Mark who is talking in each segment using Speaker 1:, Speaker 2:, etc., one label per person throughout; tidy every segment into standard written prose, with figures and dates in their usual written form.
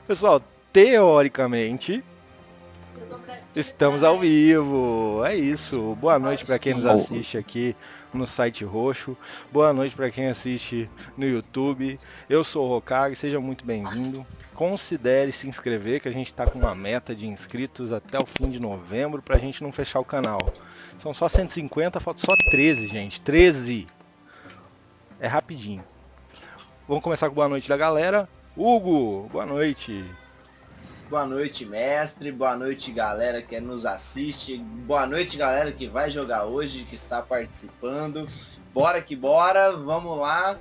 Speaker 1: Pessoal, teoricamente, estamos ao vivo. É isso. Boa noite para quem nos assiste aqui no site roxo. Boa noite para quem assiste no YouTube. Eu sou o Hokage, seja muito bem-vindo. Considere se inscrever, que a gente está com uma meta de inscritos até o fim de novembro para a gente não fechar o canal. São só 150, falta só 13, gente. 13! É rapidinho. Vamos começar com boa noite da galera. Hugo, boa noite.
Speaker 2: Boa noite, mestre. Boa noite, galera que nos assiste. Boa noite, galera que vai jogar hoje, que está participando. Bora que bora, vamos lá.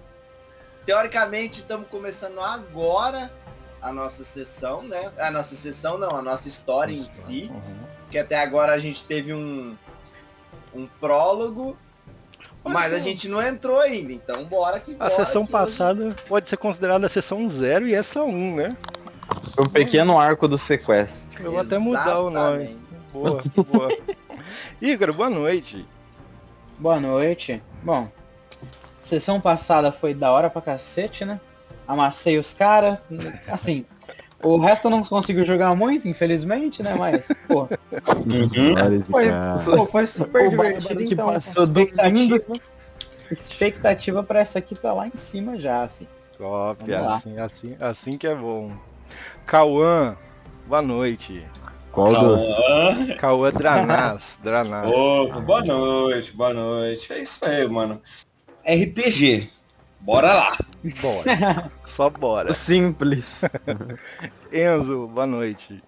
Speaker 2: Teoricamente, estamos começando agora a nossa sessão, né? A nossa sessão não, a nossa história em si. Que até agora a gente teve um prólogo, mas a gente não entrou ainda. Então bora que bora.
Speaker 1: A sessão passada pode ser considerada a sessão 0 e essa 1, né?
Speaker 3: O pequeno arco do sequestro.
Speaker 1: Eu vou até mudar o nome. Boa, boa. Ícaro, boa noite.
Speaker 4: Boa noite. Bom, sessão passada foi da hora pra cacete, né? Amassei os caras. Assim, o resto eu não consigo jogar muito, infelizmente, né? Mas, pô. Foi super divertido,
Speaker 3: que
Speaker 4: então.
Speaker 3: passou dormindo.
Speaker 4: Expectativa pra essa aqui tá lá em cima já, fi.
Speaker 1: Top,
Speaker 4: Vamos lá.
Speaker 1: assim que é bom. Cauã, boa noite. Cauã Dranás.
Speaker 5: Opa, boa noite. É isso aí, mano. RPG. Bora lá.
Speaker 1: Bora. Só bora.
Speaker 3: Simples.
Speaker 1: Enzo, boa noite.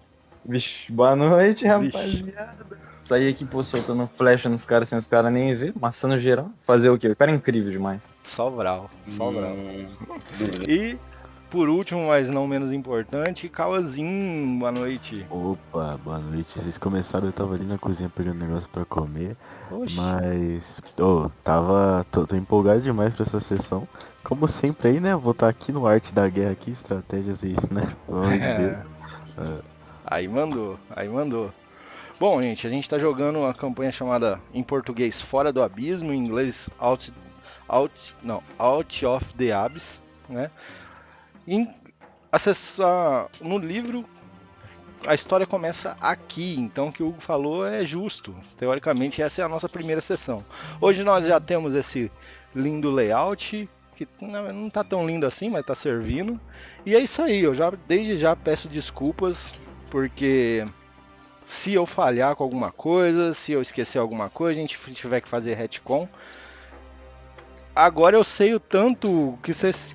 Speaker 3: Vixe, boa noite,
Speaker 1: Vixe.
Speaker 3: rapaziada. Saí aqui, pô, soltando flecha nos caras sem os caras nem ver, maçando geral. Fazer o quê? O cara é incrível demais.
Speaker 1: Só brau.
Speaker 5: Dúvida.
Speaker 1: E, por último, mas não menos importante, Cauãzinho, boa noite.
Speaker 6: Opa, boa noite. Vocês começaram, eu tava ali na cozinha pegando negócio pra comer,
Speaker 1: Oxi.
Speaker 6: mas tô empolgado demais pra essa sessão. Como sempre aí, né? Vou estar aqui no Arte da Guerra aqui, estratégias e, né? Pelo amor de Deus.
Speaker 1: Aí mandou. Bom, gente, a gente tá jogando uma campanha chamada, em português, Fora do Abismo, em inglês, Out of the Abyss, né? No livro, a história começa aqui, então o que o Hugo falou é justo. Teoricamente, essa é a nossa primeira sessão. Hoje nós já temos esse lindo layout, que não tá tão lindo assim, mas tá servindo. E é isso aí, eu desde já peço desculpas, porque se eu falhar com alguma coisa, se eu esquecer alguma coisa, a gente tiver que fazer retcon. Agora eu sei o tanto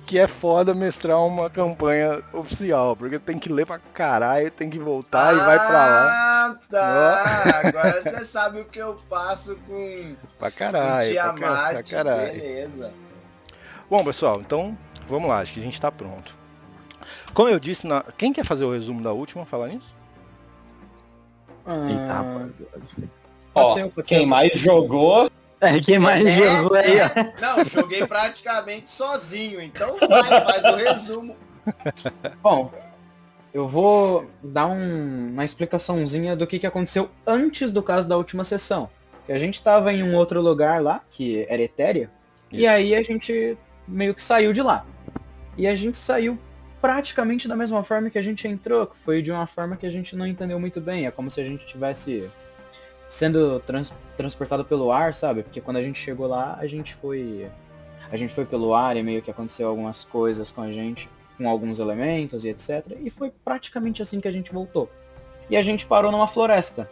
Speaker 1: que é foda mestrar uma campanha oficial, porque tem que ler pra caralho, tem que voltar e vai pra lá.
Speaker 2: Ah, tá. Agora você sabe o que eu passo com
Speaker 1: Pra caralho,
Speaker 2: Tiamat,
Speaker 1: pra caralho.
Speaker 2: beleza.
Speaker 1: Bom, pessoal, então vamos lá, acho que a gente tá pronto. Como eu disse, quem quer fazer o resumo da última, falar nisso?
Speaker 3: Eita, rapaziada.
Speaker 5: Ó,
Speaker 4: ser, pode
Speaker 5: quem
Speaker 4: ser.
Speaker 5: mais jogou,
Speaker 3: Quem mais jogou aí, ó.
Speaker 2: Não, joguei praticamente sozinho, então faz o resumo.
Speaker 4: Bom, eu vou dar uma explicaçãozinha do que aconteceu antes do caso da última sessão. Que a gente tava em um outro lugar lá, que era Etéria, e aí a gente meio que saiu de lá. E a gente saiu praticamente da mesma forma que a gente entrou, que foi de uma forma que a gente não entendeu muito bem. É como se a gente tivesse sendo transportado pelo ar, sabe? Porque quando a gente chegou lá, a gente foi pelo ar e meio que aconteceu algumas coisas com a gente, com alguns elementos e etc. E foi praticamente assim que a gente voltou. E a gente parou numa floresta,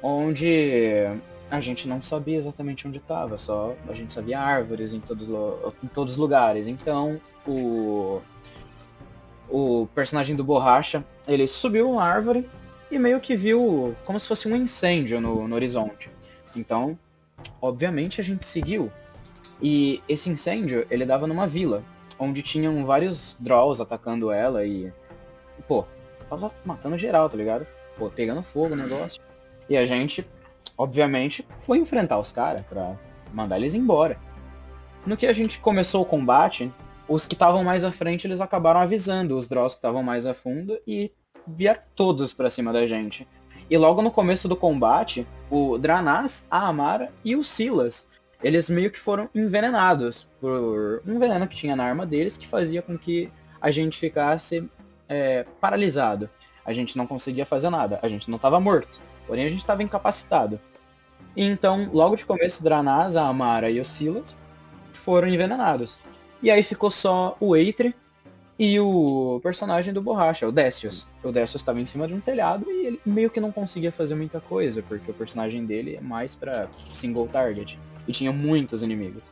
Speaker 4: onde a gente não sabia exatamente onde estava, só a gente sabia árvores em todos os lugares. Então, o personagem do Borracha, ele subiu uma árvore e meio que viu como se fosse um incêndio no horizonte. Então, obviamente a gente seguiu. E esse incêndio, ele dava numa vila, onde tinham vários Drolls atacando ela e... Pô, tava matando geral, tá ligado? Pô, pegando fogo o negócio. E a gente, obviamente, foi enfrentar os caras pra mandar eles embora. No que a gente começou o combate, os que estavam mais à frente, eles acabaram avisando os Drolls que estavam mais a fundo e vieram todos pra cima da gente. E logo no começo do combate, o Dranás, a Amara e o Silas, eles meio que foram envenenados por um veneno que tinha na arma deles, que fazia com que a gente ficasse paralisado. A gente não conseguia fazer nada. A gente não estava morto. Porém, a gente estava incapacitado. E então, logo de começo, Dranaz, a Amara e o Silas foram envenenados. E aí ficou só o Eitri e o personagem do Borracha, o Décius. O Décius estava em cima de um telhado e ele meio que não conseguia fazer muita coisa, porque o personagem dele é mais pra single target. E tinha muitos inimigos.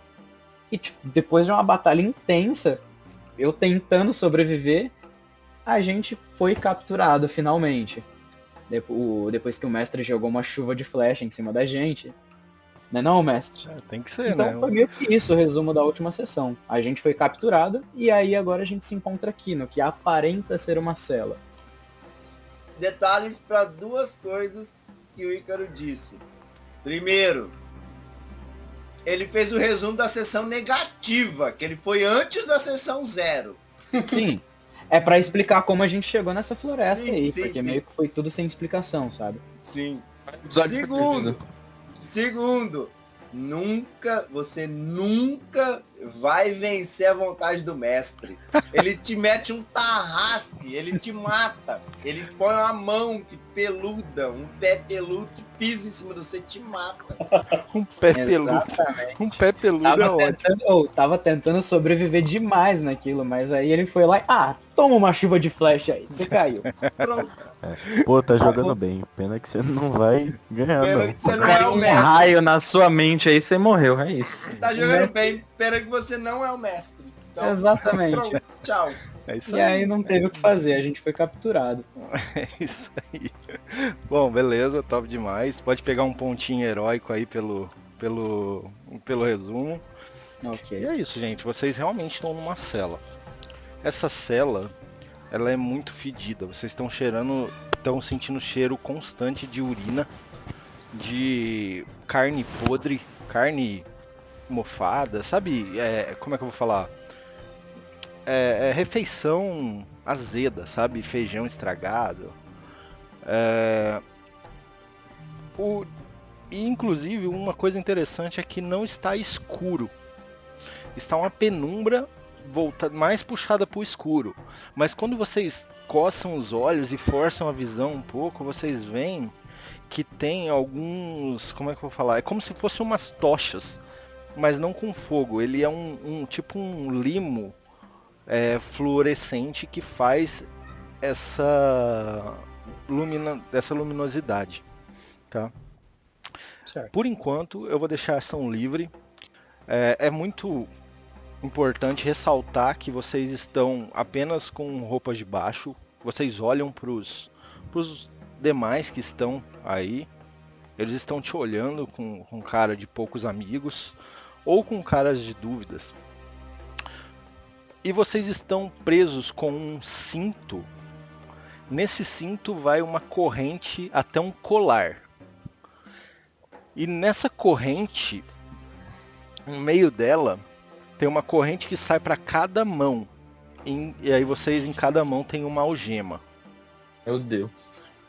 Speaker 4: E tipo, depois de uma batalha intensa, eu tentando sobreviver, a gente foi capturado finalmente. Depois que o mestre jogou uma chuva de flecha em cima da gente. Não é não, mestre?
Speaker 1: Tem que ser,
Speaker 4: Então
Speaker 1: né?
Speaker 4: foi meio que isso o resumo da última sessão. A gente foi capturado e aí agora a gente se encontra aqui, no que aparenta ser uma cela.
Speaker 2: Detalhes para duas coisas que o Ícaro disse. Primeiro, ele fez o resumo da sessão negativa, que ele foi antes da sessão 0.
Speaker 4: Sim, é pra explicar como a gente chegou nessa floresta
Speaker 2: Sim,
Speaker 4: aí,
Speaker 2: sim,
Speaker 4: porque
Speaker 2: sim.
Speaker 4: meio que foi tudo sem explicação, sabe?
Speaker 2: Sim.
Speaker 3: Episódio
Speaker 2: Segundo, você nunca vai vencer a vontade do mestre. Ele te mete um tarrasque, ele te mata. Ele põe uma mão que peluda, um pé peludo que pisa em cima de você e te mata.
Speaker 1: Um pé peludo.
Speaker 4: Exatamente.
Speaker 1: Um pé peludo é ótimo.
Speaker 4: Tava tentando sobreviver demais naquilo, mas aí ele foi lá e, toma uma chuva de flecha aí, você caiu.
Speaker 2: Pronto.
Speaker 6: Pô, tá jogando bem. Pena que você não vai ganhar,
Speaker 2: Pena
Speaker 6: não.
Speaker 2: que você não é o
Speaker 3: Um
Speaker 2: mestre.
Speaker 3: raio na sua mente aí, você morreu, é isso.
Speaker 2: Tá jogando bem, pena que você não é o mestre. Então,
Speaker 4: Exatamente.
Speaker 2: pronto, tchau.
Speaker 1: É isso
Speaker 4: E aí não teve o que fazer, a gente foi capturado.
Speaker 1: É isso aí. Bom, beleza, top demais. Pode pegar um pontinho heróico aí pelo resumo. E
Speaker 4: Ok.
Speaker 1: é isso, gente. Vocês realmente estão numa cela. Essa cela, ela é muito fedida. Vocês estão sentindo cheiro constante de urina, de carne podre, carne mofada, sabe? Como é que eu vou falar? Refeição azeda, sabe? Feijão estragado. E inclusive uma coisa interessante é que não está escuro. Está uma penumbra mais puxada para o escuro. Mas quando vocês coçam os olhos e forçam a visão um pouco, vocês veem que tem alguns... Como é que eu vou falar? É como se fossem umas tochas, mas não com fogo. Ele é tipo um limo fluorescente que faz essa luminosidade, tá?
Speaker 4: Certo.
Speaker 1: Por enquanto eu vou deixar a ação livre. É muito importante ressaltar que vocês estão apenas com roupas de baixo. Vocês olham pros demais que estão aí. Eles estão te olhando com cara de poucos amigos ou com caras de dúvidas. E vocês estão presos com um cinto. Nesse cinto vai uma corrente até um colar. E nessa corrente, no meio dela, tem uma corrente que sai para cada mão. E aí vocês em cada mão tem uma algema.
Speaker 3: Meu Deus.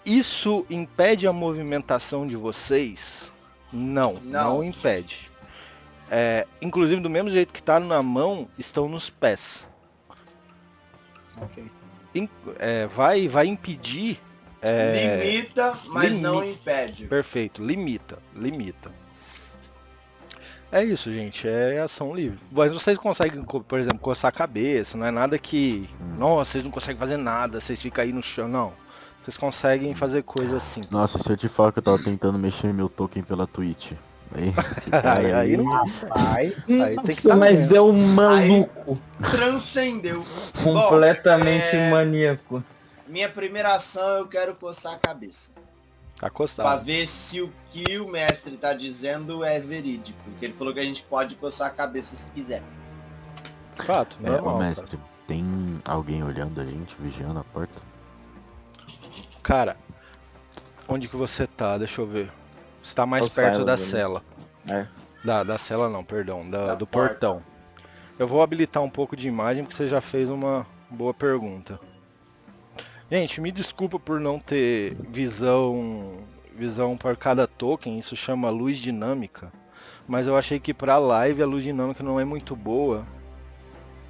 Speaker 1: Isso impede a movimentação de vocês? Não impede. Inclusive do mesmo jeito que está na mão, estão nos pés.
Speaker 4: Ok.
Speaker 1: Vai impedir...
Speaker 2: Limita, mas não impede.
Speaker 1: Perfeito, limita. É isso, gente, é ação livre. Mas vocês conseguem, por exemplo, coçar a cabeça, não é nada que... Nossa, vocês não conseguem fazer nada, vocês ficam aí no chão, não. Vocês conseguem fazer coisa assim.
Speaker 6: Nossa, se eu te falar que eu tava tentando mexer meu token pela Twitch.
Speaker 1: Aí não
Speaker 4: Rapaz,
Speaker 1: Aí tem que
Speaker 3: Nossa,
Speaker 1: tá
Speaker 3: mas é um maluco.
Speaker 2: Transcendeu.
Speaker 3: Completamente
Speaker 2: Bom,
Speaker 3: maníaco.
Speaker 2: minha primeira ação eu quero coçar a cabeça.
Speaker 1: Tá
Speaker 2: Pra
Speaker 1: coçado.
Speaker 2: ver se o que o mestre tá dizendo é verídico. Porque ele falou que a gente pode coçar a cabeça se quiser.
Speaker 1: Fato,
Speaker 6: Ô
Speaker 1: normal,
Speaker 6: mestre, tem alguém olhando a gente, vigiando a porta?
Speaker 1: Cara, onde que você tá? Deixa eu ver. Você tá mais
Speaker 3: É o
Speaker 1: perto
Speaker 3: silo
Speaker 1: da
Speaker 3: dele.
Speaker 1: cela.
Speaker 3: É.
Speaker 1: Da cela não, perdão.
Speaker 2: Da
Speaker 1: Do
Speaker 2: porta.
Speaker 1: portão. Eu vou habilitar um pouco de imagem porque você já fez uma boa pergunta. Gente, me desculpa por não ter visão para cada token. Isso chama luz dinâmica. Mas eu achei que pra live a luz dinâmica não é muito boa.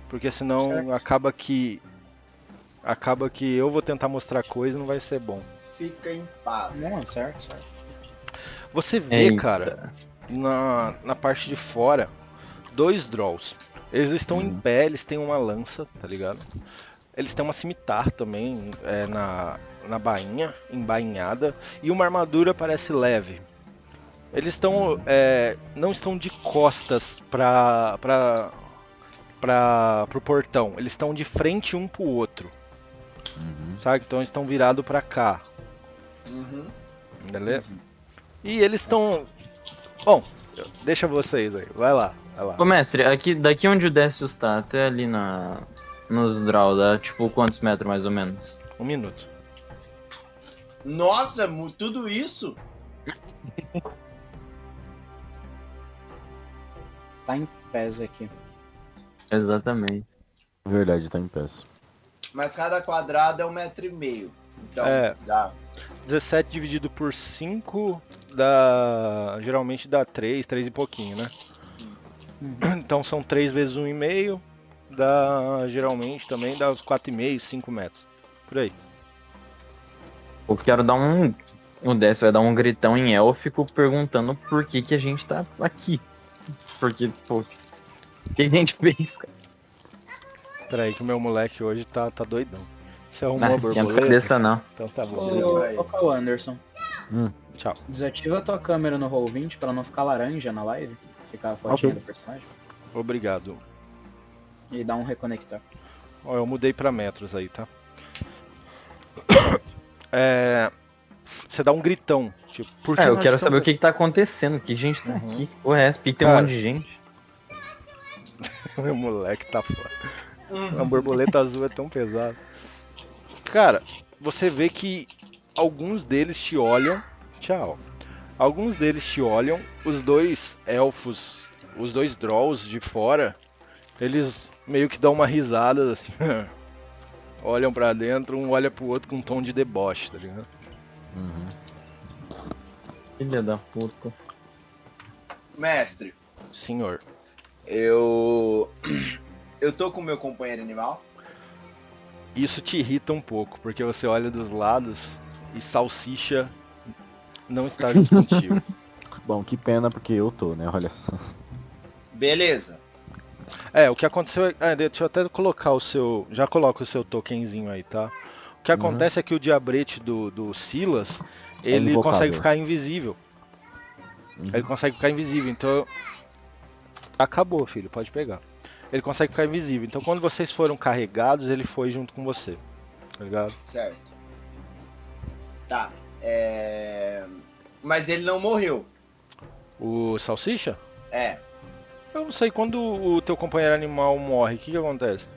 Speaker 1: Porque senão acaba que acaba que eu vou tentar mostrar coisa e não vai ser bom.
Speaker 2: Fica em paz.
Speaker 4: Não, certo.
Speaker 1: Você vê,
Speaker 3: Eita.
Speaker 1: cara, na parte de fora, 2 Drolls. Eles estão em pé, eles têm uma lança, tá ligado? Eles têm uma cimitarra também na bainha, embainhada, e uma armadura parece leve. Eles estão não estão de costas pro portão, eles estão de frente um pro outro, sabe? Então eles estão virados pra cá,
Speaker 2: Uhum.
Speaker 1: beleza? E eles estão... Bom, deixa vocês aí, vai lá.
Speaker 3: Ô mestre, daqui onde o Décio está, até ali nos Draw, dá tipo quantos metros mais ou menos?
Speaker 1: 1 minuto.
Speaker 2: Nossa, tudo isso?
Speaker 4: Tá em pés aqui.
Speaker 3: Exatamente.
Speaker 6: Verdade, tá em peça.
Speaker 2: Mas cada quadrado é 1,5 m. Então, dá.
Speaker 1: 17 dividido por 5 geralmente dá 3 e pouquinho, né? Então são 3 vezes 1,5, geralmente também dá uns 4,5, 5 metros. Por aí.
Speaker 3: Eu quero dar o Décio vai dar um gritão em élfico perguntando por que a gente tá aqui. Porque, pô, o que a gente fez, cara?
Speaker 1: Peraí que o meu moleque hoje tá doidão. Você arrumou a
Speaker 3: Não esquenta a
Speaker 1: borboleta?
Speaker 3: cabeça não.
Speaker 1: Então tá bom.
Speaker 4: Ô, Cal Anderson,
Speaker 1: Tchau.
Speaker 4: desativa a tua câmera no Roll20 pra não ficar laranja na live. Ficar a fotinha
Speaker 6: Ok.
Speaker 4: do personagem.
Speaker 1: Obrigado.
Speaker 4: E dá um reconectar.
Speaker 1: Ó, eu mudei pra metros aí, tá? Você dá um gritão. Tipo, por que
Speaker 3: Eu
Speaker 1: nós
Speaker 3: quero saber o
Speaker 1: estamos
Speaker 3: que tá acontecendo, que gente tá aqui. Porra, é essa? Por que tem um
Speaker 1: Cara.
Speaker 3: monte de gente?
Speaker 1: aqui? Meu moleque tá fora. A borboleta azul é tão pesada. Cara, você vê que alguns deles te olham. Tchau. Alguns deles te olham. Os 2 elfos, os 2 Drolls de fora, eles meio que dão uma risada assim. Olham pra dentro, um olha pro outro com um tom de deboche, tá ligado?
Speaker 3: Filha da puta.
Speaker 2: Mestre,
Speaker 1: Senhor.
Speaker 2: eu tô com o meu companheiro animal.
Speaker 1: Isso te irrita um pouco, porque você olha dos lados e Salsicha não está junto contigo.
Speaker 6: Bom, que pena porque eu tô, né? Olha só.
Speaker 2: Beleza.
Speaker 1: O que aconteceu é... deixa eu até colocar o seu... Já coloca o seu tokenzinho aí, tá? O que acontece é que o diabrete do Silas, ele
Speaker 6: invocável.
Speaker 1: consegue ficar invisível. Ele consegue ficar invisível, então... Acabou, filho, pode pegar. Ele consegue ficar invisível, então quando vocês foram carregados, ele foi junto com você. Tá ligado?
Speaker 2: Certo. Tá. Mas ele não morreu.
Speaker 1: O Salsicha?
Speaker 2: É.
Speaker 1: Eu não sei, quando o teu companheiro animal morre, o que acontece?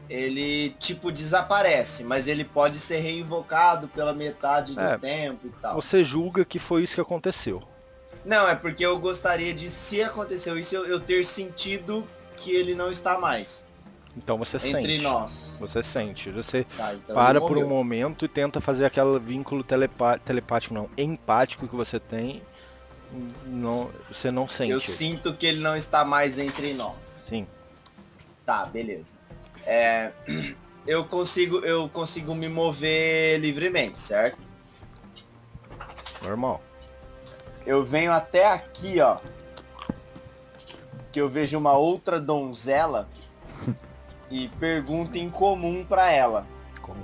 Speaker 2: Ele, tipo, desaparece, mas ele pode ser reinvocado pela metade do tempo e tal.
Speaker 1: Você julga que foi isso que aconteceu.
Speaker 2: Não, é porque eu gostaria de, se aconteceu isso, eu ter sentido que ele não está mais
Speaker 1: Então você
Speaker 2: entre
Speaker 1: sente.
Speaker 2: nvocê.
Speaker 1: Você sente. Você
Speaker 2: Tá, então
Speaker 1: para
Speaker 2: ele
Speaker 1: por um
Speaker 2: morreu.
Speaker 1: momento e tenta fazer aquele vínculo telepático, não, empático que você tem. Não, você não sente.
Speaker 2: Eu sinto que ele não está mais entre nós.
Speaker 1: Sim.
Speaker 2: Tá, beleza. Eu consigo me mover livremente, certo?
Speaker 1: Normal.
Speaker 2: Eu venho até aqui, ó. Que eu vejo uma outra donzela e pergunto em comum pra ela.
Speaker 1: Como?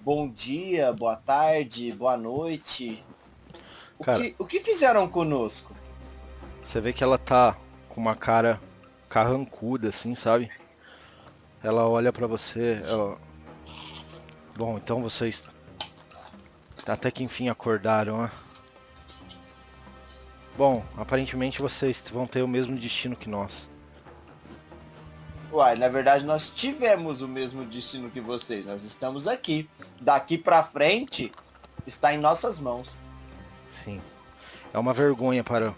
Speaker 2: Bom dia, boa tarde, boa noite.
Speaker 1: Cara.
Speaker 2: O que fizeram conosco?
Speaker 1: Você vê que ela tá com uma cara carrancuda, assim, sabe? Ela olha pra você, ela... Bom, então vocês até que enfim acordaram, né? Bom, aparentemente vocês vão ter o mesmo destino que nós.
Speaker 2: Uai, na verdade nós tivemos o mesmo destino que vocês. Nós estamos aqui. Daqui pra frente está em nossas mãos.
Speaker 1: Sim. É uma vergonha para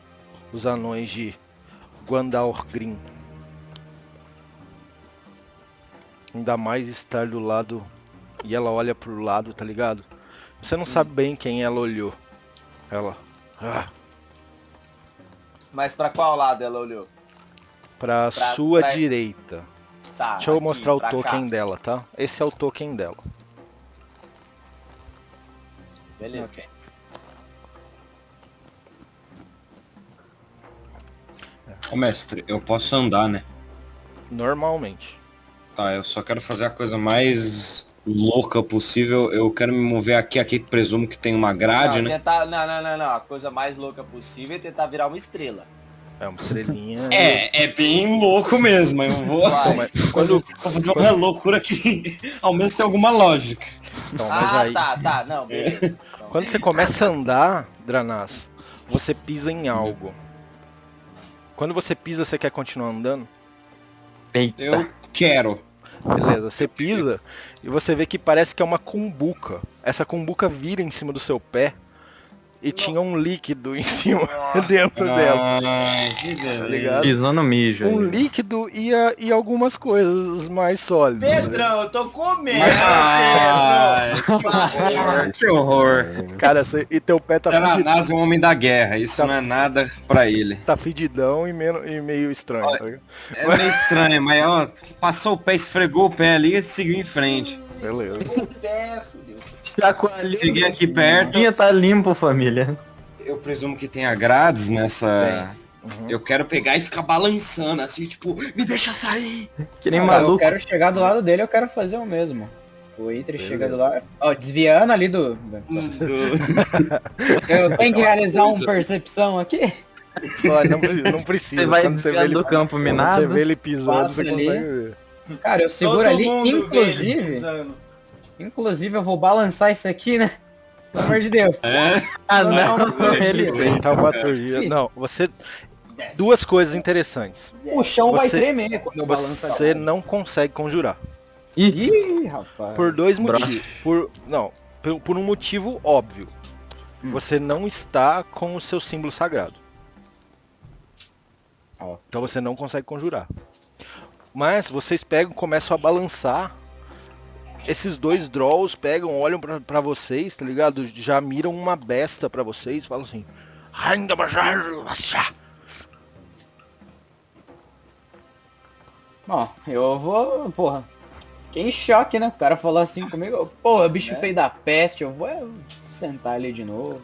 Speaker 1: os anões de Gandalf-Green. Ainda mais estar do lado... E ela olha pro lado, tá ligado? Você não sabe bem quem ela olhou. Ela...
Speaker 2: Mas pra qual lado ela olhou?
Speaker 1: Pra
Speaker 2: Pra-
Speaker 1: sua
Speaker 2: pra-
Speaker 1: direita.
Speaker 2: Tá,
Speaker 1: Deixa eu
Speaker 2: aqui,
Speaker 1: mostrar o
Speaker 2: pra
Speaker 1: token
Speaker 2: cá.
Speaker 1: dela, tá? Esse é o token dela.
Speaker 2: Beleza.
Speaker 5: Ô mestre, eu posso andar, né?
Speaker 1: Normalmente.
Speaker 5: Tá, eu só quero fazer a coisa mais louca possível. Eu quero me mover aqui presumo que tem uma grade,
Speaker 2: Não,
Speaker 5: né?
Speaker 2: tentar, não. A coisa mais louca possível é tentar virar uma estrela.
Speaker 1: É uma estrelinha.
Speaker 5: É bem louco mesmo. Eu vou,
Speaker 2: Vai.
Speaker 1: Mas quando,
Speaker 5: vou fazer uma loucura que ao menos tem alguma lógica.
Speaker 1: então, mas
Speaker 2: Ah,
Speaker 1: aí,
Speaker 2: tá, não, beleza. Então,
Speaker 1: quando você começa a andar, Dranás, você pisa em algo. Quando você pisa, você quer continuar andando?
Speaker 3: Eita.
Speaker 5: Eu quero.
Speaker 1: Beleza, você pisa e você vê que parece que é uma cumbuca. Essa cumbuca vira em cima do seu pé e tinha um líquido em cima dentro dela.
Speaker 5: Ai, que
Speaker 1: Tá ligado?
Speaker 3: Pisando mijo
Speaker 1: Um
Speaker 3: aí.
Speaker 1: líquido e algumas coisas mais sólidas.
Speaker 2: Pedrão, eu tô comendo,
Speaker 5: Ai,
Speaker 2: Pedro.
Speaker 5: que horror.
Speaker 1: Cara, e teu pé tá
Speaker 5: Taranás é um homem da guerra, isso não é nada pra ele.
Speaker 1: tá fedidão e meio estranho. Tá ligado?
Speaker 5: É meio estranho, mas ó, passou o pé, esfregou o pé ali e seguiu em frente.
Speaker 1: Beleza.
Speaker 2: O pé, fudeu.
Speaker 3: Chacoalhando.
Speaker 5: Cheguei aqui perto.
Speaker 3: Tinha tá limpo, família.
Speaker 5: Eu presumo que tenha grades nessa.
Speaker 1: Uhum.
Speaker 5: Eu quero pegar e ficar balançando, assim, tipo, me deixa sair!
Speaker 3: Que nem
Speaker 4: Eu
Speaker 3: maluco.
Speaker 4: quero chegar do lado dele, eu quero fazer o mesmo. O Inter chega do lado. Ó, desviando ali do. Eu tenho que realizar uma percepção aqui.
Speaker 1: Olha, não precisa.
Speaker 3: Você vai
Speaker 1: Quando você vê
Speaker 3: desviando
Speaker 1: ele,
Speaker 3: do campo
Speaker 1: quando
Speaker 3: minado.
Speaker 1: você vê ele pisando,
Speaker 4: Passa
Speaker 1: você
Speaker 4: ali.
Speaker 1: consegue ver.
Speaker 4: Cara, eu seguro
Speaker 2: Todo
Speaker 4: ali,
Speaker 2: mundo vê ele
Speaker 4: inclusive.
Speaker 2: pisando.
Speaker 4: Inclusive eu vou balançar isso aqui, né? Pelo amor de Deus.
Speaker 5: É?
Speaker 3: Ah, não. Ele
Speaker 1: Tem taumaturgia. Não, você. Duas coisas interessantes.
Speaker 4: O chão vai
Speaker 1: Você-
Speaker 4: tremer quando eu balançar.
Speaker 1: Você não consegue conjurar.
Speaker 4: Ih, rapaz.
Speaker 1: Por dois
Speaker 3: Bra-
Speaker 1: motivos. Por um motivo óbvio. Você não está com o seu símbolo sagrado.
Speaker 4: Ó.
Speaker 1: Então você não consegue conjurar. Mas vocês pegam, começam a balançar. Esses dois Drolls pegam, olham pra vocês, tá ligado? Já miram uma besta pra vocês, falam assim. "Ainda baixar."
Speaker 4: Ó, eu vou, porra. Fiquei em choque, né? O cara falou assim comigo, porra, bicho feio da peste, eu vou sentar ali de novo.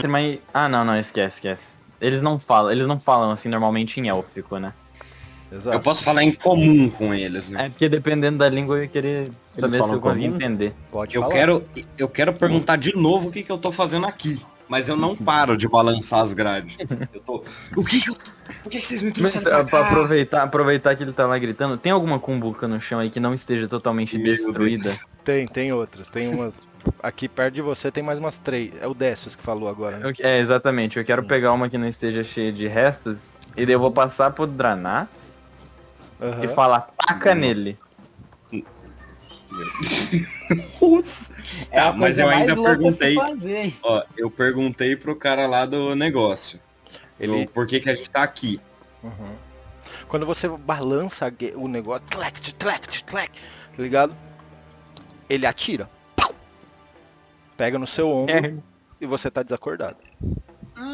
Speaker 3: Mas... Ah, não, esquece. Eles não falam assim normalmente em élfico, né?
Speaker 1: Exato.
Speaker 5: Eu posso falar em comum com eles, né?
Speaker 3: É porque dependendo da língua eu ia querer saber se
Speaker 6: falam
Speaker 3: eu conseguia
Speaker 6: comum?
Speaker 3: entender.
Speaker 1: Pode
Speaker 5: Eu
Speaker 1: falar.
Speaker 5: quero perguntar de novo o que eu tô fazendo aqui. Mas eu não paro de balançar as grades. Eu tô. O que eu tô. Por que vocês me
Speaker 3: Mas
Speaker 5: trouxeram pra
Speaker 3: pra
Speaker 5: cá?
Speaker 3: aproveitar que ele tá lá gritando, tem alguma cumbuca no chão aí que não esteja totalmente
Speaker 5: Meu
Speaker 3: destruída?
Speaker 5: Deus.
Speaker 1: Tem outra. Tem uma. Aqui perto de você tem mais umas 3. É o Décius que falou agora, né?
Speaker 3: É, exatamente. Eu quero
Speaker 1: Sim.
Speaker 3: pegar uma que não esteja cheia de restos, e daí eu vou passar pro Dranás
Speaker 1: Aham.
Speaker 3: e falar, taca nele.
Speaker 5: Nossa.
Speaker 4: É a
Speaker 5: Tá, mas
Speaker 4: coisa
Speaker 5: eu
Speaker 4: mais
Speaker 5: ainda
Speaker 4: louca a se
Speaker 5: perguntei.
Speaker 4: fazer, hein?
Speaker 5: Ó, eu perguntei pro cara lá do negócio.
Speaker 1: Ele-
Speaker 5: Por que a gente tá aqui?
Speaker 1: Uhum. Quando você balança o negócio, tlec, tá ligado? Ele atira. Pau! Pega no seu ombro e você tá desacordado.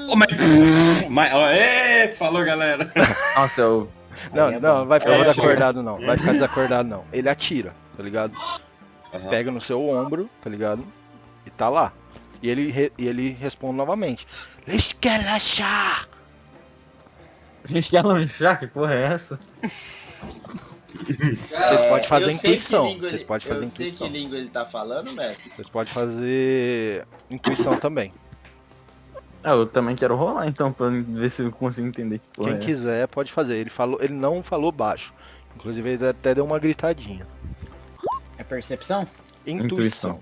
Speaker 5: Ô, mas ó, falou, galera.
Speaker 3: Nossa, eu...
Speaker 1: Não,
Speaker 4: Aí é
Speaker 1: não,
Speaker 4: bom.
Speaker 1: vai ficar
Speaker 5: É,
Speaker 1: desacordado não. Vai ficar desacordado não. Ele atira, tá ligado?
Speaker 5: Aham.
Speaker 1: Pega no seu ombro, tá ligado? E tá lá. E ele responde novamente. Lishkelachá!
Speaker 3: A gente quer lanchar, que porra é essa?
Speaker 1: Você pode fazer
Speaker 2: eu sei que
Speaker 1: intuição.
Speaker 2: língua
Speaker 1: Você
Speaker 2: ele,
Speaker 1: pode fazer
Speaker 2: eu sei que
Speaker 1: intuição.
Speaker 2: língua ele tá falando, mestre.
Speaker 1: Você pode fazer intuição também.
Speaker 3: Ah, eu também quero rolar então, pra ver se eu consigo entender que porra
Speaker 1: Quem
Speaker 3: é essa.
Speaker 1: quiser pode fazer. Ele não falou baixo. Inclusive ele até deu uma gritadinha.
Speaker 4: É percepção?
Speaker 1: Intuição.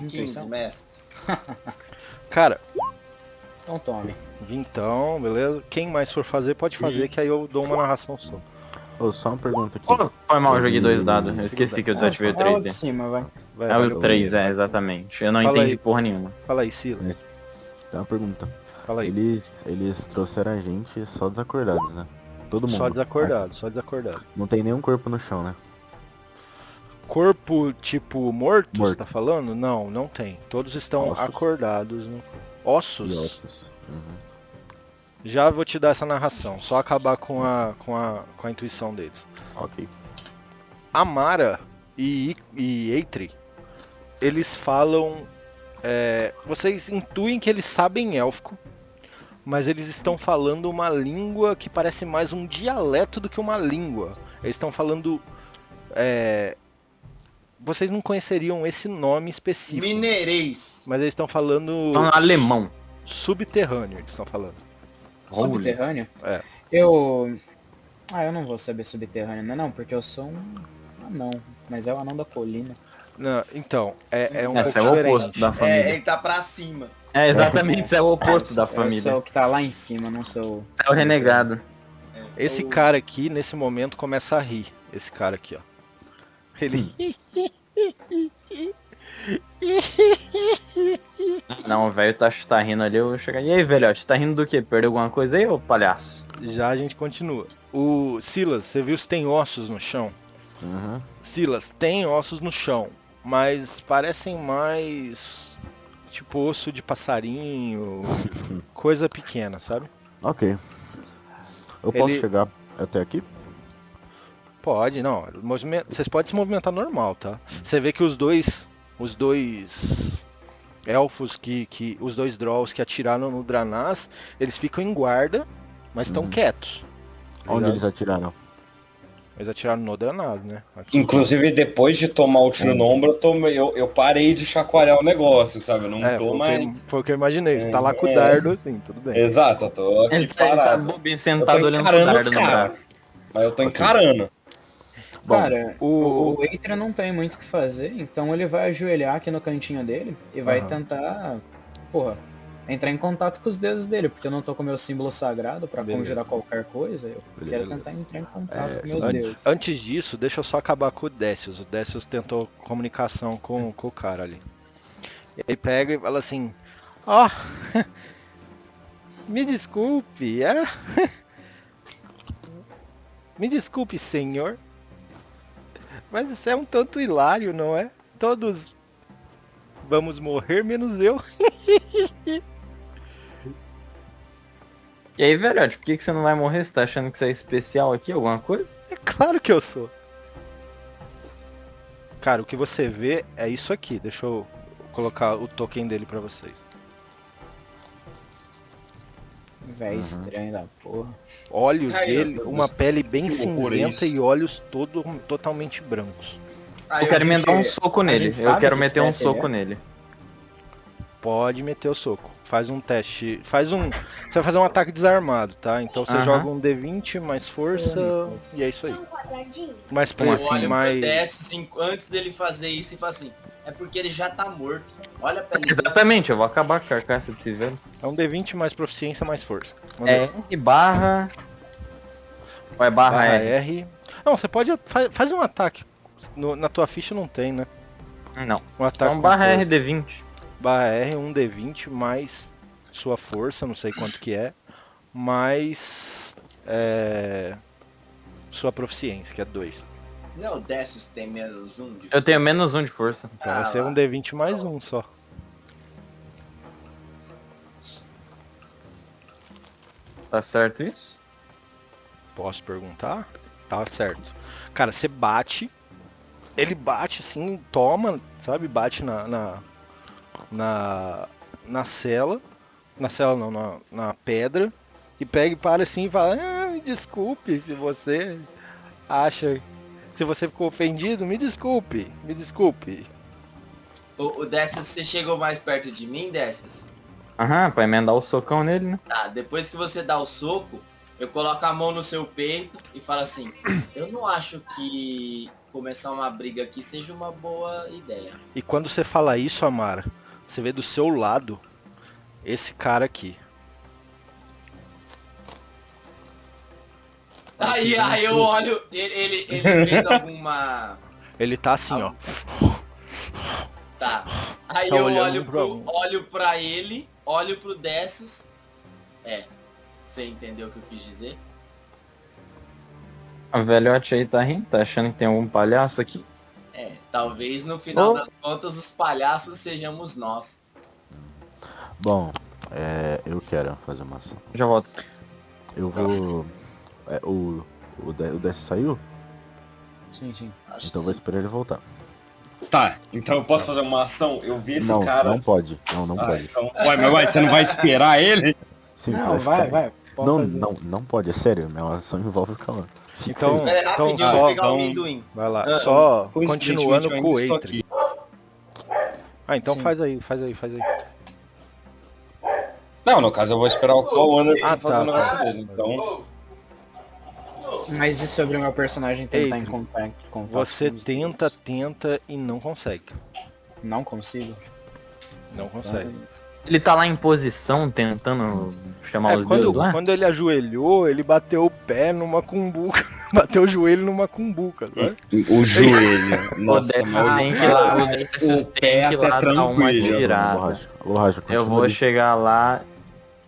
Speaker 2: 15, mestre.
Speaker 1: Cara,
Speaker 4: Então tome.
Speaker 1: então, beleza? Quem mais for fazer, pode fazer, que aí eu dou uma narração só.
Speaker 6: Ô, só uma pergunta aqui.
Speaker 3: Oh, foi mal, eu joguei 2 dados. Eu esqueci que eu desativei o
Speaker 4: É o de
Speaker 3: 3D.
Speaker 4: cima, vai.
Speaker 1: Vai,
Speaker 3: É
Speaker 1: vai,
Speaker 3: o 3, exatamente. Eu não
Speaker 1: Fala
Speaker 3: entendi
Speaker 1: aí.
Speaker 3: porra nenhuma.
Speaker 1: Fala aí, Sila.
Speaker 6: Tem uma pergunta.
Speaker 1: Fala aí.
Speaker 6: Eles trouxeram a gente só desacordados, né? Todo mundo.
Speaker 1: Só desacordado, só desacordado.
Speaker 6: Não tem nenhum corpo no chão, né?
Speaker 1: Corpo tipo morto, você
Speaker 6: Morto.
Speaker 1: tá falando? Não, não tem. Todos estão
Speaker 6: Ossos.
Speaker 1: acordados. No...
Speaker 6: E
Speaker 1: Ossos?
Speaker 6: ossos. Uhum.
Speaker 1: Já vou te dar essa narração. Só acabar com a intuição deles.
Speaker 6: Ok.
Speaker 1: Amara e Eitri, eles falam... vocês intuem que eles sabem élfico, mas eles estão falando uma língua que parece mais um dialeto do que uma língua. Eles estão falando... vocês não conheceriam esse nome específico.
Speaker 2: Mineirês.
Speaker 1: Mas eles estão falando...
Speaker 3: Alemão.
Speaker 1: Subterrâneo, eles estão falando.
Speaker 4: Subterrâneo?
Speaker 1: É.
Speaker 4: Eu não vou saber subterrâneo, não, porque eu sou um anão. Mas é o anão da colina.
Speaker 1: Não, então, é um
Speaker 3: Esse é
Speaker 1: pouco
Speaker 3: o
Speaker 1: diferente.
Speaker 3: oposto da família.
Speaker 2: Ele tá pra cima.
Speaker 3: É, exatamente, esse é o oposto da
Speaker 4: Eu
Speaker 3: família.
Speaker 4: sou o que tá lá em cima, não sou...
Speaker 3: É o renegado.
Speaker 1: Esse cara aqui, nesse momento, começa a rir. Esse cara aqui, ó. Ele...
Speaker 3: Não, o velho tá rindo ali, eu vou chegar. E aí, velhote, tá rindo do quê? Perdeu alguma coisa aí, ô palhaço?
Speaker 1: Já a gente continua. O Silas, você viu se tem ossos no chão?
Speaker 6: Uhum.
Speaker 1: Silas, tem ossos no chão, mas parecem mais tipo osso de passarinho, coisa pequena, sabe?
Speaker 6: Ok. Eu posso
Speaker 1: Ele-
Speaker 6: chegar até aqui?
Speaker 1: Pode, não. Vocês podem se movimentar normal, tá? Você vê que os dois elfos os dois Drolls que atiraram no Dranás, eles ficam em guarda, mas estão quietos. tá
Speaker 6: Onde
Speaker 1: ligado?
Speaker 6: eles atiraram?
Speaker 1: Eles atiraram no Dranás, né? Aqui.
Speaker 5: Inclusive, depois de tomar o tiro no ombro, eu parei de chacoalhar o negócio, sabe? Eu não tô mais...
Speaker 1: Foi o que eu imaginei. Você tá lá com o dardo, assim, tudo bem.
Speaker 5: Exato, eu tô aqui
Speaker 3: Ele tá
Speaker 5: parado.
Speaker 3: bobinho
Speaker 5: Eu
Speaker 3: sentado
Speaker 5: tô
Speaker 3: olhando pro
Speaker 5: encarando os
Speaker 3: dardo no
Speaker 5: caras.
Speaker 3: braço.
Speaker 5: Mas eu tô encarando.
Speaker 6: Bom,
Speaker 4: Cara, o Eitra não tem muito o que fazer, então ele vai ajoelhar aqui no cantinho dele e vai tentar, entrar em contato com os deuses dele, porque eu não tô com meu símbolo sagrado pra
Speaker 1: Beleza.
Speaker 4: conjurar qualquer coisa, eu quero
Speaker 6: Beleza.
Speaker 4: tentar entrar em contato com meus
Speaker 1: An-
Speaker 4: deuses.
Speaker 1: Antes disso, deixa eu só acabar com o Décius. O Décius tentou comunicação com o cara ali. Ele pega e fala assim, ó, me desculpe, me desculpe, senhor, mas isso é um tanto hilário, não é? Todos vamos morrer, menos eu.
Speaker 3: E aí, velhote, por que você não vai morrer? Você tá achando que você é especial aqui, alguma coisa?
Speaker 1: É claro que eu sou. Cara, o que você vê é isso aqui. Deixa eu colocar o token dele pra vocês.
Speaker 4: Véi estranho da porra.
Speaker 1: Olhos
Speaker 2: Ai,
Speaker 1: dele,
Speaker 5: meu Deus.
Speaker 1: uma pele bem
Speaker 5: Que loucura
Speaker 1: cinzenta
Speaker 5: isso.
Speaker 1: e olhos totalmente brancos.
Speaker 2: Aí
Speaker 3: Eu quero
Speaker 2: a gente-
Speaker 3: emendar um soco nele.
Speaker 4: gente
Speaker 3: Eu
Speaker 4: sabe
Speaker 3: quero
Speaker 4: que
Speaker 3: meter um
Speaker 4: espécie ele
Speaker 3: soco
Speaker 4: é?
Speaker 3: nele.
Speaker 1: Pode meter o soco. Faz um teste. Você vai fazer um ataque desarmado, tá? Então você
Speaker 3: Aham.
Speaker 1: joga um D20 mais força e é isso aí. Mais
Speaker 3: Como
Speaker 2: Eu
Speaker 1: preço,
Speaker 3: assim?
Speaker 2: olho
Speaker 1: mais.
Speaker 2: pro Décio antes dele fazer isso e falo assim, é porque ele já tá morto. Olha a pele dele.
Speaker 3: Exatamente, eu vou acabar com a carcaça desse velho.
Speaker 1: É um D20 mais proficiência mais força. Manda
Speaker 3: É R barra... Ou é barra
Speaker 1: barra
Speaker 3: R?
Speaker 1: R. Não, você pode. Faz um ataque. Na tua ficha não tem, né?
Speaker 3: Não.
Speaker 1: Um ataque.
Speaker 3: Então
Speaker 1: com
Speaker 3: barra
Speaker 1: força.
Speaker 3: RD20.
Speaker 1: Barra R, um D20 mais sua força, não sei quanto que é, mais sua proficiência, que é 2.
Speaker 2: Não, o Décio tem menos um de
Speaker 3: Eu tenho menos 1 de força.
Speaker 1: Então
Speaker 2: Ah,
Speaker 1: vai ter
Speaker 2: lá.
Speaker 1: um D20 mais um só.
Speaker 3: Tá certo isso?
Speaker 1: Posso perguntar? Tá certo. Cara, você bate, ele bate assim, toma, sabe? Bate na cela. Na cela não, na pedra. E pega e para assim e fala, me desculpe se você acha. Se você ficou ofendido, me desculpe, me desculpe.
Speaker 2: O Décio, você chegou mais perto de mim, Décio?
Speaker 3: Aham, pra emendar o socão nele, né?
Speaker 2: Tá, depois que você dá o soco, eu coloco a mão no seu peito e falo assim, eu não acho que começar uma briga aqui seja uma boa ideia.
Speaker 1: E quando você fala isso, Amara, você vê do seu lado esse cara aqui.
Speaker 2: Aí eu olho, ele fez alguma...
Speaker 1: Ele tá assim, ó.
Speaker 2: Tá. Aí
Speaker 1: Tá
Speaker 2: eu
Speaker 1: olhando pra um.
Speaker 2: olho pra ele, olho pro Décio. Você entendeu o que eu quis dizer?
Speaker 3: A velhote aí tá rindo, tá achando que tem algum palhaço aqui?
Speaker 2: Talvez no final
Speaker 3: Oh.
Speaker 2: das contas os palhaços sejamos nós.
Speaker 6: Bom, eu quero fazer uma ação.
Speaker 3: Já volto.
Speaker 6: Eu vou... o Décio saiu?
Speaker 4: Sim, sim.
Speaker 2: Acho
Speaker 6: Então eu
Speaker 2: que
Speaker 6: vou
Speaker 2: sim.
Speaker 6: esperar ele voltar.
Speaker 5: Tá, então eu posso fazer uma ação? Eu vi esse
Speaker 6: Não,
Speaker 5: cara.
Speaker 6: não pode. Não pode.
Speaker 5: Então, ué, mas você não vai esperar ele?
Speaker 6: Sim,
Speaker 4: Não,
Speaker 6: você
Speaker 4: vai,
Speaker 6: ficar-
Speaker 4: vai. Pode
Speaker 6: Não,
Speaker 4: fazer.
Speaker 6: não pode, é sério. Minha ação envolve o Cauã.
Speaker 1: Então,
Speaker 2: Pera aí, rapidinho,
Speaker 1: então
Speaker 2: eu vou
Speaker 1: só
Speaker 2: pegar o
Speaker 1: vamos...
Speaker 2: amendoim.
Speaker 1: Vai lá.
Speaker 5: Ah,
Speaker 1: Só
Speaker 5: coincidentemente,
Speaker 1: continuando
Speaker 5: eu ainda
Speaker 1: com o
Speaker 5: estou
Speaker 1: Eitri.
Speaker 5: aqui.
Speaker 1: Ah, então
Speaker 4: Sim.
Speaker 1: faz aí.
Speaker 5: Não, no caso eu vou esperar o Call Anderson fazer
Speaker 1: tá,
Speaker 5: o negócio dele. Então,
Speaker 4: Mas e sobre o meu personagem tentar
Speaker 1: Ei,
Speaker 4: em contato
Speaker 1: Você
Speaker 4: com os
Speaker 1: tenta
Speaker 4: deuses?
Speaker 1: e não consegue.
Speaker 4: Não consigo.
Speaker 1: Não consegue.
Speaker 3: Ele tá lá em posição tentando chamar os deuses lá?
Speaker 1: Quando ele ajoelhou, ele bateu o pé numa cumbuca. Bateu o joelho numa cumbuca, né?
Speaker 5: o joelho.
Speaker 3: O
Speaker 5: Nossa,
Speaker 3: Décio
Speaker 5: mas
Speaker 3: tem que ir lá, o
Speaker 5: o
Speaker 3: Décio
Speaker 5: pé
Speaker 3: tem que ir
Speaker 5: até
Speaker 3: lá dar uma
Speaker 5: tranquilo.
Speaker 3: tirada.
Speaker 6: Ô, Raja,
Speaker 3: Eu
Speaker 6: continua
Speaker 3: vou
Speaker 6: ali.
Speaker 3: chegar lá.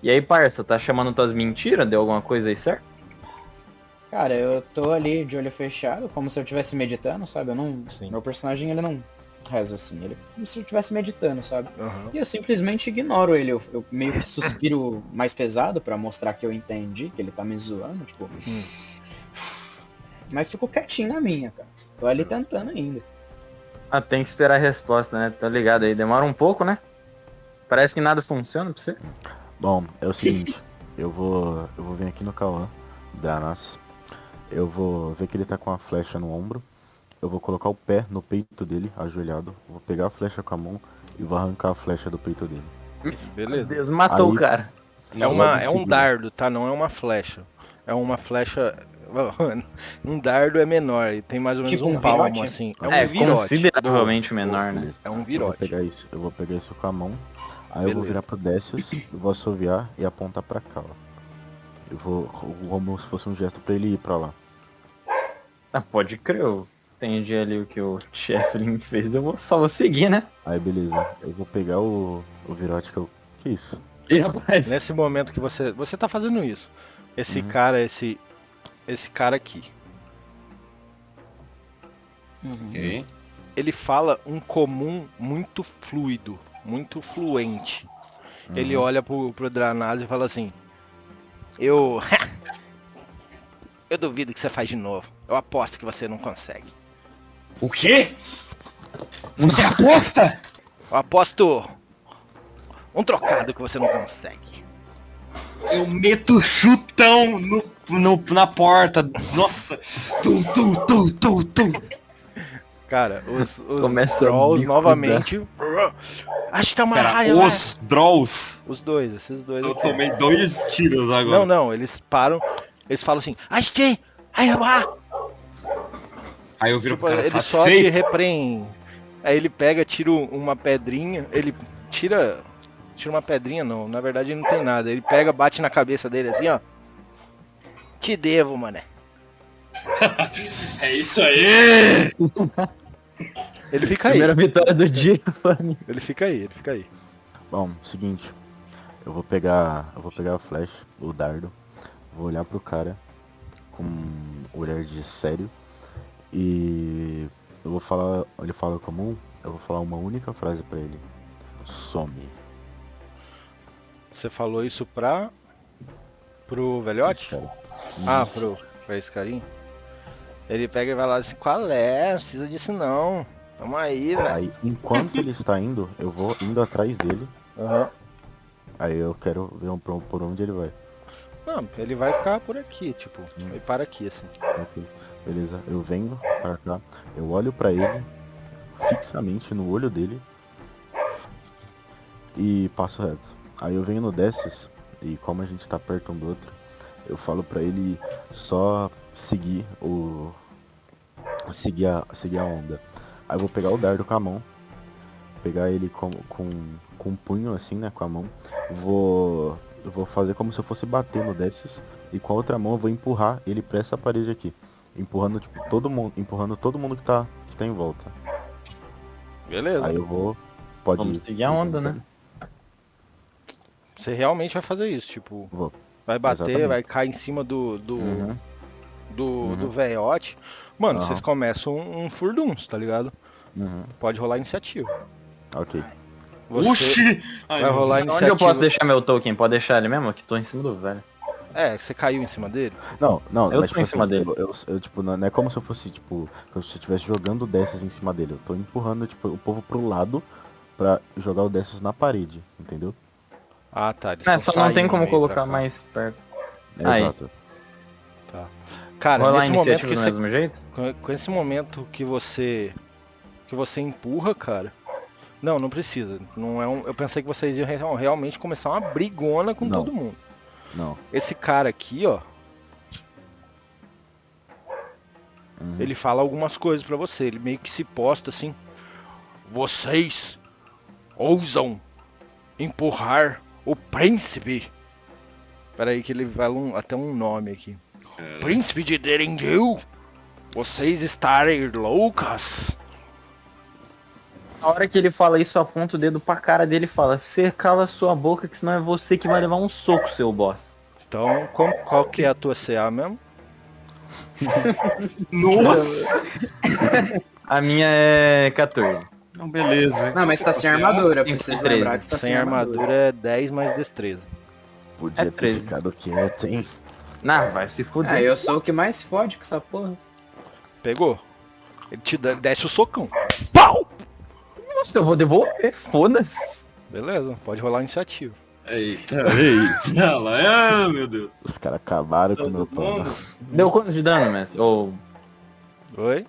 Speaker 3: E aí, parça, tá chamando tuas mentiras? Deu alguma coisa aí certo?
Speaker 4: Cara, eu tô ali de olho fechado, como se eu estivesse meditando, sabe? Eu não.
Speaker 1: Sim.
Speaker 4: Meu personagem ele não reza assim, ele é como se eu estivesse meditando, sabe?
Speaker 1: Aham.
Speaker 4: E eu simplesmente ignoro ele. Eu meio que suspiro mais pesado pra mostrar que eu entendi, que ele tá me zoando, tipo. Mas fico quietinho na minha, cara. Tô ali tentando ainda.
Speaker 3: Ah, tem que esperar a resposta, né? Tá ligado aí. Demora um pouco, né? Parece que nada funciona pra você.
Speaker 6: Bom, é o seguinte. eu vou vir aqui no Cauã da Nas. Eu vou ver que ele tá com a flecha no ombro. Eu vou colocar o pé no peito dele, ajoelhado. Vou pegar a flecha com a mão e vou arrancar a flecha do peito dele.
Speaker 1: Beleza.
Speaker 3: Deus, matou
Speaker 6: Aí-
Speaker 3: o cara.
Speaker 1: É
Speaker 6: Logo em
Speaker 1: um
Speaker 6: seguida.
Speaker 1: dardo, tá? Não é uma flecha. É uma flecha. Um dardo é menor, e tem mais ou menos
Speaker 4: Tipo
Speaker 1: um
Speaker 4: um
Speaker 1: palmo,
Speaker 4: virote?
Speaker 1: assim.
Speaker 3: É,
Speaker 1: É um virote.
Speaker 3: consideravelmente menor, né?
Speaker 6: Beleza.
Speaker 1: É um
Speaker 6: Eu vou
Speaker 1: virote.
Speaker 6: pegar isso. Eu vou pegar isso com a mão. Aí eu vou
Speaker 1: Beleza.
Speaker 6: virar pro Décius, eu vou assoviar e apontar pra cá, ó. Eu vou como se fosse um gesto pra ele ir pra lá.
Speaker 3: Ah, pode crer, eu entendi ali o que o Shefflin fez, só vou seguir, né?
Speaker 6: Aí beleza. Eu vou pegar o virote que eu. Que isso?
Speaker 3: E rapaz,
Speaker 1: Nesse momento que você tá fazendo isso. Esse
Speaker 6: Uhum.
Speaker 1: cara, esse cara aqui,
Speaker 5: ok.
Speaker 1: ele fala um comum muito fluido, muito fluente. Ele olha pro Dranaz e fala assim: Eu duvido que você faz de novo. Eu aposto que você não consegue.
Speaker 5: O quê? Você aposta?
Speaker 1: Eu aposto um trocado que você não consegue.
Speaker 5: Eu meto chutão na porta. Nossa. Tu.
Speaker 1: Cara, os
Speaker 3: Começa a
Speaker 1: trolls
Speaker 3: bicuda.
Speaker 1: novamente. Acho que é uma
Speaker 5: Pera,
Speaker 1: raia.
Speaker 5: os Draws.
Speaker 1: Os dois, esses dois.
Speaker 5: Eu
Speaker 1: aqui.
Speaker 5: tomei 2 tiros agora.
Speaker 1: Não, eles param. Eles falam assim: Achei! Aí lá!
Speaker 5: Aí eu viro pro cara
Speaker 1: Ele só que
Speaker 5: satisfeito.
Speaker 1: repreende. Aí ele pega, tira uma pedrinha. Ele tira uma pedrinha, não. Na verdade não tem nada. Ele pega, bate na cabeça dele assim, ó. Te devo, mané.
Speaker 5: É isso aí.
Speaker 1: Ele fica aí.
Speaker 3: primeira vitória do dia, família.
Speaker 1: Ele fica aí.
Speaker 6: Bom, seguinte. Eu vou pegar a flecha, o dardo. Vou olhar pro cara com um olhar de sério. E eu vou falar. Ele fala comum. Eu vou falar uma única frase pra ele. Some.
Speaker 1: Você falou isso pro velhote?
Speaker 6: Esse cara.
Speaker 1: Ah, pra esse carinha? Ele pega e vai lá assim, qual é? Não precisa disso não. Tamo aí, velho.
Speaker 6: Aí, enquanto ele está indo, eu vou indo atrás dele.
Speaker 1: Aham.
Speaker 6: Aí eu quero ver por onde ele vai.
Speaker 1: Não, ele vai ficar por aqui, tipo, ele para aqui, assim.
Speaker 6: Ok, beleza. Eu venho pra cá, eu olho pra ele, fixamente no olho dele, e passo reto. Aí eu venho no Décius, e como a gente tá perto um do outro, eu falo pra ele só seguir a onda. Aí eu vou pegar o dardo com a mão, pegar ele com um punho assim, né, com a mão. Eu vou fazer como se eu fosse bater no Décius, e com a outra mão eu vou empurrar ele pra essa parede aqui. Empurrando tipo, todo mundo que tá em volta.
Speaker 1: Beleza.
Speaker 6: Aí eu vou. Pode
Speaker 3: Vamos seguir a onda, né?
Speaker 1: Você realmente vai fazer isso, tipo,
Speaker 6: Vou.
Speaker 1: vai bater,
Speaker 6: Exatamente.
Speaker 1: vai cair em cima do
Speaker 6: Uhum.
Speaker 1: velhote. Mano,
Speaker 6: Aham.
Speaker 1: vocês começam um furduns, tá ligado?
Speaker 6: Uhum.
Speaker 1: Pode rolar iniciativa.
Speaker 6: Ok.
Speaker 1: Você
Speaker 5: Oxi! Ai,
Speaker 1: vai
Speaker 5: meu
Speaker 1: rolar
Speaker 5: Deus.
Speaker 1: iniciativa.
Speaker 3: Onde eu posso deixar meu token? Pode deixar ele mesmo? Que tô em cima do velho.
Speaker 1: É, você caiu em cima dele?
Speaker 6: Não,
Speaker 3: Eu
Speaker 6: mas
Speaker 3: tô em cima dele.
Speaker 6: Eu, tipo, não é como se eu fosse, tipo, como se eu estivesse jogando o Dessus em cima dele. Eu tô empurrando, tipo, o povo pro lado pra jogar o Dessus na parede, entendeu?
Speaker 1: Ah, tá. Eles
Speaker 3: É,
Speaker 1: tão
Speaker 3: só não tem
Speaker 1: saindo
Speaker 3: como
Speaker 1: meio pra
Speaker 3: colocar
Speaker 1: cá.
Speaker 3: mais perto. Aí.
Speaker 6: Exato.
Speaker 1: Tá. Cara,
Speaker 3: Rolar a
Speaker 1: nesse momento
Speaker 3: iniciativa
Speaker 1: que
Speaker 3: do
Speaker 1: você,
Speaker 3: mesmo jeito?
Speaker 1: com esse momento que você empurra, cara. Não precisa. Não é eu pensei que vocês iam realmente começar uma brigona com
Speaker 6: Não.
Speaker 1: todo mundo.
Speaker 6: Não.
Speaker 1: Esse cara aqui, ó, ele fala algumas coisas pra você. Ele meio que se posta assim: vocês ousam empurrar o príncipe. Pera aí que ele vai até um nome aqui. Príncipe de Derendil. Vocês estarem loucas.
Speaker 3: Na hora que ele fala isso, aponta o dedo pra cara dele e fala: você cala sua boca, que senão é você que vai levar um soco, seu boss.
Speaker 1: Então, qual que é a tua CA mesmo?
Speaker 5: Nossa!
Speaker 3: A minha é 14.
Speaker 5: Não, beleza.
Speaker 4: Não, mas tá sem
Speaker 5: Você é
Speaker 4: armadura,
Speaker 3: Tem
Speaker 4: preciso
Speaker 3: 13.
Speaker 4: lembrar que você tá
Speaker 1: Sem armadura é 10 mais destreza.
Speaker 6: Podia ter
Speaker 3: 13.
Speaker 6: ficado quieto, hein?
Speaker 3: Não, vai se fuder.
Speaker 4: Ah, eu sou o que mais fode com essa porra.
Speaker 1: Pegou? Ele te desce o socão. Pau!
Speaker 3: Nossa, eu vou devolver, foda-se.
Speaker 1: Beleza, pode rolar a iniciativa.
Speaker 5: Eita, eita, lá, meu Deus.
Speaker 6: Os caras acabaram com o meu plano.
Speaker 3: Deu quanto de dano, mestre? Ou...
Speaker 1: Oi?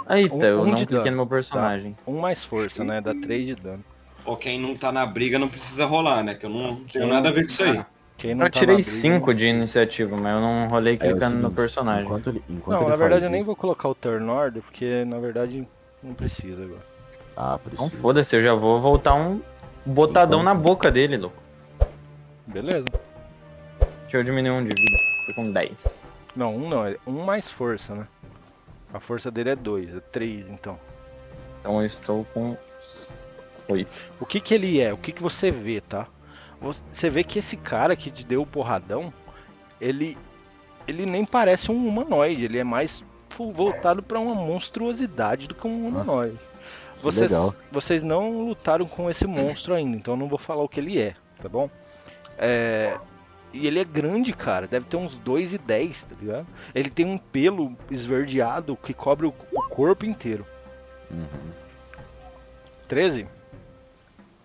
Speaker 3: Eita, eu
Speaker 1: Um
Speaker 3: não
Speaker 1: de
Speaker 3: cliquei
Speaker 1: dano,
Speaker 3: no meu personagem.
Speaker 1: Um mais força, né? Dá 3 de dano.
Speaker 5: Ó, quem não tá na briga não precisa rolar, né? Que eu não tenho nada a ver com isso aí.
Speaker 1: Quem não
Speaker 3: Eu
Speaker 1: tá
Speaker 3: tirei
Speaker 1: na briga,
Speaker 3: 5 de iniciativa, mas eu não rolei
Speaker 6: Aí é o
Speaker 3: clicando no
Speaker 6: seguinte,
Speaker 3: personagem.
Speaker 6: Enquanto
Speaker 1: Não,
Speaker 6: ele
Speaker 1: na verdade
Speaker 6: faz
Speaker 1: eu nem
Speaker 6: isso-
Speaker 1: vou colocar o turn order, porque na verdade não precisa agora.
Speaker 6: Ah,
Speaker 3: Então
Speaker 6: precisa.
Speaker 3: foda-se, eu já vou voltar um botadão na boca dele, louco.
Speaker 1: Beleza.
Speaker 3: Deixa eu diminuir um de vida. Tô com 10.
Speaker 1: Não, um não, é um mais força, né? A força dele é 2, é 3 então.
Speaker 3: Então eu estou com 8.
Speaker 1: O que que ele é? O que que você vê, tá? Você vê que esse cara que te deu o porradão, ele nem parece um humanoide, ele é mais voltado pra uma monstruosidade do que um humanoide.
Speaker 6: legal.
Speaker 1: Vocês não lutaram com esse monstro ainda, então eu não vou falar o que ele é, tá bom? E ele é grande, cara, deve ter uns 2,10, tá ligado? Ele tem um pelo esverdeado que cobre o corpo inteiro.
Speaker 6: Uhum.
Speaker 1: 13?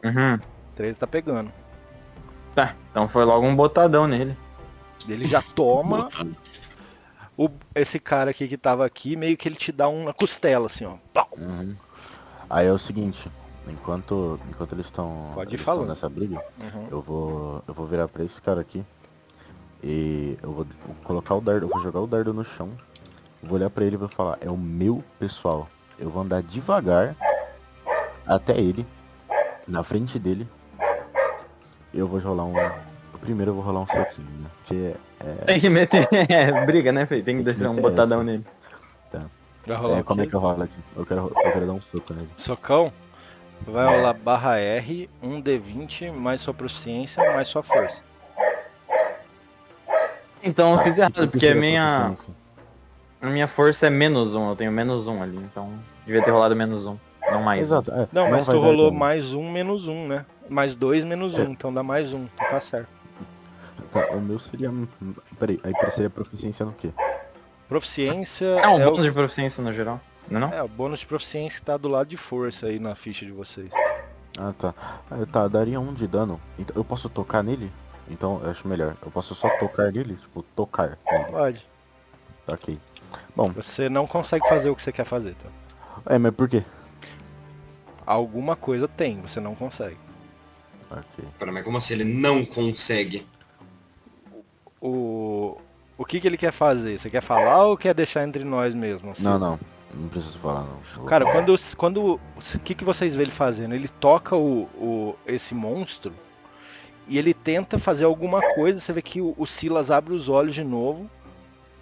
Speaker 3: Uhum.
Speaker 1: 13 tá pegando.
Speaker 3: Tá, então foi logo um botadão nele.
Speaker 1: Ele já toma. Esse cara aqui que tava aqui, meio que ele te dá uma costela, assim, ó. Pau!
Speaker 6: Uhum. Aí é o seguinte, enquanto eles estão
Speaker 1: Pode ir falando.
Speaker 6: nessa briga,
Speaker 1: Uhum.
Speaker 6: eu vou virar pra esse cara aqui e eu vou colocar o dardo, eu vou jogar o dardo no chão, vou olhar pra ele e vou falar, é o meu pessoal. Eu vou andar devagar até ele, na frente dele. Eu vou rolar primeiro eu vou rolar um soquinho, né? Porque
Speaker 3: Tem que meter. Briga, né, Fê? Tem que descer um botadão nele.
Speaker 1: Vai rolar o
Speaker 6: como é
Speaker 1: quê?
Speaker 6: que eu rolo aqui? Eu quero dar um soco nele.
Speaker 1: Socão? Vai rolar barra R, 1d20, mais sua proficiência, mais sua força.
Speaker 3: Então eu fiz errado,
Speaker 6: Eu
Speaker 3: porque
Speaker 6: prefiro
Speaker 3: a
Speaker 6: proficiência.
Speaker 3: minha força é -1, eu tenho -1 ali, então devia ter rolado -1, não mais.
Speaker 6: Exato.
Speaker 1: Não, mas
Speaker 6: vai
Speaker 1: tu
Speaker 6: dar
Speaker 1: rolou
Speaker 6: dano.
Speaker 1: mais um, menos um, né? Mais 2, menos 1, então dá mais um, então tá certo.
Speaker 6: Tá, o meu seria... Peraí, aí seria proficiência no quê?
Speaker 1: Proficiência
Speaker 3: É um
Speaker 1: é
Speaker 3: bônus de proficiência no geral, não é não?
Speaker 1: o bônus de proficiência que tá do lado de força aí na ficha de vocês.
Speaker 6: Ah, tá. Tá, daria 1 de dano. Então, eu posso tocar nele? Então, eu acho melhor. Eu posso só tocar nele? Tipo, tocar nele.
Speaker 1: Pode.
Speaker 6: Ok. Bom,
Speaker 1: Você não consegue fazer o que você quer fazer, tá?
Speaker 6: mas por quê?
Speaker 1: Alguma coisa tem, você não consegue.
Speaker 6: Ok.
Speaker 5: Pera, mas como assim ele não consegue?
Speaker 1: O que ele quer fazer? Você quer falar ou quer deixar entre nós mesmo? assim?
Speaker 6: Não preciso falar, não. Eu vou
Speaker 1: Cara,
Speaker 6: falar.
Speaker 1: o que vocês vê ele fazendo? Ele toca esse monstro e ele tenta fazer alguma coisa. Você vê que o Silas abre os olhos de novo,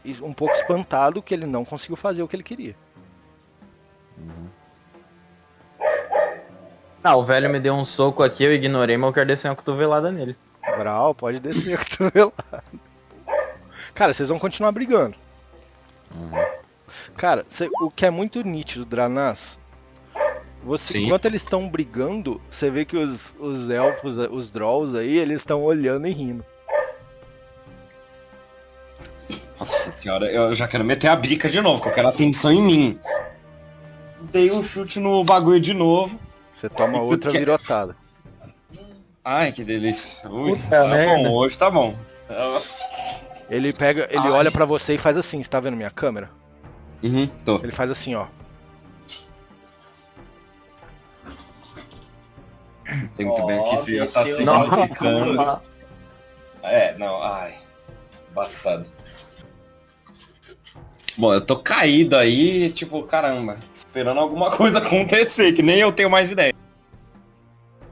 Speaker 1: e um pouco espantado que ele não conseguiu fazer o que ele queria.
Speaker 3: Ah, o velho me deu um soco aqui, eu ignorei, mas eu quero descer uma cotovelada nele.
Speaker 1: Vral, pode descer, cotovelado. Cara, vocês vão continuar brigando. Cara, o que é muito nítido, Dranas,
Speaker 5: Sim.
Speaker 1: enquanto eles estão brigando, você vê que os elfos, os Drolls aí, eles estão olhando e rindo.
Speaker 5: senhora, eu já quero meter a bica de novo, que eu quero atenção em mim. Dei um chute no bagulho de novo.
Speaker 1: Você toma outra virotada.
Speaker 5: Ai, que delícia. Ui,
Speaker 3: Puta
Speaker 5: tá
Speaker 3: merda.
Speaker 5: bom, hoje tá bom.
Speaker 1: Ele pega, ele
Speaker 5: Ai.
Speaker 1: olha pra você e faz assim, você tá vendo minha câmera?
Speaker 5: Uhum, tô.
Speaker 1: Ele faz assim, ó.
Speaker 5: Tem muito bem que se tá
Speaker 2: desceu
Speaker 5: se
Speaker 3: Não.
Speaker 5: complicando. É, não, ai. Embaçado. Bom, eu tô caído aí, tipo, caramba, esperando alguma coisa acontecer, que nem eu tenho mais ideia.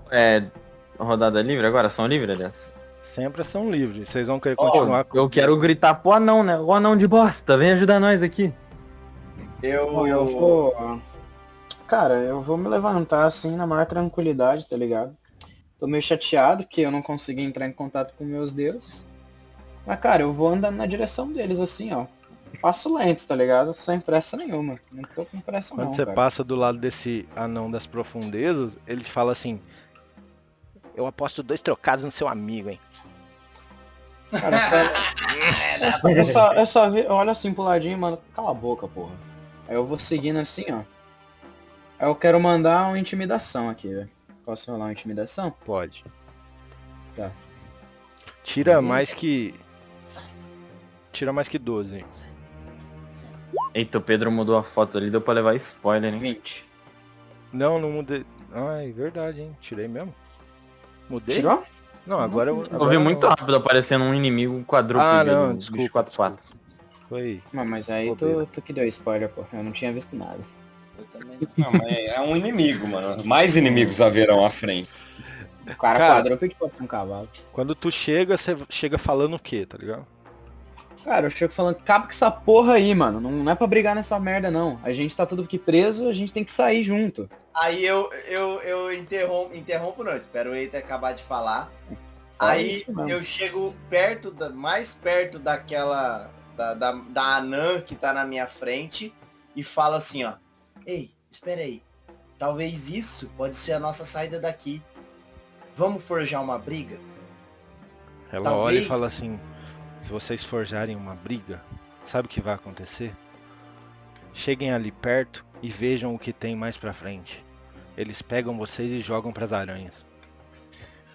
Speaker 3: É. Rodada livre agora? São livre, aliás?
Speaker 1: Sempre são livres. Vocês vão querer
Speaker 3: Ó,
Speaker 1: continuar com...
Speaker 3: eu quero gritar pro anão, né? O anão de bosta, vem ajudar nós aqui.
Speaker 4: Bom, eu vou. Cara, eu vou me levantar assim na maior tranquilidade, tá ligado? Tô meio chateado que eu não consegui entrar em contato com meus deuses. Mas, cara, eu vou andando na direção deles assim, ó. Passo lento, tá ligado? Sem pressa nenhuma. Não tô com pressa
Speaker 1: Quando
Speaker 4: não,
Speaker 1: você
Speaker 4: cara.
Speaker 1: passa do lado desse anão das profundezas, ele fala assim: eu aposto 2 trocados no seu amigo, hein?
Speaker 4: Cara, eu só vi, eu olho assim pro ladinho, mano, cala a boca, porra. Aí eu vou seguindo assim, ó. Aí eu quero mandar uma intimidação aqui, velho. Posso rolar uma intimidação?
Speaker 1: Pode.
Speaker 4: Tá.
Speaker 1: Tira mais que... Tira mais que 12, hein?
Speaker 3: Eita, o Pedro mudou a foto ali, deu pra levar spoiler, hein?
Speaker 4: 20.
Speaker 1: Não, não mudei. Ah, é verdade, hein? Tirei mesmo. Mudei?
Speaker 4: Tirou?
Speaker 1: Não, agora eu...
Speaker 3: Eu
Speaker 1: agora
Speaker 3: vi
Speaker 1: eu
Speaker 3: muito
Speaker 1: não.
Speaker 3: rápido aparecendo um inimigo quadrúpede.
Speaker 1: Ah, não,
Speaker 3: do
Speaker 1: desculpa,
Speaker 3: bicho 4x4.
Speaker 1: Foi...
Speaker 4: Mas aí
Speaker 1: Bobeira.
Speaker 4: tu que deu spoiler, pô. Eu não tinha visto nada.
Speaker 5: Não, mas é um inimigo, mano. Mais inimigos haverão à frente.
Speaker 4: O cara,
Speaker 1: Cara.
Speaker 4: quadrúpede pode ser um cavalo.
Speaker 1: Quando tu chega, você chega falando o quê, tá ligado?
Speaker 4: Cara, eu chego falando, acaba com essa porra aí, mano. Não é pra brigar nessa merda, não. A gente tá tudo aqui preso, a gente tem que sair junto.
Speaker 2: Aí eu interrompo não, espero o Eita acabar de falar.
Speaker 4: Fala
Speaker 2: Aí
Speaker 4: isso mesmo.
Speaker 2: eu chego perto, mais perto daquela, da anã que tá na minha frente e falo assim, ó. Ei, espera aí. Talvez isso pode ser a nossa saída daqui. Vamos forjar uma briga?
Speaker 1: Ela
Speaker 2: Talvez.
Speaker 1: olha e fala assim: se vocês forjarem uma briga, sabe o que vai acontecer? Cheguem ali perto e vejam o que tem mais pra frente. Eles pegam vocês e jogam pras aranhas.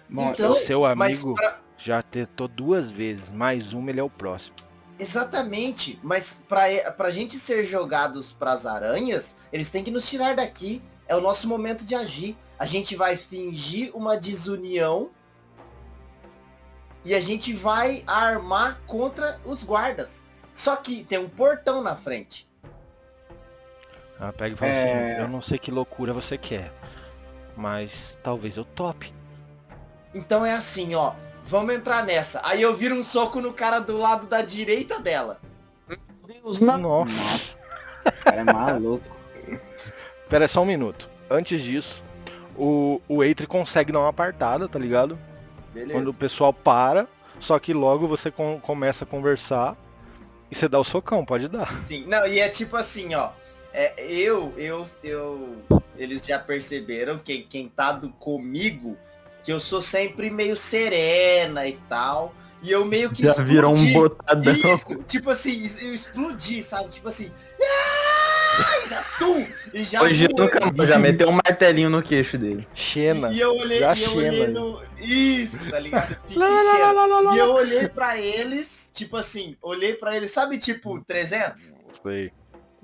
Speaker 4: Bom,
Speaker 2: Então,
Speaker 1: Seu
Speaker 2: mas
Speaker 1: amigo já tentou 2 vezes, mais uma ele é o próximo.
Speaker 2: exatamente, mas pra gente ser jogados pras aranhas, eles têm que nos tirar daqui. É o nosso momento de agir. A gente vai fingir uma desunião e a gente vai armar contra os guardas. Só que tem um portão na frente.
Speaker 1: Ela pega e fala assim: eu não sei que loucura você quer, mas talvez eu tope.
Speaker 2: Então é assim, ó. Vamos entrar nessa. Aí eu viro um soco no cara do lado da direita dela.
Speaker 3: Deus, não.
Speaker 1: Nossa.
Speaker 4: o cara é maluco.
Speaker 1: Pera aí só um minuto. Antes disso, o Eitri consegue dar uma apartada, tá ligado?
Speaker 2: Beleza.
Speaker 1: Quando o pessoal para, só que logo você começa a conversar e você dá o socão, pode dar.
Speaker 2: Sim, não, e é tipo assim, ó. Eles já perceberam, quem tá comigo, que eu sou sempre meio serena e tal. E eu meio que
Speaker 3: Já virou um
Speaker 2: explodi.
Speaker 3: botadão.
Speaker 2: Isso, tipo assim, eu explodi, sabe? Tipo assim. Já e já
Speaker 3: Hoje
Speaker 2: voei.
Speaker 3: nunca já meteu um martelinho no queixo dele.
Speaker 1: Xena.
Speaker 2: E eu olhei,
Speaker 1: Já
Speaker 2: e eu
Speaker 1: Xena
Speaker 2: olhei
Speaker 1: aí.
Speaker 2: no. Isso, tá ligado? Pique Xena. E eu olhei pra eles, tipo assim, olhei pra eles, sabe tipo 300?
Speaker 1: Sei.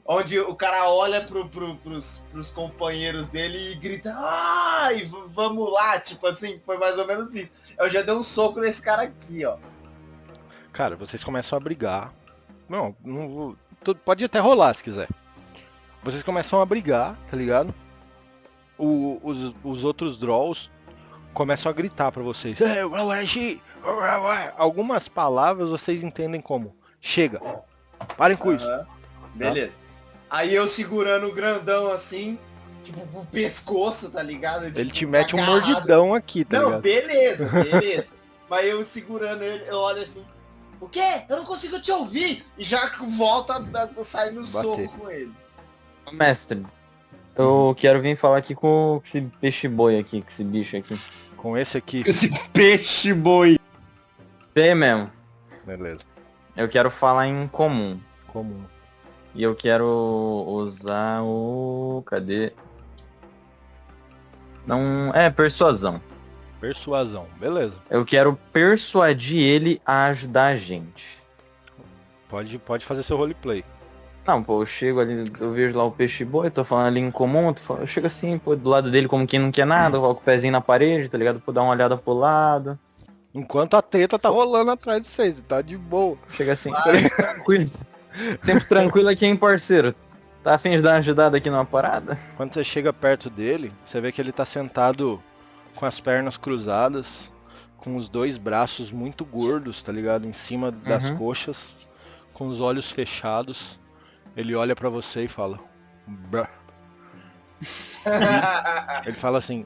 Speaker 2: Onde o cara olha pros companheiros dele e grita, ai, vamos lá, tipo assim, foi mais ou menos isso. Eu já dei um soco nesse cara aqui, ó.
Speaker 1: Cara, vocês começam a brigar. Não vou... Pode até rolar se quiser. Vocês começam a brigar, tá ligado? Os outros Drolls começam a gritar pra vocês. Algumas palavras vocês entendem como: chega, parem com isso.
Speaker 2: Aham. Beleza. Aí eu segurando o grandão assim, tipo, o pescoço, tá ligado?
Speaker 1: Ele
Speaker 2: Tipo,
Speaker 1: te mete um
Speaker 2: agarrado.
Speaker 1: mordidão aqui, tá
Speaker 2: Não,
Speaker 1: ligado?
Speaker 2: beleza, beleza. Mas eu segurando ele, eu olho assim, o quê? Eu não consigo te ouvir! E já volta a sair no soco com ele.
Speaker 3: Mestre, eu quero vir falar aqui com esse peixe boi aqui, com esse bicho aqui.
Speaker 1: Com esse aqui.
Speaker 5: Esse peixe boi.
Speaker 3: Você mesmo.
Speaker 1: Beleza.
Speaker 3: Eu quero falar em comum.
Speaker 1: Comum.
Speaker 3: E eu quero usar o... Cadê? Não... É, persuasão.
Speaker 1: Persuasão, beleza.
Speaker 3: Eu quero persuadir ele a ajudar a gente.
Speaker 1: Pode fazer seu roleplay.
Speaker 3: Não, pô, eu chego ali, eu vejo lá o peixe boi, tô falando ali em comum, eu chego assim, pô, do lado dele como quem não quer nada, coloco o pezinho na parede, tá ligado? Pô, dar uma olhada pro lado.
Speaker 1: Enquanto a treta tá rolando atrás de vocês, tá de boa.
Speaker 3: Chega assim, tranquilo. Tempo tranquilo aqui, hein, parceiro? Tá a fim de dar uma ajudada aqui numa parada?
Speaker 1: Quando você chega perto dele, você vê que ele tá sentado com as pernas cruzadas, com os dois braços muito gordos, tá ligado? Em cima das coxas, com os olhos fechados. Ele olha pra você e fala... "Brá." Ele fala assim...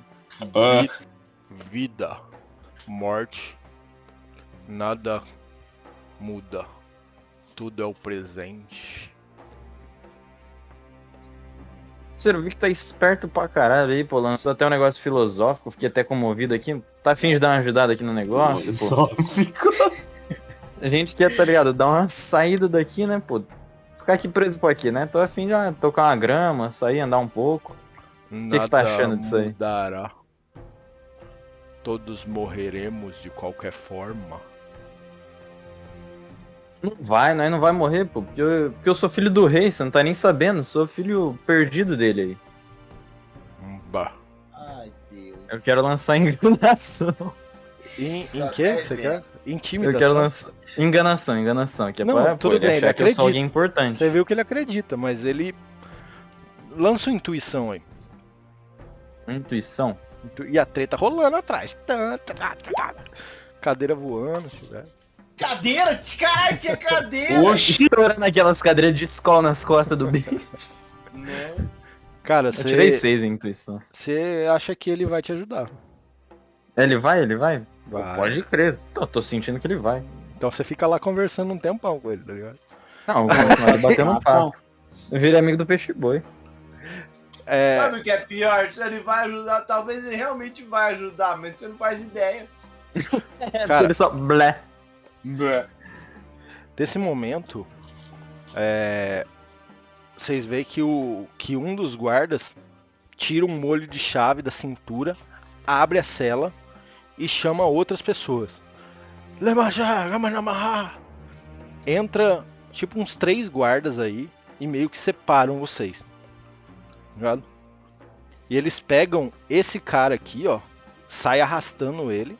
Speaker 1: Vida, morte, nada muda. Tudo é o presente.
Speaker 3: Você viu que tá esperto pra caralho aí, pô, lançou até um negócio filosófico, fiquei até comovido aqui. Tá a fim de dar uma ajudada aqui no negócio, pô. A gente quer, tá ligado, dar uma saída daqui, né, pô. Ficar aqui preso por aqui, né? Tô a fim de tocar uma grama, sair, andar um pouco. O que você tá achando disso aí?
Speaker 1: Mudará. Todos morreremos de qualquer forma.
Speaker 3: Não vai, nós não vai morrer, pô, porque eu sou filho do rei, você não tá nem sabendo, sou filho perdido dele aí.
Speaker 1: Bah.
Speaker 2: Ai, Deus.
Speaker 3: Eu quero lançar enganação.
Speaker 1: Em que você quer? Intimidação.
Speaker 3: Eu quero lançar enganação, que é
Speaker 1: Não,
Speaker 3: pra
Speaker 1: tudo
Speaker 3: ele
Speaker 1: bem,
Speaker 3: achar
Speaker 1: ele
Speaker 3: que eu sou
Speaker 1: acredita.
Speaker 3: alguém importante.
Speaker 1: Você viu que ele acredita, mas ele... Lança uma intuição aí.
Speaker 3: Intuição?
Speaker 1: E a treta rolando atrás. Cadeira voando, se tiver.
Speaker 2: Cadeira? Caralho, tinha cadeira!
Speaker 5: Oxi!
Speaker 3: Estourando aquelas cadeiras de escola nas costas do bicho.
Speaker 2: Não.
Speaker 1: Cara,
Speaker 3: Eu tirei
Speaker 1: você
Speaker 3: 6 em intuição.
Speaker 1: acha que ele vai te ajudar.
Speaker 3: Ele vai?
Speaker 1: Vai.
Speaker 3: Pode crer. Tô sentindo que ele vai.
Speaker 1: Então você fica lá conversando um tempão com ele, tá ligado?
Speaker 3: Não, vou continuar batendo um papo. Eu virei amigo do peixe boi.
Speaker 1: É,
Speaker 2: Sabe o que é pior? Se ele vai ajudar, talvez ele realmente vai ajudar, mas você não faz ideia.
Speaker 1: Cara,
Speaker 3: Ele só blé.
Speaker 1: desse momento, vocês veem que um dos guardas tira um molho de chave da cintura, abre a cela e chama outras pessoas. Entra tipo uns 3 guardas aí e meio que separam vocês. Ligado? E eles pegam esse cara aqui, ó, sai arrastando ele.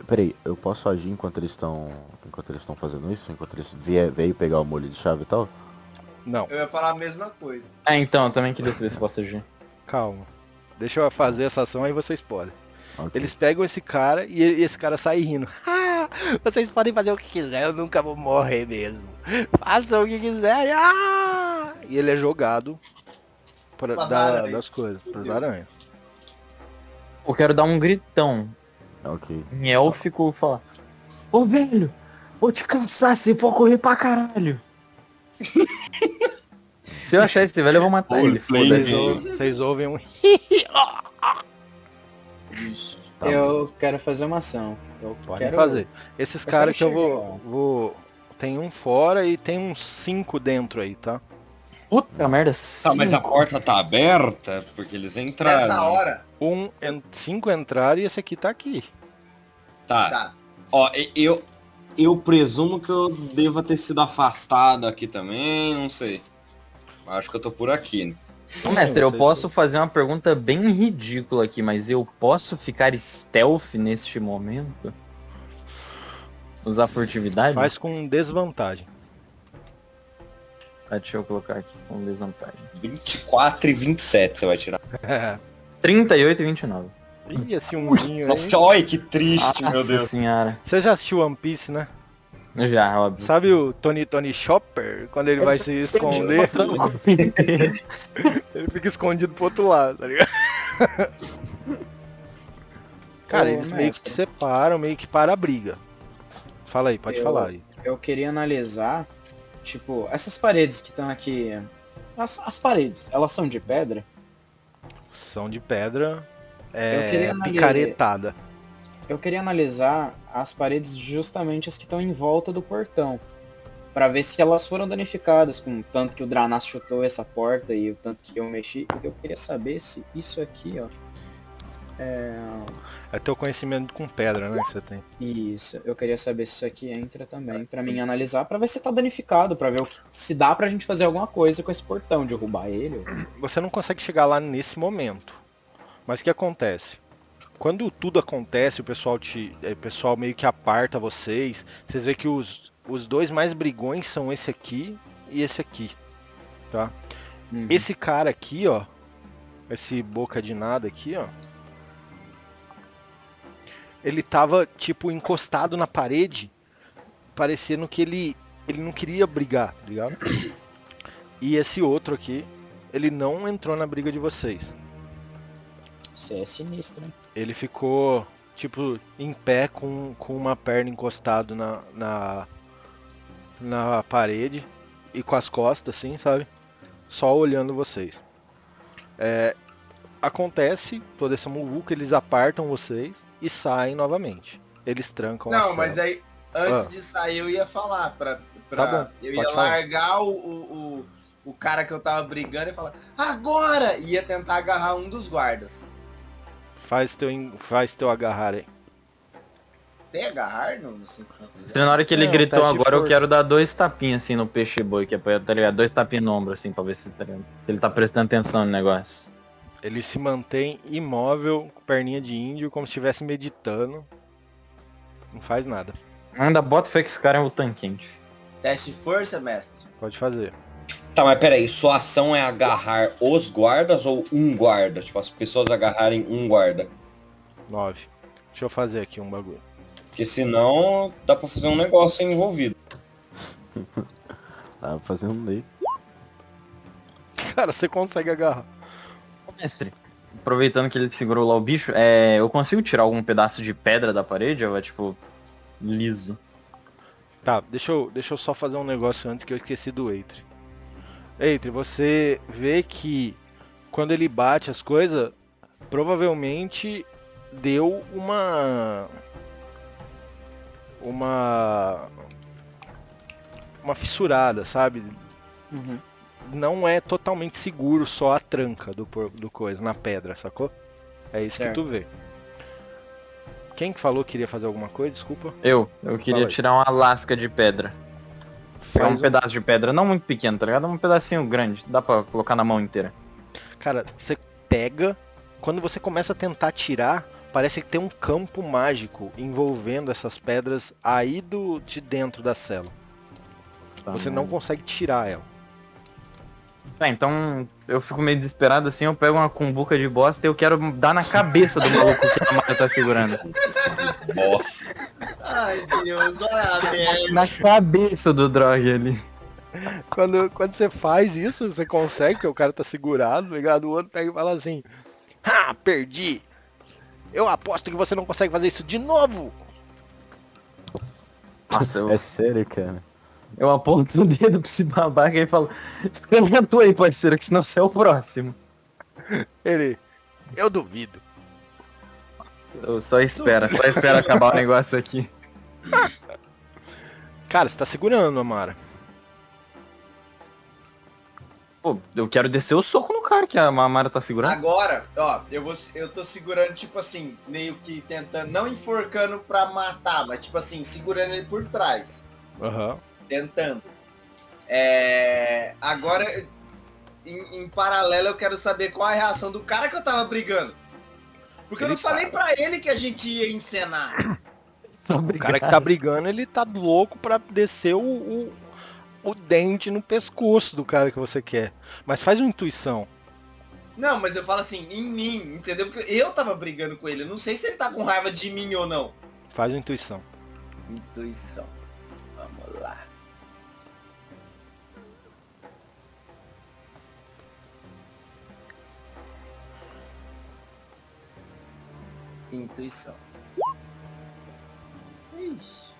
Speaker 6: Peraí, eu posso agir enquanto eles estão fazendo isso? Enquanto eles veio pegar o molho de chave e tal?
Speaker 1: Não,
Speaker 2: Eu ia falar a mesma coisa.
Speaker 3: Então, eu também queria saber se posso agir.
Speaker 1: calma. Deixa eu fazer essa ação aí vocês podem.
Speaker 6: Ok.
Speaker 1: Eles pegam esse cara e esse cara sai rindo. Ah, vocês podem fazer o que quiser, eu nunca vou morrer mesmo. Façam o que quiserem. Ah! E ele é jogado
Speaker 2: Pras aranhas.
Speaker 1: das coisas, pras aranhas.
Speaker 3: Eu quero dar um gritão
Speaker 6: Ok.
Speaker 3: em élfico e falar: Ô velho, vou te caçar, você pode correr pra caralho. Se eu achar esse velho, eu vou matar ele.
Speaker 5: Roleplay
Speaker 3: Foda-se.
Speaker 5: mesmo.
Speaker 1: Vocês ouvem um...
Speaker 6: Tá
Speaker 4: Eu quero fazer uma ação. Eu
Speaker 1: Podem
Speaker 4: quero
Speaker 1: fazer. Esses
Speaker 4: eu
Speaker 1: caras que
Speaker 4: quero
Speaker 1: eu vou... Tem um fora e tem uns 5 dentro aí, tá?
Speaker 3: Puta merda.
Speaker 5: Tá, mas a
Speaker 3: cinco.
Speaker 5: porta tá aberta porque eles entraram.
Speaker 2: Nessa hora,
Speaker 1: 5 entraram e esse aqui tá aqui.
Speaker 5: Tá.
Speaker 2: tá.
Speaker 5: Ó, eu presumo que eu deva ter sido afastado aqui também, não sei. Acho que eu tô por aqui, né?
Speaker 3: Ô, mestre, eu posso fazer uma pergunta bem ridícula aqui, mas eu posso ficar stealth neste momento? Usar furtividade?
Speaker 1: Mas com desvantagem.
Speaker 3: Ah, deixa eu colocar aqui com desvantagem.
Speaker 5: 24 e 27 você vai tirar.
Speaker 3: 38 e 29.
Speaker 1: Ih, esse umzinho
Speaker 5: Nossa,
Speaker 1: aí.
Speaker 5: que, olha que triste, meu
Speaker 3: Nossa
Speaker 5: Deus.
Speaker 3: senhora.
Speaker 1: Você já assistiu One Piece, né?
Speaker 3: Já, óbvio.
Speaker 1: Sabe o Tony Chopper? Quando ele vai se esconder, ele fica escondido pro outro lado, tá ligado? Cara,
Speaker 4: Ô,
Speaker 1: eles meio que se
Speaker 4: mestre.
Speaker 1: separam, meio que para a briga. Fala aí, pode falar aí.
Speaker 4: Eu queria analisar, tipo, essas paredes que estão aqui. As paredes, elas são de pedra?
Speaker 1: São de pedra,
Speaker 4: Eu queria analisar-
Speaker 1: picaretada.
Speaker 4: Eu queria analisar as paredes justamente as que estão em volta do portão. pra ver se elas foram danificadas, com o tanto que o Dranas chutou essa porta e o tanto que eu mexi. Eu queria saber se isso aqui, ó...
Speaker 1: É teu conhecimento com pedra, né, que você tem.
Speaker 4: Isso, eu queria saber se isso aqui entra também, pra mim analisar, pra ver se tá danificado, pra ver se dá pra gente fazer alguma coisa com esse portão, derrubar ele.
Speaker 1: Você não consegue chegar lá nesse momento. Mas o que acontece? Quando tudo acontece, o pessoal meio que aparta vocês. Vocês veem que os dois mais brigões são esse aqui e esse aqui, tá? Esse cara aqui, ó, esse boca de nada aqui, ó, ele tava, tipo, encostado na parede, parecendo que ele não queria brigar, tá ligado? E esse outro aqui, ele não entrou na briga de vocês.
Speaker 4: Isso é sinistro, hein?
Speaker 1: Ele ficou, tipo, em pé com uma perna encostado na parede e com as costas, assim, sabe? Só olhando vocês. Acontece toda essa muvuca, eles apartam vocês e saem novamente. Eles trancam as
Speaker 2: Não, mas
Speaker 1: telas.
Speaker 2: aí, antes de sair, eu ia falar
Speaker 1: Tá bom,
Speaker 2: eu
Speaker 1: pode
Speaker 2: ia
Speaker 1: falar.
Speaker 2: largar o cara que eu tava brigando e falar, agora! E ia tentar agarrar um dos guardas.
Speaker 1: Faz teu agarrar aí.
Speaker 2: Tem agarrar no 5
Speaker 3: Na hora que ele
Speaker 1: Não,
Speaker 3: gritou
Speaker 1: tá de
Speaker 3: agora, eu
Speaker 1: força.
Speaker 3: quero dar 2 tapinhas assim no peixe boi, que é pra, tá ligado? 2 tapinhas no ombro, assim, pra ver se, tá ligado? Se ele tá prestando atenção no negócio.
Speaker 1: Ele se mantém imóvel, com perninha de índio, como se estivesse meditando. Não faz nada.
Speaker 3: Ainda bota fé que esse cara é o tanquente.
Speaker 2: Teste de força, mestre.
Speaker 1: Pode fazer.
Speaker 5: Tá, mas peraí, sua ação é agarrar os guardas ou um guarda? Tipo, as pessoas agarrarem um guarda.
Speaker 1: 9. Deixa eu fazer aqui um bagulho.
Speaker 5: Porque senão dá pra fazer um negócio envolvido.
Speaker 6: Tava fazendo lei.
Speaker 1: Cara, você consegue agarrar.
Speaker 3: Ô, mestre, aproveitando que ele segurou lá o bicho, eu consigo tirar algum pedaço de pedra da parede ou é tipo liso?
Speaker 1: Tá, deixa eu só fazer um negócio antes que eu esqueci do Eitri. Eitri, você vê que quando ele bate as coisas, provavelmente deu uma fissurada, sabe? Não é totalmente seguro só a tranca do coisa na pedra, sacou? É isso
Speaker 4: Certo.
Speaker 1: que tu vê. Quem que falou que queria fazer alguma coisa? Desculpa.
Speaker 3: Eu queria
Speaker 1: Fala aí.
Speaker 3: tirar uma lasca de pedra. Pegar
Speaker 1: Faz
Speaker 3: um pedaço de pedra, não muito pequeno, tá ligado? Um pedacinho grande, dá pra colocar na mão inteira.
Speaker 1: Cara, você pega, quando você começa a tentar tirar, parece que tem um campo mágico envolvendo essas pedras aí de dentro da cela.
Speaker 6: Tá,
Speaker 1: Você não consegue tirar ela.
Speaker 3: Tá, então eu fico meio desesperado assim, eu pego uma cumbuca de bosta e eu quero dar na cabeça do maluco que a Mara tá segurando.
Speaker 5: Nossa.
Speaker 2: Ai, Deus, olha a merda.
Speaker 3: Na cabeça do Drog ali.
Speaker 1: Quando você faz isso, você consegue, porque o cara tá segurado, ligado? O outro pega e fala assim: ah, perdi! Eu aposto que você não consegue fazer isso de novo!
Speaker 3: Nossa,
Speaker 6: É sério, cara.
Speaker 3: eu aponto o dedo pra esse babaca e falo, experimenta aí, parceiro, que senão você é o próximo.
Speaker 1: Ele, eu duvido.
Speaker 3: Eu só espera acabar o negócio aqui.
Speaker 1: Cara, você tá segurando, Amara.
Speaker 3: Pô, eu quero descer o soco no cara que a Mara tá segurando.
Speaker 2: Agora, ó, eu tô segurando, tipo assim, meio que tentando, não enforcando pra matar, mas tipo assim, segurando ele por trás.
Speaker 1: Aham.
Speaker 2: Tentando. Agora, em paralelo, eu quero saber qual é a reação do cara que eu tava brigando. Porque eu
Speaker 1: Ele
Speaker 2: não falei pra ele que a gente ia encenar.
Speaker 1: O cara que tá brigando, ele tá louco pra descer o dente no pescoço do cara que você quer. Mas faz uma intuição.
Speaker 2: Não, mas eu falo assim, em mim, entendeu? Porque eu tava brigando com ele. Eu não sei se ele tá com raiva de mim ou não.
Speaker 1: Faz uma intuição.
Speaker 2: Intuição. Vamos lá. Intuição. Ixi.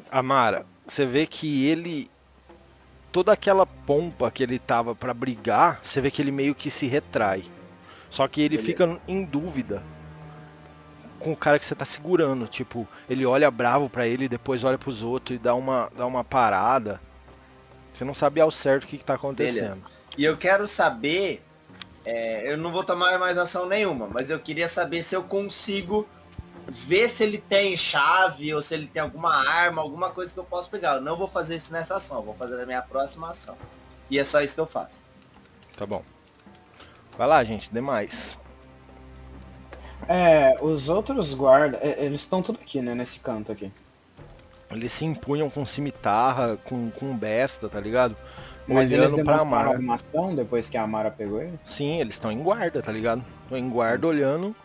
Speaker 1: Amara, você vê que ele... Toda aquela pompa que ele tava pra brigar, você vê que ele meio que se retrai. Só que ele
Speaker 2: Beleza.
Speaker 1: fica em dúvida. com o cara que você tá segurando. Tipo, ele olha bravo pra ele, depois olha pros outros e dá uma parada. Você não sabe ao certo o que tá acontecendo.
Speaker 2: Beleza. E eu quero saber, eu não vou tomar mais ação nenhuma, mas eu queria saber se eu consigo ver se ele tem chave ou se ele tem alguma arma, alguma coisa que eu posso pegar. Eu não vou fazer isso nessa ação, eu vou fazer na minha próxima ação. E é só isso que eu faço.
Speaker 1: Tá bom. Vai lá, gente, demais.
Speaker 4: Os outros guardas, eles estão tudo aqui, né? Nesse canto aqui.
Speaker 1: Eles se empunham com cimitarra, com besta, tá ligado?
Speaker 4: Mas eles
Speaker 1: Olhando pra
Speaker 4: demonstraram
Speaker 1: Amara.
Speaker 4: alguma ação depois que a Amara pegou ele?
Speaker 1: Sim, eles estão em guarda, tá ligado? Estão em guarda olhando.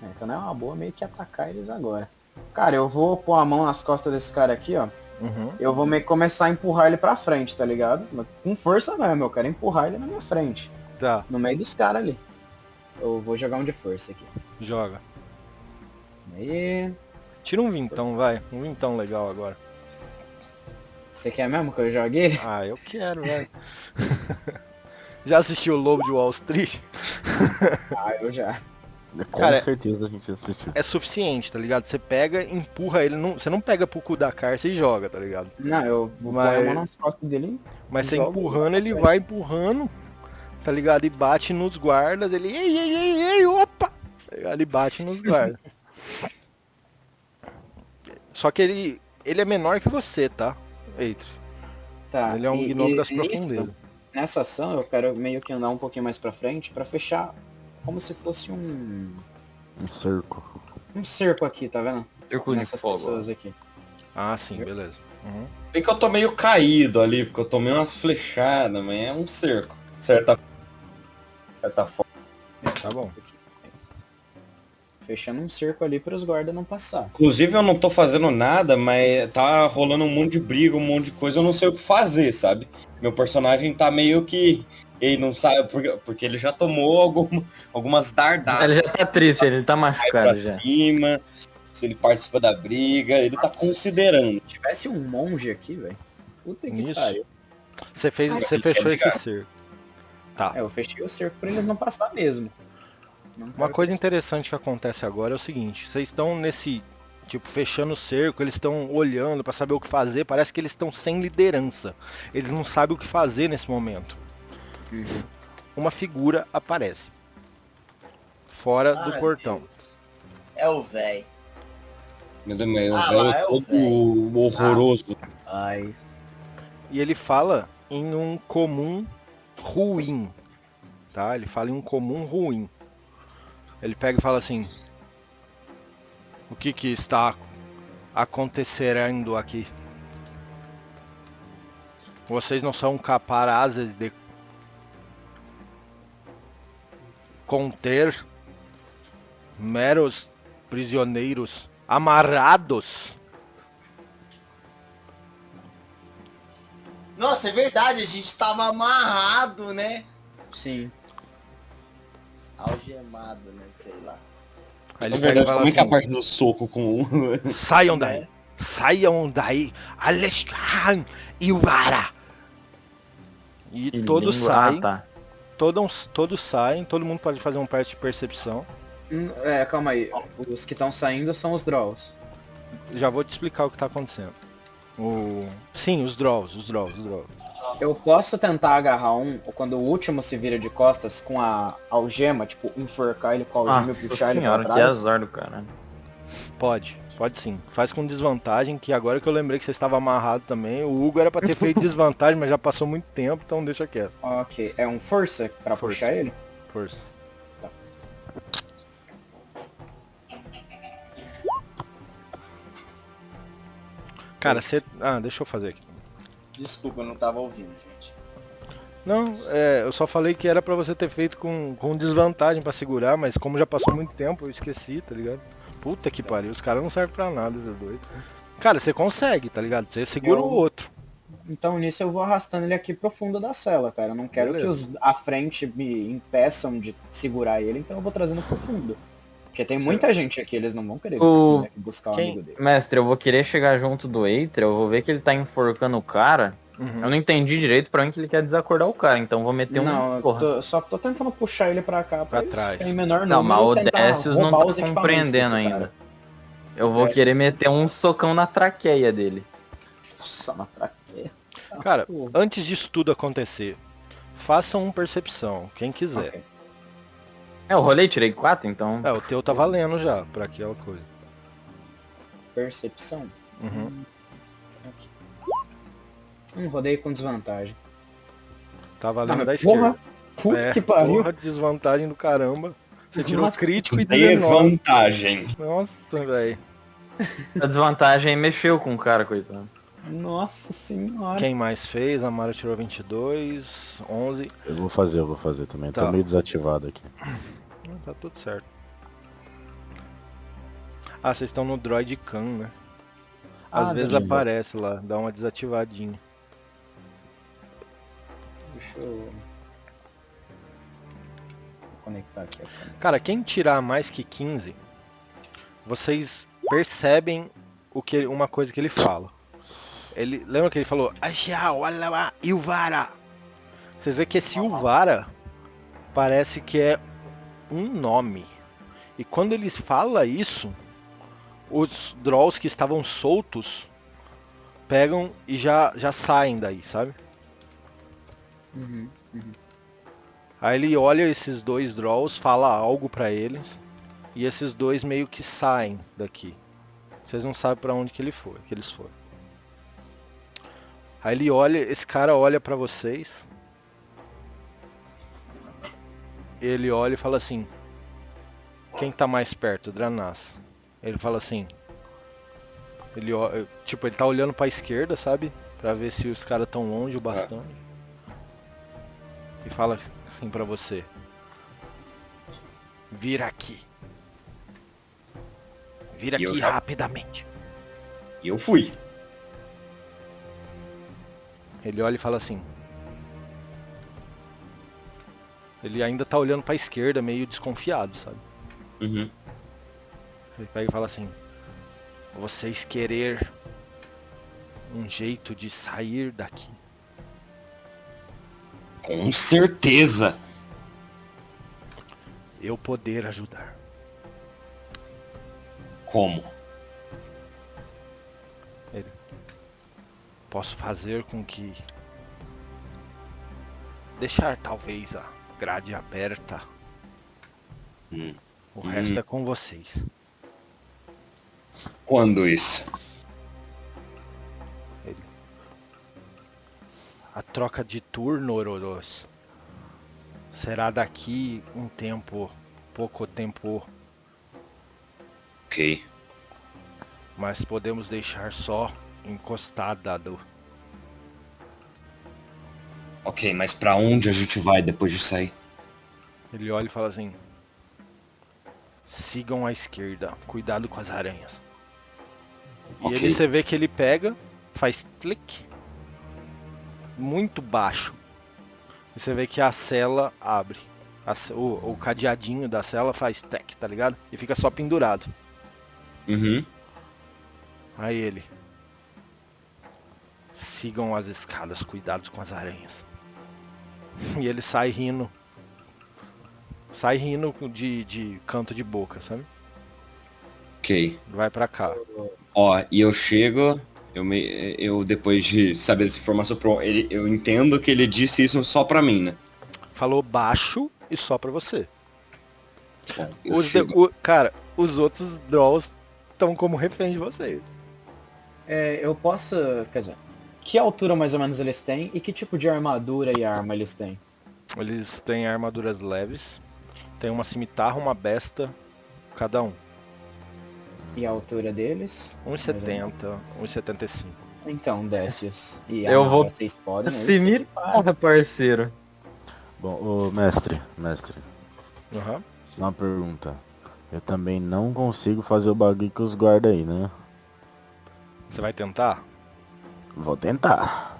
Speaker 4: Então não é uma boa meio que atacar eles agora. Cara, eu vou pôr a mão nas costas desse cara aqui, ó.
Speaker 1: Uhum.
Speaker 4: Eu vou meio que começar a empurrar ele pra frente, tá ligado? Mas com força mesmo, eu quero empurrar ele na minha frente.
Speaker 1: Tá,
Speaker 4: No meio dos caras ali. Eu vou jogar um de força aqui.
Speaker 1: joga.
Speaker 4: Aí.
Speaker 1: Tira um vintão, vai. Um vintão legal agora.
Speaker 4: Você quer mesmo que eu jogue ele?
Speaker 1: Ah, eu quero, velho. Já assistiu o Lobo de Wall Street?
Speaker 4: Ah, eu já.
Speaker 6: Com
Speaker 1: Cara,
Speaker 6: certeza a gente assistiu.
Speaker 1: É suficiente, tá ligado? Você pega, empurra ele, você não pega pro cu da carça e joga, tá ligado?
Speaker 4: Não, eu vou
Speaker 1: Mas-
Speaker 4: pôr a mão nas costas dele.
Speaker 1: Mas você
Speaker 4: Joga,
Speaker 1: empurrando, ele
Speaker 4: vai.
Speaker 1: vai empurrando, tá ligado? E bate nos guardas, ele, ei, opa! Tá ligado? Ele bate nos guardas. Só que ele é menor que você, tá? Eita.
Speaker 4: Tá.
Speaker 1: Ele é um gnomo das
Speaker 4: nisso,
Speaker 1: profundezas.
Speaker 4: Nessa ação eu quero meio que andar um pouquinho mais pra frente pra fechar como se fosse um
Speaker 6: cerco.
Speaker 4: cerco aqui, tá vendo?
Speaker 3: Círculo de
Speaker 4: Nessas
Speaker 3: fogo.
Speaker 4: pessoas aqui.
Speaker 1: Ah, sim, beleza. Uhum.
Speaker 5: Bem que eu tô meio caído ali, porque eu tomei umas flechadas, mas é um cerco. Certa forma.
Speaker 1: Tá bom.
Speaker 4: Fechando um cerco ali para os guardas não passar.
Speaker 5: Inclusive eu não tô fazendo nada, mas tá rolando um monte de briga, um monte de coisa, eu não sei o que fazer, sabe? Meu personagem tá meio que... Ele não sabe, porque ele já tomou algumas dardadas.
Speaker 3: Ele já tá triste, ele tá
Speaker 5: Vai
Speaker 3: machucado
Speaker 5: pra
Speaker 3: já.
Speaker 5: cima, se ele participa da briga, ele tá considerando.
Speaker 4: Se tivesse um monge aqui, velho. Puta que
Speaker 1: Isso.
Speaker 4: pariu.
Speaker 1: Você fechou
Speaker 5: quer
Speaker 1: esse
Speaker 5: brigar?
Speaker 1: cerco. Tá.
Speaker 4: Eu fechei o cerco pra eles não passar mesmo. Não
Speaker 1: Uma
Speaker 4: quero
Speaker 1: coisa
Speaker 4: que eles-
Speaker 1: interessante que acontece agora é o seguinte, vocês estão nesse, tipo, fechando o cerco, eles estão olhando pra saber o que fazer, parece que eles estão sem liderança. Eles não sabem o que fazer nesse momento.
Speaker 4: Uhum.
Speaker 1: Uma figura aparece. Fora do
Speaker 2: Ai,
Speaker 1: portão.
Speaker 2: Deus. É o velho.
Speaker 5: Meu Deus, mas
Speaker 2: Ah,
Speaker 5: o
Speaker 2: lá, é
Speaker 5: velho
Speaker 2: o
Speaker 5: todo horroroso.
Speaker 4: Ai.
Speaker 1: E ele fala em um comum ruim. Tá? Ele fala em um comum ruim. Ele pega e fala assim: o que está acontecendo aqui? Vocês não são capazes de conter meros prisioneiros amarrados?
Speaker 2: Nossa, é verdade, a gente tava amarrado, né?
Speaker 4: Sim.
Speaker 2: Algemado, né? Sei lá.
Speaker 1: Aí
Speaker 5: Na
Speaker 1: ele pega e
Speaker 5: verdade,
Speaker 1: fala
Speaker 5: como é que é a
Speaker 1: assim,
Speaker 5: parte do soco com
Speaker 1: saiam daí! Saiam daí! Alexandre Iwara! E
Speaker 3: Que
Speaker 1: todos
Speaker 3: língua.
Speaker 1: saem,
Speaker 3: Ah, tá.
Speaker 1: todos saem, todo mundo pode fazer um teste de percepção.
Speaker 4: Calma aí. Os que estão saindo são os Draws.
Speaker 1: Já vou te explicar o que tá acontecendo. Sim, os draws.
Speaker 4: Eu posso tentar agarrar um, ou quando o último se vira de costas com a algema, tipo, enforcar ele com a algema e
Speaker 3: Nossa
Speaker 4: puxar ele pra
Speaker 3: senhora, que
Speaker 4: trás?
Speaker 3: azar do cara.
Speaker 1: Pode sim. Faz com desvantagem, que agora que eu lembrei que você estava amarrado também, o Hugo era pra ter feito desvantagem, mas já passou muito tempo, então deixa quieto.
Speaker 4: Ok. É um força pra
Speaker 1: Força.
Speaker 4: puxar ele?
Speaker 1: Força.
Speaker 4: Tá.
Speaker 1: Cara, você... Ah, deixa eu fazer aqui.
Speaker 2: Desculpa, eu não tava ouvindo, gente.
Speaker 1: Não, eu só falei que era pra você ter feito com desvantagem pra segurar, mas como já passou muito tempo, eu esqueci, tá ligado? Puta que pariu, os caras não servem pra nada, esses dois. Cara, você consegue, tá ligado? Você segura o outro.
Speaker 4: Então nisso eu vou arrastando ele aqui pro fundo da cela, cara. Eu não quero
Speaker 1: Beleza.
Speaker 4: que os à frente me impeçam de segurar ele, então eu vou trazendo pro fundo. Porque tem muita gente aqui, eles não vão querer vir aqui buscar o amigo dele.
Speaker 3: Mestre, eu vou querer chegar junto do Eitra, eu vou ver que ele tá enforcando o cara. Eu não entendi direito pra onde que ele quer desacordar o cara, então vou meter
Speaker 4: Não, eu
Speaker 3: porra.
Speaker 4: só tô tentando puxar ele pra cá
Speaker 1: Pra
Speaker 4: eles
Speaker 1: trás.
Speaker 4: ficarem em menor
Speaker 3: Não,
Speaker 4: número
Speaker 3: mas o
Speaker 4: e tentar
Speaker 3: Décius não
Speaker 4: roubar
Speaker 3: tá
Speaker 4: os equipamentos
Speaker 3: compreendendo
Speaker 4: desse
Speaker 3: ainda.
Speaker 4: cara.
Speaker 3: Eu vou querer meter um socão na traqueia dele.
Speaker 4: Nossa, mas pra quê?
Speaker 1: Cara,
Speaker 4: Pô.
Speaker 1: antes disso tudo acontecer, façam uma percepção, quem quiser.
Speaker 4: Ok.
Speaker 3: Eu rolei, tirei 4, então...
Speaker 1: É, o teu tá valendo já, pra aquela coisa.
Speaker 4: Percepção?
Speaker 1: Uhum.
Speaker 4: Aqui. Rodei com desvantagem.
Speaker 1: Tá valendo
Speaker 4: Ah,
Speaker 1: da
Speaker 4: porra,
Speaker 1: esquerda.
Speaker 4: puta que pariu.
Speaker 1: Porra, desvantagem do caramba. Você tirou
Speaker 4: Nossa,
Speaker 1: crítico e 19.
Speaker 5: Desvantagem.
Speaker 1: Nossa, velho.
Speaker 3: A desvantagem mexeu com o cara, coitado.
Speaker 4: Nossa senhora.
Speaker 1: Quem mais fez? A Mara tirou 22, 11.
Speaker 6: Eu vou fazer também.
Speaker 1: Tá.
Speaker 6: Tô meio desativado aqui.
Speaker 1: Tá tudo certo. Ah, vocês estão no Droid Khan, né? Às vezes
Speaker 4: desativou.
Speaker 1: aparece lá, dá uma desativadinha.
Speaker 4: Deixa eu... Vou conectar aqui a câmera.
Speaker 1: Cara, quem tirar mais que 15, vocês percebem uma coisa que ele fala. Ele, lembra que ele falou? Ajá, walawa, Ilvara. Vocês veem que esse Ilvara parece que é um nome. E quando eles falam isso, os Drolls que estavam soltos pegam e já saem daí, sabe?
Speaker 4: Uhum.
Speaker 1: Aí ele olha esses dois Drolls, fala algo pra eles, e esses dois meio que saem daqui. Vocês não sabem pra onde que eles foram. Aí ele olha, esse cara olha pra vocês. Ele olha e fala assim: quem tá mais perto? Dranas. Ele fala assim. Ele tá olhando pra esquerda, sabe? Pra ver se os caras tão longe o bastante. E fala assim pra você: vira aqui. Vira
Speaker 5: E eu
Speaker 1: aqui
Speaker 5: já-
Speaker 1: rapidamente.
Speaker 5: E eu fui.
Speaker 1: Ele olha e fala assim. Ele ainda tá olhando pra esquerda, meio desconfiado, sabe?
Speaker 5: Uhum.
Speaker 1: Ele pega e fala assim: vocês querer um jeito de sair daqui.
Speaker 5: Com certeza.
Speaker 1: Eu poder ajudar.
Speaker 5: Como?
Speaker 1: Posso fazer com que... deixar talvez a grade aberta.
Speaker 5: Hum.
Speaker 1: O resto é com vocês.
Speaker 5: Quando isso?
Speaker 1: A troca de turno, Ororos, será daqui um tempo, pouco tempo,
Speaker 5: Ok.
Speaker 1: mas podemos deixar só encostada do...
Speaker 5: Ok, mas pra onde a gente vai depois de sair?
Speaker 1: Ele olha e fala assim: sigam à esquerda, cuidado com as aranhas. E
Speaker 5: Ok.
Speaker 1: ele, você vê que ele pega, faz clique, muito baixo. E você vê que a cela abre. O cadeadinho da cela faz tec, tá ligado? E fica só pendurado.
Speaker 5: Uhum.
Speaker 1: Aí ele: sigam as escadas, cuidados com as aranhas. E ele sai rindo. Sai rindo de canto de boca, sabe?
Speaker 5: Ok.
Speaker 1: Vai pra cá.
Speaker 5: Ó, e eu chego, eu depois de saber essa informação, eu entendo que ele disse isso só pra mim, né?
Speaker 1: Falou baixo e só pra você.
Speaker 5: Bom, eu chego.
Speaker 1: Cara, os outros Drolls estão como refém de você.
Speaker 4: Eu posso... Quer dizer, que altura mais ou menos eles têm e que tipo de armadura e arma eles têm?
Speaker 1: Eles têm armaduras leves. Tem uma cimitarra, uma besta, cada um.
Speaker 4: E a altura deles?
Speaker 1: 1,70, 1,75.
Speaker 4: Então, Décius. E
Speaker 3: Eu vou-
Speaker 4: vocês podem...
Speaker 3: Cimitarra, parceiro.
Speaker 6: Bom, ô mestre.
Speaker 1: Uhum.
Speaker 6: Só uma pergunta. Eu também não consigo fazer o bagulho que os guarda aí, né?
Speaker 1: Você vai tentar?
Speaker 6: Vou tentar.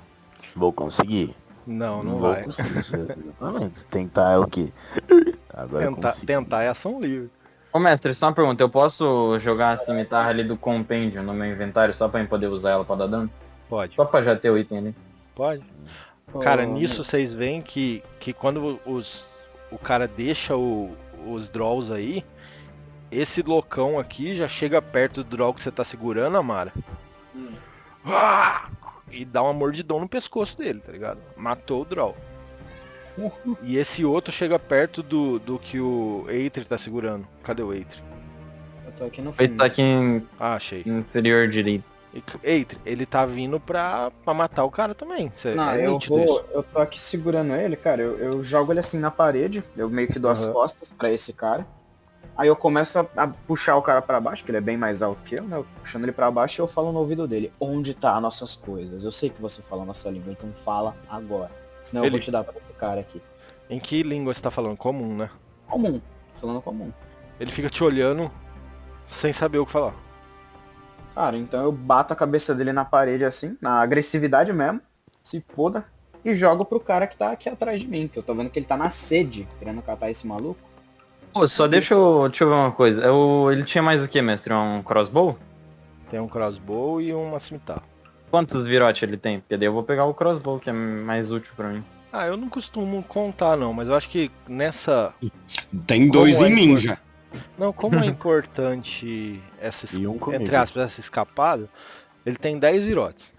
Speaker 6: Vou conseguir.
Speaker 1: Não, não
Speaker 6: vou
Speaker 1: vai.
Speaker 6: conseguir. Exatamente. Tentar é o quê? Agora eu consigo.
Speaker 1: Tentar é ação livre.
Speaker 3: Ô mestre, só uma pergunta, eu posso jogar a cimitarra ali do compêndio no meu inventário só pra eu poder usar ela pra dar dano?
Speaker 1: Pode.
Speaker 3: Só pra já ter o item ali.
Speaker 1: Pode. Cara,
Speaker 4: Ô,
Speaker 1: nisso vocês veem que quando o cara deixa os Drolls aí, esse loucão aqui já chega perto do Droll que você tá segurando, Amara.
Speaker 2: Hum.
Speaker 1: E dá uma mordidão no pescoço dele, tá ligado? Matou o Droll. E esse outro chega perto do que o Eitri tá segurando. Cadê o Eitri?
Speaker 4: Eu tô aqui no
Speaker 3: Ele
Speaker 4: fundo.
Speaker 3: tá aqui em
Speaker 1: Ah, achei.
Speaker 3: inferior direito.
Speaker 1: Eitri, ele tá vindo pra matar o cara também.
Speaker 4: Não,
Speaker 1: É
Speaker 4: eu
Speaker 1: nítido isso.
Speaker 4: eu tô aqui segurando ele, cara. Eu jogo ele assim na parede. Eu meio que dou as
Speaker 1: Aham.
Speaker 4: costas pra esse cara. Aí eu começo a puxar o cara pra baixo, que ele é bem mais alto que eu, né? Eu puxando ele pra baixo e eu falo no ouvido dele: onde tá as nossas coisas? Eu sei que você fala a nossa língua, então fala agora. Senão eu
Speaker 1: Ele-
Speaker 4: vou te dar pra esse cara aqui.
Speaker 1: Em que língua você tá falando? Comum, né?
Speaker 4: Comum. Falando comum.
Speaker 1: Ele fica te olhando sem saber o que falar.
Speaker 4: Cara, então eu bato a cabeça dele na parede assim, na agressividade mesmo, se foda, e jogo pro cara que tá aqui atrás de mim, que eu tô vendo que ele tá na sede, querendo catar esse maluco.
Speaker 3: Pô, só deixa eu ver uma coisa. Ele tinha mais o que, mestre? Um crossbow?
Speaker 1: Tem um crossbow e uma cimitarra.
Speaker 3: Quantos virotes ele tem? Porque daí eu vou pegar o crossbow, que é mais útil pra mim.
Speaker 1: Ah, eu não costumo contar não, mas eu acho que nessa...
Speaker 5: Tem dois
Speaker 1: Como
Speaker 5: em
Speaker 1: é
Speaker 5: mim
Speaker 1: impor-
Speaker 5: já.
Speaker 1: Não, como é importante essa,
Speaker 6: E um comigo.
Speaker 1: entre aspas, essa escapada, ele tem 10 virotes.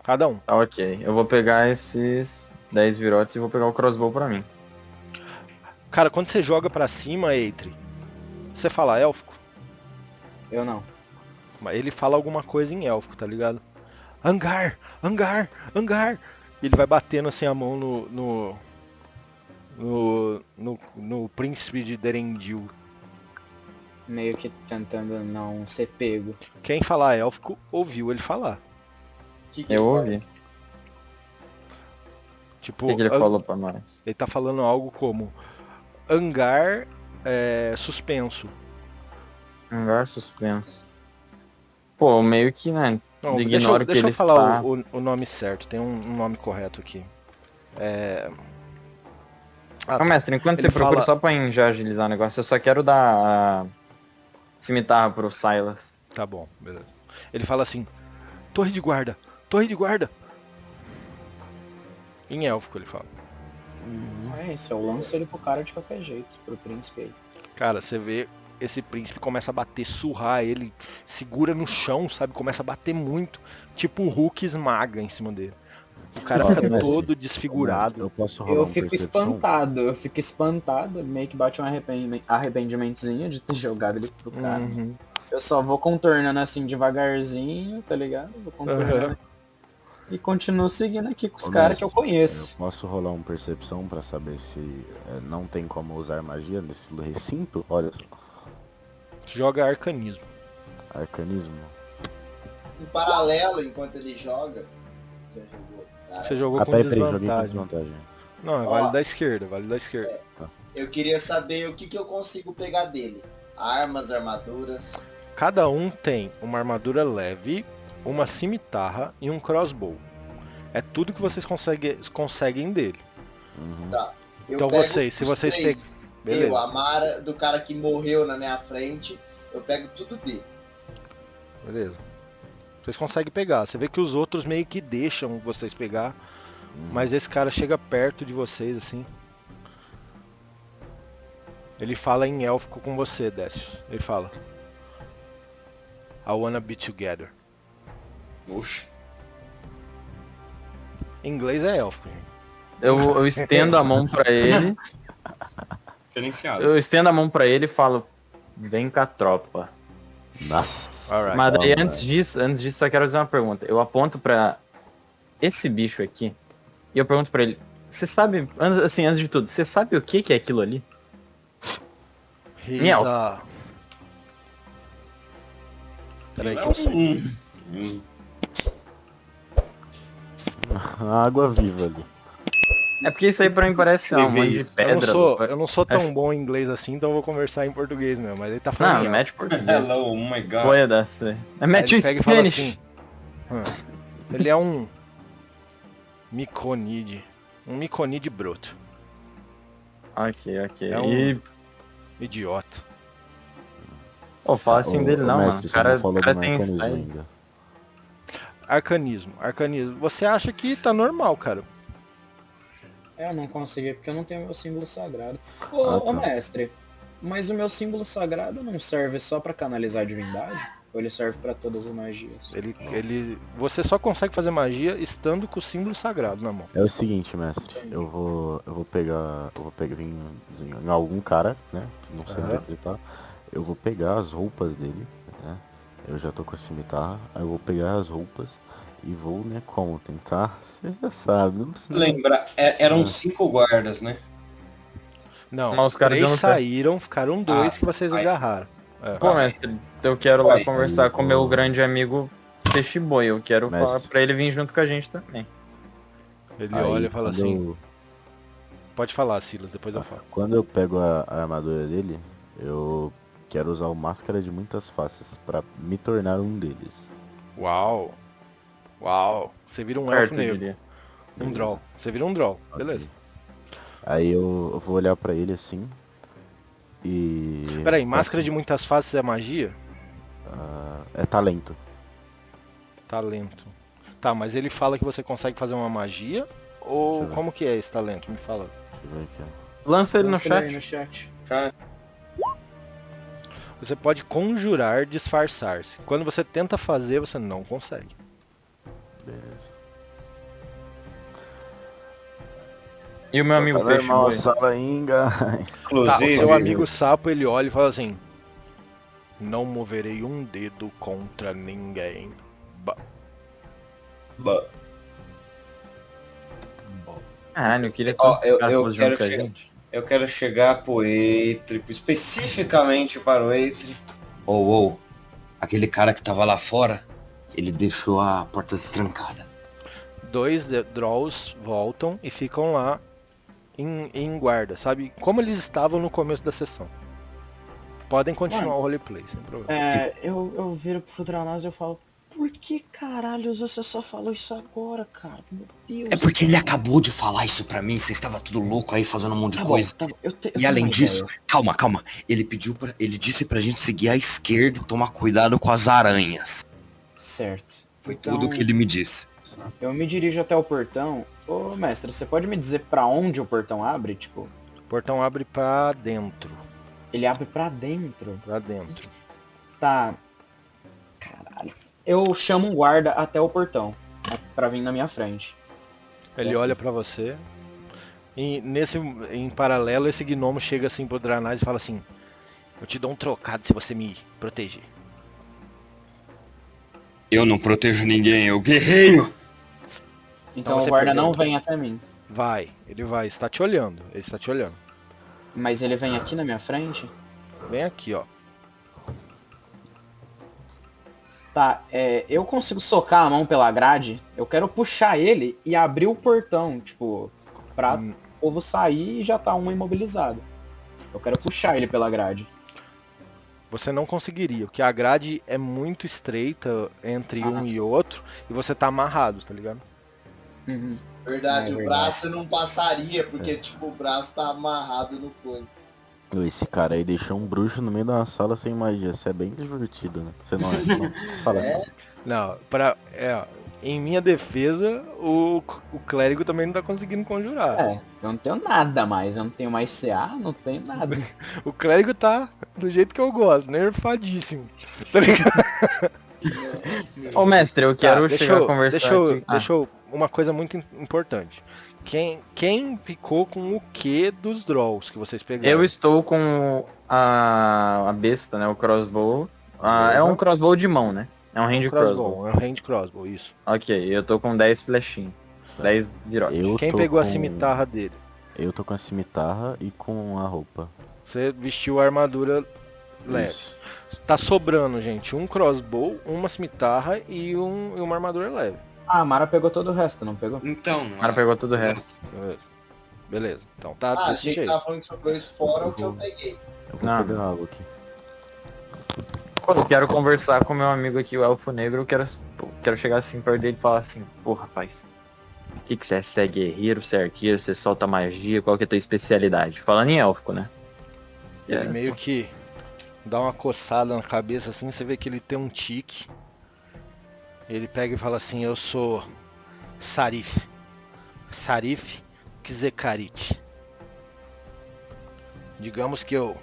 Speaker 1: Cada um.
Speaker 3: Tá, ok. Eu vou pegar esses 10 virotes e vou pegar o crossbow pra mim.
Speaker 1: Cara, quando você joga pra cima, Eitri, você fala élfico,
Speaker 4: Eu não.
Speaker 1: mas ele fala alguma coisa em élfico, tá ligado? Angar, Angar, Angar. Ele vai batendo assim a mão no príncipe de Derendil.
Speaker 4: Meio que tentando não ser pego.
Speaker 1: Quem falar élfico ouviu ele falar.
Speaker 2: Que
Speaker 3: Eu
Speaker 2: fala?
Speaker 3: ouvi.
Speaker 1: Tipo,
Speaker 3: O que ele falou pra nós?
Speaker 1: ele tá falando algo como Angar suspenso.
Speaker 3: Hangar suspenso. Pô, meio que, né?
Speaker 1: Não,
Speaker 3: Ignoro que
Speaker 1: deixa
Speaker 3: ele
Speaker 1: eu falar
Speaker 3: está...
Speaker 1: o nome certo, tem um nome correto aqui.
Speaker 3: Ô, mestre, enquanto
Speaker 1: Ele
Speaker 3: você procura,
Speaker 1: fala-
Speaker 3: só pra já agilizar o negócio, eu só quero dar a cimitarra pro Silas.
Speaker 1: Tá bom, beleza. Ele fala assim, torre de guarda, torre de guarda. Em élfico ele fala.
Speaker 4: É isso, eu lanço ele pro cara de qualquer jeito, pro príncipe aí.
Speaker 1: Cara, você vê esse príncipe começa a bater, surrar ele, segura no chão, sabe? Começa a bater muito. Tipo o Hulk esmaga em cima dele. O cara
Speaker 6: Ó,
Speaker 1: fica
Speaker 6: mestre,
Speaker 1: todo desfigurado.
Speaker 6: Eu posso rolar
Speaker 4: Eu
Speaker 6: uma
Speaker 4: fico
Speaker 6: percepção?
Speaker 4: espantado, meio que bate um arrependimentozinho de ter jogado ele pro cara.
Speaker 1: Uhum.
Speaker 4: Eu só vou contornando assim devagarzinho, tá ligado? Vou contornando.
Speaker 1: Uhum.
Speaker 4: E continuo seguindo aqui com os
Speaker 6: Ô,
Speaker 4: caras que eu
Speaker 6: mestre,
Speaker 4: conheço.
Speaker 6: Eu posso rolar uma percepção pra saber se não tem como usar magia nesse recinto? Olha só,
Speaker 1: Joga arcanismo.
Speaker 6: arcanismo.
Speaker 2: Em paralelo, enquanto ele joga. Já jogou. Cara,
Speaker 1: Você jogou
Speaker 6: Ah,
Speaker 1: com
Speaker 6: peraí, joguei com
Speaker 1: desvantagem.
Speaker 6: desvantagem.
Speaker 1: Não, é
Speaker 2: Ó.
Speaker 1: vale da esquerda, vale da esquerda.
Speaker 2: eu queria saber o que eu consigo pegar dele. Armas, armaduras.
Speaker 1: Cada um tem uma armadura leve, uma cimitarra e um crossbow. É tudo que vocês conseguem dele.
Speaker 6: Uhum.
Speaker 2: Eu
Speaker 1: Então
Speaker 2: pego
Speaker 1: vocês, se
Speaker 2: os
Speaker 1: vocês
Speaker 2: três.
Speaker 1: Beleza.
Speaker 2: Eu, a Mara, do cara que morreu na minha frente, eu pego tudo dele.
Speaker 1: Beleza. Vocês conseguem pegar. Você vê que os outros meio que deixam vocês pegar. Mas esse cara chega perto de vocês, assim. Ele fala em élfico com você, Décio. Ele fala: I wanna be together.
Speaker 5: Oxe.
Speaker 1: Em inglês é élfico, gente.
Speaker 3: Eu estendo a mão pra ele.
Speaker 5: Diferenciado.
Speaker 3: Eu estendo a mão pra ele e falo, vem cá, tropa.
Speaker 6: Nossa.
Speaker 1: Alright.
Speaker 3: Mas daí
Speaker 6: Não,
Speaker 3: antes disso, só quero fazer uma pergunta. Eu aponto pra esse bicho aqui e eu pergunto pra ele, você sabe, antes de tudo, você sabe o que é aquilo ali?
Speaker 1: He's
Speaker 3: Miau.
Speaker 1: a- Peraí,
Speaker 5: É
Speaker 6: Água viva ali.
Speaker 3: É porque isso aí pra mim parece um monte de
Speaker 1: eu
Speaker 3: pedra.
Speaker 1: não sou tão bom em inglês assim, então eu vou conversar em português mesmo. Mas ele tá falando.
Speaker 3: Não,
Speaker 1: em
Speaker 3: mete português.
Speaker 5: Hello, oh my god.
Speaker 3: Foda-se.
Speaker 1: Aí
Speaker 3: Mete o
Speaker 1: ele pega e fala
Speaker 3: Spanish.
Speaker 1: assim, ele é um Miconide. Um Miconide broto.
Speaker 3: Ok.
Speaker 1: É um-
Speaker 3: E,
Speaker 1: Idiota.
Speaker 3: pô, fala assim
Speaker 6: Ô,
Speaker 3: dele
Speaker 6: ô,
Speaker 3: não,
Speaker 6: mestre,
Speaker 3: mano.
Speaker 6: você não falou
Speaker 3: O cara
Speaker 6: do
Speaker 3: tem
Speaker 6: mecanismo
Speaker 3: style.
Speaker 6: ainda.
Speaker 1: Arcanismo. Você acha que tá normal, cara.
Speaker 4: Eu não consegui porque eu não tenho meu símbolo sagrado. Ô, mestre, mas o meu símbolo sagrado não serve só pra canalizar a divindade? Ou ele serve pra todas as magias?
Speaker 1: Você só consegue fazer magia estando com o símbolo sagrado na mão.
Speaker 6: É o seguinte, mestre, eu vou pegar em algum cara, né, que não sei onde é que ele tá, eu vou pegar as roupas dele, né, eu já tô com a cimitarra, aí eu vou pegar as roupas e vou, né, como, tentar, você já sabe, não precisa...
Speaker 5: Lembra, eram 5 guardas, né?
Speaker 1: Não,
Speaker 3: Mas
Speaker 1: os
Speaker 3: os caras
Speaker 1: 3
Speaker 3: deu no pé.
Speaker 1: saíram, ficaram 2 que vocês
Speaker 5: aí.
Speaker 1: agarraram.
Speaker 3: Pô, mestre, eu quero lá
Speaker 5: Vai.
Speaker 3: conversar com meu grande amigo Peixe Boi. Eu quero
Speaker 6: Mestre.
Speaker 3: falar pra ele vir junto com a gente também.
Speaker 1: Ele
Speaker 6: Aí,
Speaker 1: olha e fala
Speaker 6: quando
Speaker 1: assim,
Speaker 6: eu-
Speaker 1: pode falar, Silas, depois eu falo.
Speaker 6: Quando eu pego a armadura dele, eu quero usar o Máscara de Muitas Faces pra me tornar um deles.
Speaker 1: Uau! Você vira um
Speaker 3: Certo,
Speaker 1: elfo
Speaker 3: eu
Speaker 1: negro.
Speaker 3: diria.
Speaker 1: Um draw. Você vira um draw, beleza.
Speaker 6: Aí eu vou olhar pra ele assim e...
Speaker 1: Peraí, máscara de muitas faces é magia?
Speaker 6: É talento.
Speaker 1: Talento. Tá, mas ele fala que você consegue fazer uma magia? Ou
Speaker 6: Deixa eu ver.
Speaker 1: como que é esse talento? Me fala.
Speaker 6: Deixa eu ver aqui, ó.
Speaker 3: Lança ele no
Speaker 4: Lança
Speaker 3: chat.
Speaker 4: aí no chat.
Speaker 1: Você pode conjurar disfarçar-se. Quando você tenta fazer, você não consegue.
Speaker 6: Beleza.
Speaker 3: E o meu amigo
Speaker 6: Tá
Speaker 3: Peixe
Speaker 6: normal a
Speaker 3: Boi?
Speaker 6: sala aí, guys.
Speaker 1: Tá, o
Speaker 5: Inclusive,
Speaker 1: seu amigo sapo, ele olha e fala assim: não moverei um dedo contra ninguém.
Speaker 3: Caralho, eu queria
Speaker 5: Ó,
Speaker 3: tanto
Speaker 5: eu-
Speaker 3: que o cara
Speaker 5: eu
Speaker 3: fosse
Speaker 5: quero
Speaker 3: junto com a
Speaker 5: chegar-
Speaker 3: gente.
Speaker 5: eu quero chegar pro Eitri, especificamente para o Eitri. Aquele cara que tava lá fora, ele deixou a porta destrancada.
Speaker 1: 2 draws voltam e ficam lá em guarda, sabe? Como eles estavam no começo da sessão. Podem continuar
Speaker 4: Mano,
Speaker 1: o roleplay, sem problema.
Speaker 4: Eu viro pro Draunaz e eu falo, por que caralhos você só falou isso agora, cara? Meu Deus.
Speaker 5: É porque ele acabou de falar isso pra mim, você estava tudo louco aí fazendo um monte de
Speaker 4: Tá bom,
Speaker 5: coisa.
Speaker 4: tá bom. Eu
Speaker 5: E
Speaker 4: tenho
Speaker 5: além
Speaker 4: uma
Speaker 5: disso,
Speaker 4: ideia.
Speaker 5: calma, ele disse pra gente seguir à esquerda e tomar cuidado com as aranhas.
Speaker 4: Certo.
Speaker 5: Foi
Speaker 4: Então,
Speaker 5: tudo o que ele me disse.
Speaker 4: Eu me dirijo até o portão. Ô, mestre, você pode me dizer pra onde o portão abre? Tipo,
Speaker 1: O portão abre pra dentro.
Speaker 4: ele abre pra dentro.
Speaker 1: Pra dentro.
Speaker 4: Tá. Caralho. Eu chamo um guarda até o portão. Pra vir na minha frente.
Speaker 1: Ele olha pra você. E em paralelo, esse gnomo chega assim pro Draenaz e fala assim: eu te dou um trocado se você me proteger.
Speaker 5: Eu não protejo ninguém, eu guerreiro.
Speaker 4: Então
Speaker 1: Não,
Speaker 4: o
Speaker 1: tem
Speaker 4: guarda
Speaker 1: problema.
Speaker 4: não vem até mim.
Speaker 1: Ele vai, está te olhando. Ele está te olhando.
Speaker 4: Mas ele vem aqui na minha frente?
Speaker 1: Vem aqui, ó.
Speaker 4: Tá, eu consigo socar a mão pela grade. Eu quero puxar ele e abrir o portão, tipo, pra o povo sair e já tá um imobilizado. Eu quero puxar ele pela grade.
Speaker 1: Você não conseguiria, porque a grade é muito estreita entre um
Speaker 4: sim.
Speaker 1: e outro e você tá amarrado, tá ligado?
Speaker 4: Uhum.
Speaker 2: Verdade,
Speaker 4: É
Speaker 2: o
Speaker 4: verdade.
Speaker 2: braço não passaria, porque tipo, o braço tá amarrado no coisa.
Speaker 6: Esse cara aí deixou um bruxo no meio da sala sem magia. Isso é bem divertido, né? Você não acha? Não. Fala.
Speaker 1: Não, em minha defesa, o clérigo também não tá conseguindo conjurar.
Speaker 4: Eu não tenho nada mais. Eu não tenho mais CA, não tenho nada.
Speaker 1: O clérigo tá do jeito que eu gosto, nerfadíssimo. Tá ligado?
Speaker 3: Ô mestre, eu quero chegar a conversar aqui.
Speaker 1: Deixa eu, uma coisa muito importante. Quem ficou com o que dos draws que vocês pegaram?
Speaker 3: Eu estou com a besta, né? O crossbow. É um crossbow de mão, né? É um hand crossbow.
Speaker 1: É um hand crossbow, isso.
Speaker 3: Ok, eu tô com 10 flechinhos. 10 virotes.
Speaker 6: Eu
Speaker 1: Quem
Speaker 6: tô
Speaker 1: pegou a
Speaker 6: com-
Speaker 1: cimitarra dele?
Speaker 6: Eu tô com a cimitarra e com a roupa.
Speaker 1: Você vestiu a armadura leve.
Speaker 6: Isso.
Speaker 1: Tá sobrando, gente, um crossbow, uma cimitarra e uma armadura leve.
Speaker 4: Ah, a Mara pegou todo o resto, não pegou?
Speaker 5: Então,
Speaker 3: O cara pegou todo o resto.
Speaker 1: Beleza. Então tá
Speaker 2: Ah, a
Speaker 1: desse
Speaker 2: gente
Speaker 1: jeito.
Speaker 2: tava falando que sobrou isso fora, o que eu peguei.
Speaker 6: Eu vou
Speaker 3: Não.
Speaker 6: pegar água aqui.
Speaker 3: Eu quero conversar com meu amigo aqui, o Elfo Negro. Eu quero chegar assim perto dele e falar assim: pô, rapaz, o que você é? Você é guerreiro, você é arqueiro, você solta magia? Qual que é a tua especialidade? Falando em élfico, né?
Speaker 1: Ele meio que dá uma coçada na cabeça assim, você vê que ele tem um tique. Ele pega e fala assim, eu sou Sarif. Sarif Kizekarit. Digamos que eu...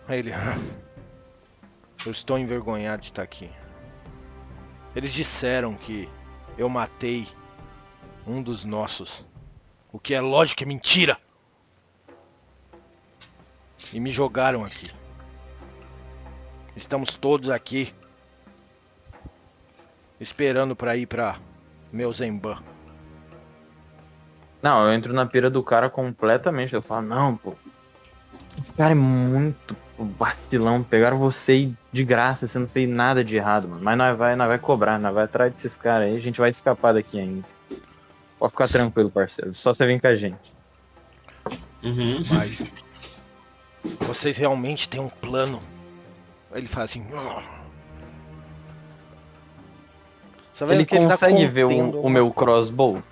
Speaker 1: Aí ele... Eu estou envergonhado de estar aqui. Eles disseram que eu matei um dos nossos. O que é lógico que é mentira. E me jogaram aqui. Estamos todos aqui esperando pra ir pra Meuzenban.
Speaker 3: Não, eu entro na pira do cara completamente. Eu falo, não, pô. Esse cara é muito vacilão. Pegaram você de graça, você não fez nada de errado, mano. Mas nós vai cobrar, nós vai atrás desses caras aí. A gente vai escapar daqui ainda. Pode ficar tranquilo, parceiro. Só você vir com a gente.
Speaker 5: Uhum.
Speaker 1: Mas vocês realmente têm um plano? Aí ele fala assim... Você vai
Speaker 3: Ele
Speaker 1: ver que tá
Speaker 3: consegue ver
Speaker 1: contendo
Speaker 3: o meu
Speaker 1: alguma coisa.
Speaker 3: crossbow?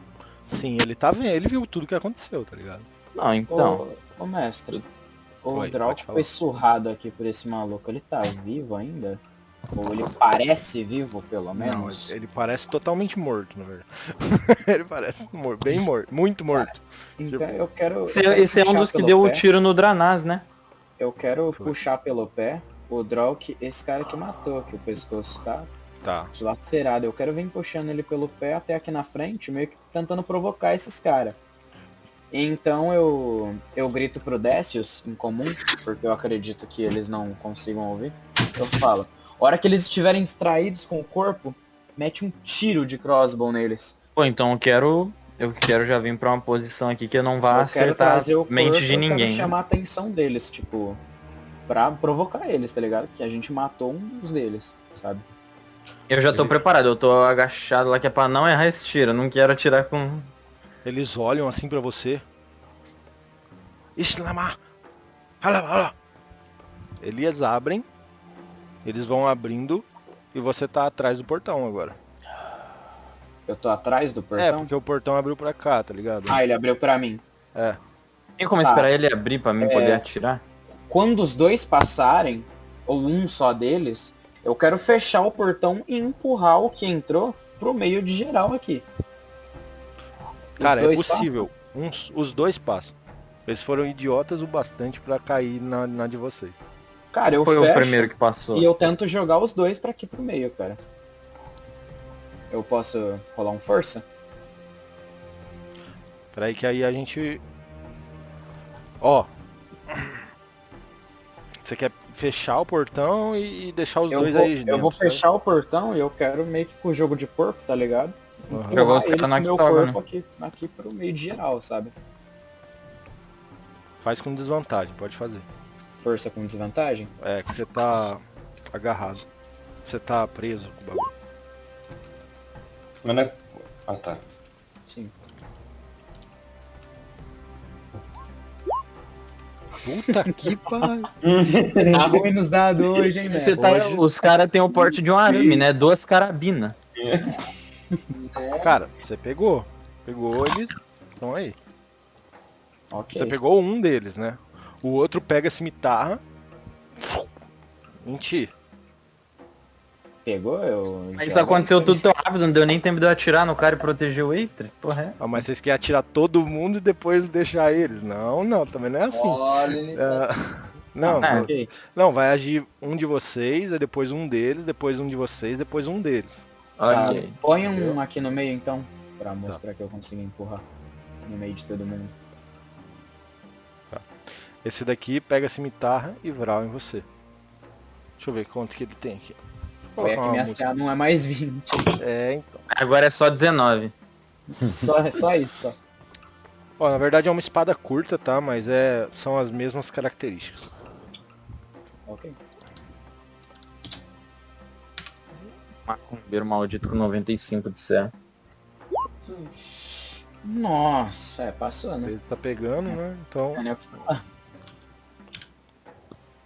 Speaker 1: Sim, ele tá vendo, ele viu tudo que aconteceu, tá ligado?
Speaker 3: Não, então.
Speaker 4: Ô mestre, o
Speaker 1: Oi,
Speaker 4: Drauk
Speaker 1: pode falar.
Speaker 4: foi surrado aqui por esse maluco, ele tá vivo ainda? Ou ele parece vivo, pelo
Speaker 1: Não,
Speaker 4: menos?
Speaker 1: ele parece totalmente morto, na verdade. Ele parece morto, bem morto, muito morto.
Speaker 4: Então eu quero...
Speaker 3: Esse é um dos que deu o tiro no Dranaz, né?
Speaker 4: Eu quero
Speaker 1: Foi.
Speaker 4: puxar pelo pé o Drauk, esse cara que matou, que o pescoço tá
Speaker 1: Tá.
Speaker 4: dilacerado. Eu quero vir puxando ele pelo pé até aqui na frente, meio que tentando provocar esses caras. Então eu grito pro Décius, em comum, porque eu acredito que eles não consigam ouvir. Eu falo, hora que eles estiverem distraídos com o corpo, mete um tiro de crossbow neles.
Speaker 3: Pô, então eu quero já vir pra uma posição aqui que eu não vá
Speaker 4: Eu quero
Speaker 3: acertar
Speaker 4: trazer o
Speaker 3: a mente
Speaker 4: corpo,
Speaker 3: de
Speaker 4: eu quero
Speaker 3: ninguém.
Speaker 4: chamar a atenção deles, tipo, pra provocar eles, tá ligado? Que a gente matou um deles, sabe?
Speaker 3: Eu já tô preparado, eu tô agachado lá que é pra não errar esse tiro. Eu não quero atirar com...
Speaker 1: Eles olham assim pra você. Islamar! Hala! Eles abrem. Eles vão abrindo. E você tá atrás do portão agora.
Speaker 4: Eu tô atrás do
Speaker 1: É,
Speaker 4: portão.
Speaker 1: porque o portão abriu pra cá, tá ligado?
Speaker 4: Ah, ele abriu pra mim.
Speaker 1: É.
Speaker 3: Tem como
Speaker 4: Tá.
Speaker 3: esperar ele abrir pra mim poder atirar?
Speaker 4: Quando os dois passarem, ou um só deles, eu quero fechar o portão e empurrar o que entrou pro meio de geral aqui. Os
Speaker 1: Cara, é
Speaker 4: dois
Speaker 1: possível. Os dois passam. Eles foram idiotas o bastante pra cair na de vocês.
Speaker 4: passam. Cara, eu
Speaker 3: Foi
Speaker 4: fecho
Speaker 3: o primeiro que passou.
Speaker 4: e eu tento jogar os dois pra aqui pro meio, cara. Eu posso rolar um força?
Speaker 1: Peraí que aí a gente... Ó. Você quer fechar o portão e deixar os dois aí dentro,
Speaker 4: eu vou
Speaker 1: sabe?
Speaker 4: fechar o portão e eu quero meio que com o jogo de corpo, tá ligado?
Speaker 1: Aham.
Speaker 4: Empurrar
Speaker 3: Jogar os
Speaker 4: eles
Speaker 3: caras na
Speaker 4: com meu
Speaker 3: octógono.
Speaker 4: corpo aqui pro meio de geral, sabe?
Speaker 1: Faz com desvantagem, pode fazer.
Speaker 4: Força com desvantagem?
Speaker 1: É, que você tá agarrado. Você tá preso com o bagulho.
Speaker 5: Mas não é... Ah, tá.
Speaker 4: Sim.
Speaker 1: Puta que pariu.
Speaker 4: Tá ruim nos dados hoje, hein,
Speaker 3: Você
Speaker 4: mestre?
Speaker 3: tá- os caras têm o porte de um arame, né? 2 carabinas.
Speaker 1: Cara, você pegou. Pegou eles. Estão aí.
Speaker 4: Ok.
Speaker 1: Você pegou um deles, né? O outro pega a cimitarra. Mentira.
Speaker 4: Pegou? Eu
Speaker 3: Mas isso
Speaker 4: já-
Speaker 3: aconteceu tudo tão rápido, não deu nem tempo de eu atirar no cara e proteger o Eitri. Porra, é.
Speaker 1: Ah, mas vocês querem atirar todo mundo e depois deixar eles? Não, também não é assim.
Speaker 2: Olha,
Speaker 1: Não,
Speaker 3: Ah,
Speaker 1: não,
Speaker 4: Ok.
Speaker 1: não, vai agir um de vocês, aí depois um deles, depois um de vocês, depois um deles.
Speaker 4: Tá,
Speaker 3: Ok.
Speaker 4: põe um aqui no meio então, pra mostrar que eu consigo empurrar no meio de todo mundo.
Speaker 1: Esse daqui pega a cimitarra e vral em você. Deixa eu ver quanto que ele tem aqui. Vou
Speaker 4: Olha
Speaker 1: colocar
Speaker 4: que
Speaker 1: uma
Speaker 4: minha
Speaker 1: música.
Speaker 4: CA não é mais 20.
Speaker 1: É, então.
Speaker 3: Agora é só 19.
Speaker 4: Só isso, só.
Speaker 1: Ó, na verdade é uma espada curta, tá? Mas são as mesmas características.
Speaker 4: Ok.
Speaker 3: Macumbeiro maldito com 95 de CA.
Speaker 4: Nossa, passou, né?
Speaker 1: Ele tá pegando, né? Então,
Speaker 4: É, né?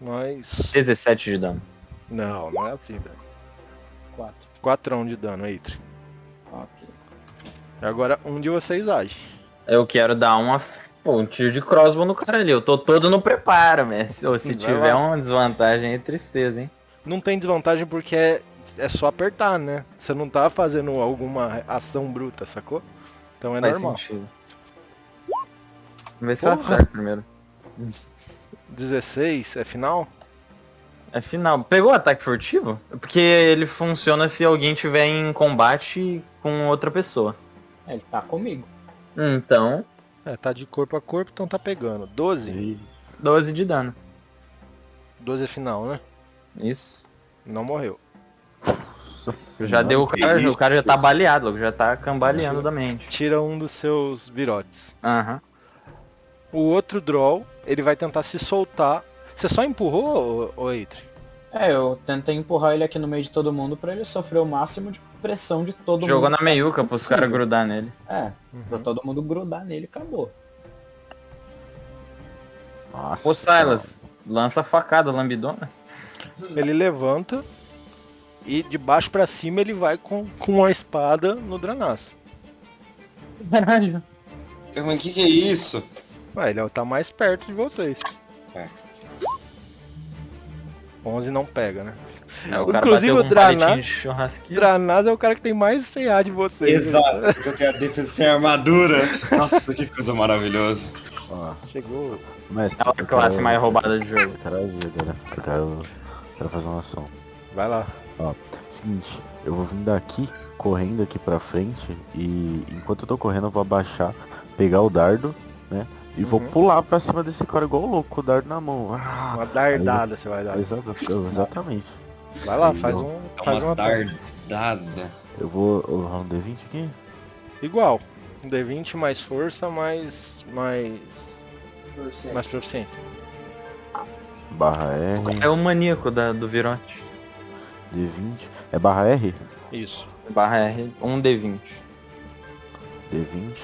Speaker 1: nós...
Speaker 3: 17 de dano.
Speaker 1: Não é assim, velho.
Speaker 4: 4.
Speaker 1: 4 de dano, Eitri.
Speaker 4: Ok.
Speaker 1: Agora um de vocês age.
Speaker 3: Eu quero dar um tiro de crossbow no cara ali. Eu tô todo no preparo, mestre. Ou se
Speaker 1: Vai
Speaker 3: tiver
Speaker 1: lá.
Speaker 3: uma desvantagem aí, tristeza, hein?
Speaker 1: Não tem desvantagem porque é é só apertar, né? Você não tá fazendo alguma ação bruta, sacou? Então é
Speaker 3: Faz
Speaker 1: normal.
Speaker 3: sentido. Vamos ver se eu
Speaker 1: Porra.
Speaker 3: acerto primeiro.
Speaker 1: 16 é final?
Speaker 3: É final. Pegou o ataque furtivo? Porque ele funciona se alguém tiver em combate com outra pessoa.
Speaker 4: Ele tá comigo.
Speaker 3: Então,
Speaker 1: É, tá de corpo a corpo, então tá pegando. 12?
Speaker 6: E
Speaker 3: 12 de dano.
Speaker 1: 12 é final, né?
Speaker 3: Isso.
Speaker 1: Não morreu.
Speaker 3: Já deu o cara,
Speaker 5: isso.
Speaker 3: o cara já tá baleado, já tá cambaleando da mente.
Speaker 1: Tira um dos seus virotes.
Speaker 3: Aham.
Speaker 1: O outro Droll, ele vai tentar se soltar. Você só empurrou, ô Eitri?
Speaker 4: Eu tentei empurrar ele aqui no meio de todo mundo pra ele sofrer o máximo de pressão de todo mundo.
Speaker 3: Jogou na meiuca pros
Speaker 4: possível.
Speaker 3: caras grudar nele.
Speaker 4: Pra todo mundo grudar nele, acabou.
Speaker 6: Nossa.
Speaker 3: Ô Silas, lança a facada lambidona.
Speaker 1: Ele levanta e de baixo pra cima ele vai com a espada no Dranaço.
Speaker 3: Caralho.
Speaker 5: Mas que é isso?
Speaker 1: Ué, ele tá mais perto de vocês.
Speaker 5: É.
Speaker 1: 11 não pega, né?
Speaker 3: É, o cara
Speaker 1: Inclusive,
Speaker 3: bateu
Speaker 1: o
Speaker 3: com um palitinho
Speaker 1: Draná-
Speaker 3: de churrasqueiro.
Speaker 1: Dranazo é o cara que tem mais CA de vocês.
Speaker 5: Exato, porque eu tenho a defesa sem armadura. Nossa, que coisa maravilhosa.
Speaker 6: Ó,
Speaker 1: Chegou.
Speaker 6: mestre,
Speaker 3: É a
Speaker 6: eu
Speaker 3: classe
Speaker 6: quero-
Speaker 3: mais roubada de jogo.
Speaker 6: Eu quero ajuda, né? Eu quero fazer uma ação.
Speaker 1: Vai lá.
Speaker 6: Seguinte, eu vou vir daqui, correndo aqui pra frente, e enquanto eu tô correndo eu vou abaixar, pegar o dardo, né? E vou
Speaker 1: Uhum.
Speaker 6: pular pra cima desse cara igual louco, com o dardo na mão. Ah,
Speaker 1: Uma dardada você vai dar.
Speaker 6: exatamente.
Speaker 1: Vai lá,
Speaker 6: Aí,
Speaker 1: faz
Speaker 6: ó.
Speaker 1: um.
Speaker 5: É
Speaker 1: Faz
Speaker 5: uma
Speaker 1: uma
Speaker 5: tardada.
Speaker 6: Eu vou rolar um D20 aqui.
Speaker 1: Igual. Um D20 mais força, mais proficiência.
Speaker 6: Barra R,
Speaker 3: É o maníaco do virote.
Speaker 6: D20. É barra R?
Speaker 1: Isso.
Speaker 3: Barra R, 1d20.
Speaker 6: D20.